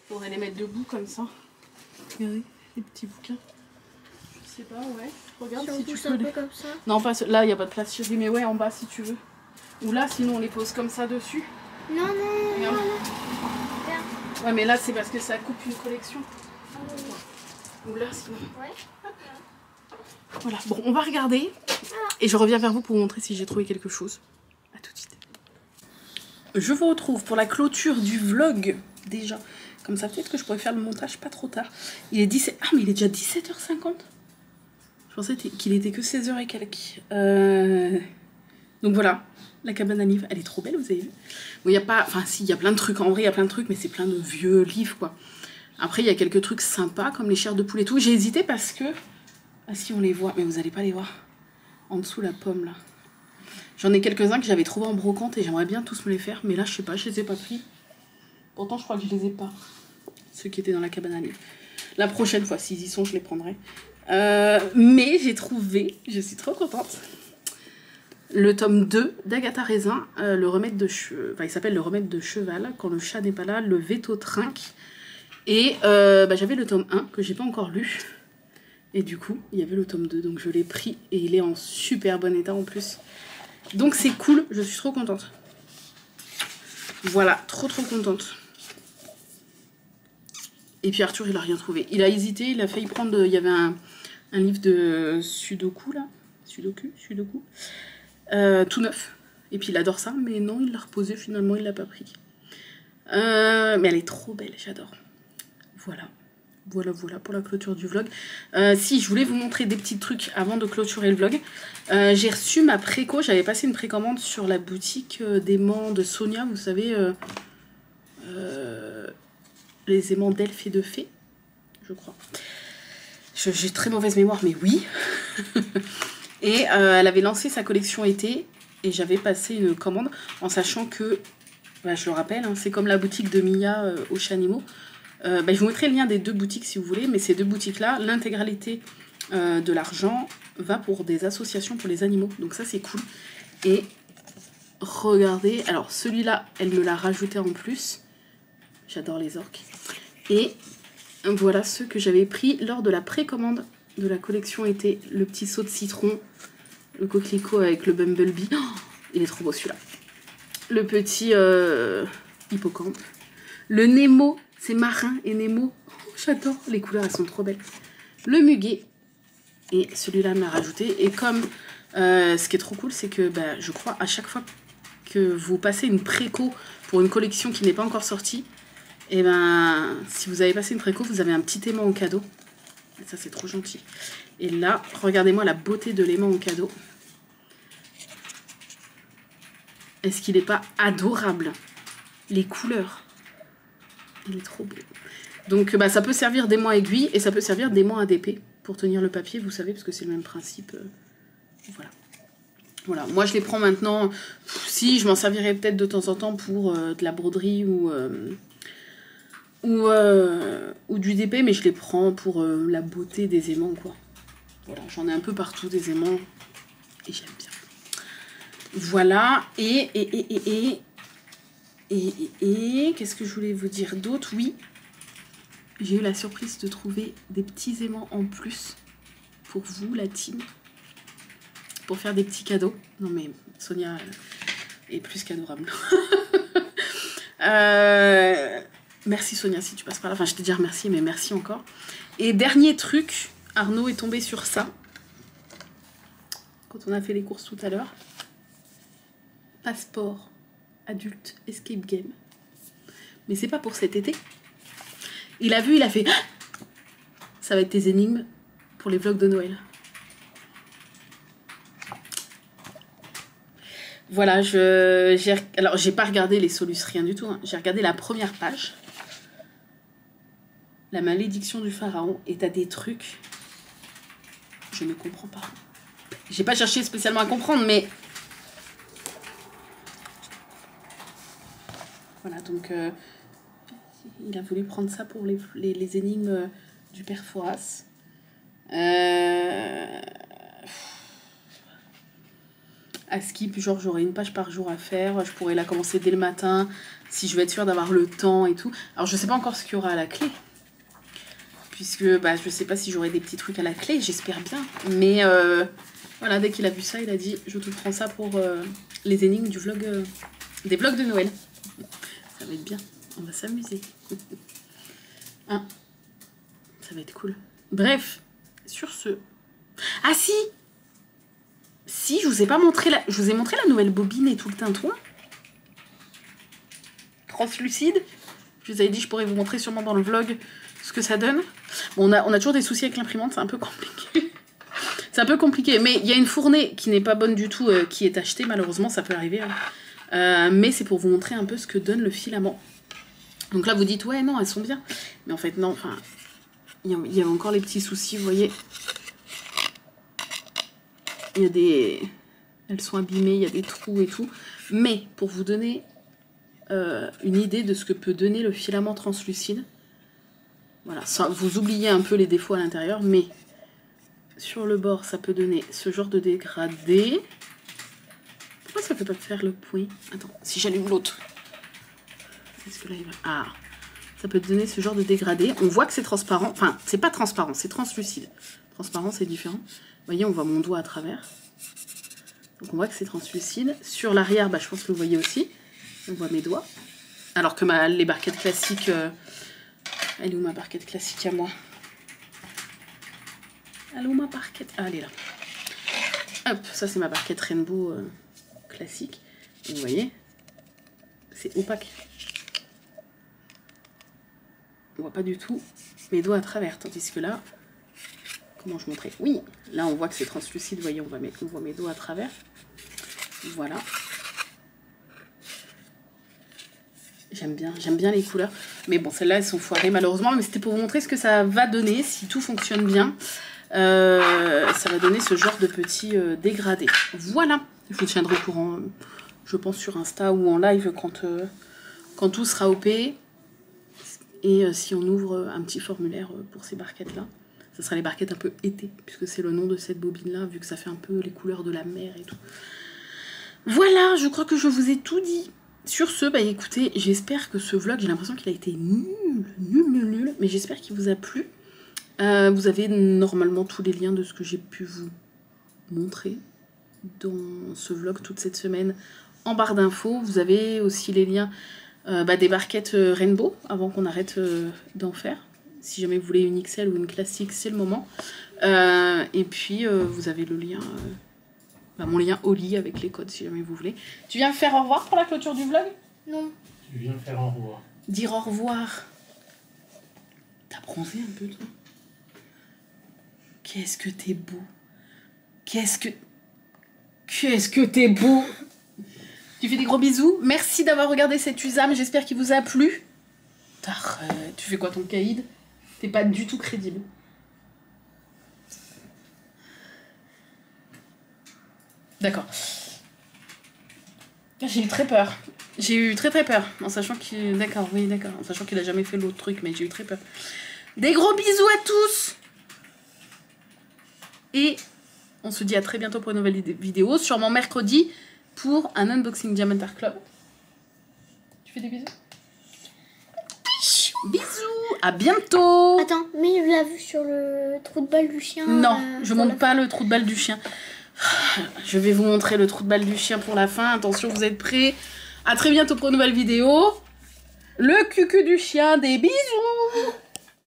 Faudrait les mettre debout comme ça. Regardez, les petits bouquins. Je sais pas, ouais. Regarde si tu peux un peu comme ça. Non, pas là, il n'y a pas de place chérie, mais ouais, en bas si tu veux. Ou là, sinon on les pose comme ça dessus. Non. Ouais, mais là, c'est parce que ça coupe une collection. Ou là, sinon. Ouais. Voilà, bon, on va regarder. Et je reviens vers vous pour vous montrer si j'ai trouvé quelque chose. À tout de suite. Je vous retrouve pour la clôture du vlog déjà. Comme ça, peut-être que je pourrais faire le montage pas trop tard. Il est 17... Ah, mais il est déjà 17h50. Je pensais qu'il était que 16h et quelques. Donc voilà, la cabane à livres, elle est trop belle, vous avez vu. Bon, il n'y a pas... Enfin, si, il y a plein de trucs. En vrai, il y a plein de trucs, mais c'est plein de vieux livres, quoi. Après, il y a quelques trucs sympas, comme les chairs de poule et tout. J'ai hésité parce que... Ah si, on les voit, mais vous n'allez pas les voir. En dessous, la pomme, là. J'en ai quelques-uns que j'avais trouvés en brocante et j'aimerais bien tous me les faire. Mais là, je sais pas, je les ai pas pris. Pourtant, je crois que je les ai pas. Ceux qui étaient dans la cabane à livres. La prochaine fois, s'ils y sont, je les prendrai. Mais j'ai trouvé, je suis trop contente, le tome 2 d'Agatha Raisin, le remède de il s'appelle Le remède de cheval, quand le chat n'est pas là, le veto trinque. Et j'avais le tome 1 que j'ai pas encore lu. Et du coup, il y avait le tome 2, donc je l'ai pris et il est en super bon état en plus. Donc c'est cool, je suis trop contente. Voilà, trop contente. Et puis Arthur, il a rien trouvé. Il a hésité, il a failli prendre... Il y avait un livre de Sudoku, là. Sudoku. Tout neuf. Et puis il adore ça, mais non, il l'a reposé, finalement, il l'a pas pris. Mais elle est trop belle, j'adore. Voilà pour la clôture du vlog. Si, je voulais vous montrer des petits trucs avant de clôturer le vlog. J'ai reçu ma préco, j'avais passé une précommande sur la boutique d'aimants de Sonia, vous savez, les aimants d'elfes et de fées, je crois. J'ai très mauvaise mémoire, mais oui. Et elle avait lancé sa collection été, et j'avais passé une commande en sachant que, je le rappelle, hein, c'est comme la boutique de Mia au Chanimo. Je vous mettrai le lien des deux boutiques si vous voulez, mais ces deux boutiques-là, l'intégralité de l'argent va pour des associations pour les animaux. Donc ça, c'est cool. Et regardez, alors celui-là, elle me l'a rajouté en plus. J'adore les orques. Et voilà ceux que j'avais pris lors de la précommande de la collection été. Le petit saut de citron, le coquelicot avec le bumblebee. Oh, il est trop beau celui-là. Le petit hippocampe. Le Nemo. C'est marin et Nemo. Oh, j'adore. Les couleurs, elles sont trop belles. Le muguet. Et celui-là m'a rajouté. Et comme ce qui est trop cool, c'est que je crois à chaque fois que vous passez une préco pour une collection qui n'est pas encore sortie, et si vous avez passé une préco, vous avez un petit aimant en cadeau. Et ça, c'est trop gentil. Et là, regardez-moi la beauté de l'aimant en cadeau. Est-ce qu'il n'est pas adorable? Les couleurs. Il est trop beau. Donc ça peut servir d'aimant aiguille et ça peut servir d'aimant ADP pour tenir le papier, vous savez, parce que c'est le même principe. Voilà, moi je les prends maintenant. Si, je m'en servirai peut-être de temps en temps pour de la broderie ou du DP, mais je les prends pour la beauté des aimants, quoi. Voilà, j'en ai un peu partout des aimants et j'aime bien. Voilà, et qu'est-ce que je voulais vous dire d'autre? Oui, j'ai eu la surprise de trouver des petits aimants en plus pour vous, la team, pour faire des petits cadeaux. Non mais Sonia est plus qu'adorable. Merci Sonia si tu passes par là. Enfin, je t'ai déjà remercié, mais merci encore. Et dernier truc, Arnaud est tombé sur ça quand on a fait les courses tout à l'heure. Passeport adulte escape game. Mais c'est pas pour cet été. Il a vu, il a fait ça va être tes énigmes pour les vlogs de Noël. Voilà, alors j'ai pas regardé les solutions, rien du tout, hein. J'ai regardé la première page. La malédiction du pharaon, et t'as des trucs je ne comprends pas. J'ai pas cherché spécialement à comprendre, mais voilà, donc il a voulu prendre ça pour les énigmes du père Fouras. À skip, genre j'aurai une page par jour à faire, je pourrais la commencer dès le matin, si je veux être sûre d'avoir le temps et tout. Alors je sais pas encore ce qu'il y aura à la clé, puisque je sais pas si j'aurai des petits trucs à la clé, j'espère bien. Mais voilà, dès qu'il a vu ça, il a dit je te prends ça pour les énigmes du vlog, des vlogs de Noël. Ça va être bien, on va s'amuser. Hein, ça va être cool. Bref, sur ce... Ah si, je vous ai pas montré je vous ai montré la nouvelle bobine et tout le tintouin translucide. Je vous avais dit, je pourrais vous montrer sûrement dans le vlog ce que ça donne. Bon, on a toujours des soucis avec l'imprimante, c'est un peu compliqué. C'est un peu compliqué, mais il y a une fournée qui n'est pas bonne du tout, qui est achetée, malheureusement, ça peut arriver. Hein. Mais c'est pour vous montrer un peu ce que donne le filament. Donc là, vous dites, ouais, non, elles sont bien. Mais en fait, non, enfin, il y a encore les petits soucis, vous voyez. Il y a des... Elles sont abîmées, il y a des trous et tout. Mais, pour vous donner une idée de ce que peut donner le filament translucide, voilà, ça, vous oubliez un peu les défauts à l'intérieur, mais sur le bord, ça peut donner ce genre de dégradé. Pourquoi ça peut pas faire le point? Attends, si j'allume l'autre. Est-ce que là, il va... Ah, ça peut donner ce genre de dégradé. On voit que c'est transparent. Enfin, c'est pas transparent, c'est translucide. Transparent, c'est différent. Vous voyez, on voit mon doigt à travers. Donc on voit que c'est translucide. Sur l'arrière, bah, je pense que vous voyez aussi. On voit mes doigts. Alors que les barquettes classiques... Elle est où ma barquette classique à moi? Elle est où ma barquette? Ah, elle est là. Hop, ça c'est ma barquette Rainbow classique. Et vous voyez, c'est opaque. On voit pas du tout mes doigts à travers. Tandis que là, comment je montrais? Oui, là on voit que c'est translucide. Vous voyez, on voit mes doigts à travers. Voilà. J'aime bien les couleurs. Mais bon, celles-là, elles sont foirées malheureusement. Mais c'était pour vous montrer ce que ça va donner si tout fonctionne bien. Ça va donner ce genre de petits dégradés. Voilà. Je vous tiendrai au courant, je pense, sur Insta ou en live quand tout sera OP. Et si on ouvre un petit formulaire pour ces barquettes-là. Ce sera les barquettes un peu été, puisque c'est le nom de cette bobine-là, vu que ça fait un peu les couleurs de la mer et tout. Voilà, je crois que je vous ai tout dit. Sur ce, bah écoutez, j'espère que ce vlog, j'ai l'impression qu'il a été nul, mais j'espère qu'il vous a plu. Vous avez normalement tous les liens de ce que j'ai pu vous montrer dans ce vlog toute cette semaine en barre d'infos. Vous avez aussi les liens des barquettes Rainbow, avant qu'on arrête d'en faire. Si jamais vous voulez une XL ou une classique, c'est le moment. Et puis, vous avez le lien... mon lien Oli avec les codes si jamais vous voulez. Tu viens faire au revoir pour la clôture du vlog? Non. Tu viens faire au revoir. Dire au revoir. T'as bronzé un peu toi? Qu'est-ce que t'es beau. Qu'est-ce que t'es beau. Tu fais des gros bisous. Merci d'avoir regardé cet Usam. J'espère qu'il vous a plu. Arrête. Tu fais quoi ton caïd? T'es pas du tout crédible. D'accord. J'ai eu très peur. J'ai eu très peur. En sachant qu'il... D'accord, oui, d'accord. En sachant qu'il a jamais fait l'autre truc, mais j'ai eu très peur. Des gros bisous à tous. Et on se dit à très bientôt pour une nouvelle vidéo. Sûrement mercredi pour un unboxing Diamond Art Club. Tu fais des bisous? Bisous. À bientôt. Attends, mais je l'ai vu sur le trou de balle du chien. Non, je montre pas le trou de balle du chien. Je vais vous montrer le trou de balle du chien pour la fin. Attention, vous êtes prêts? À très bientôt pour une nouvelle vidéo. Le cucu du chien, des bisous.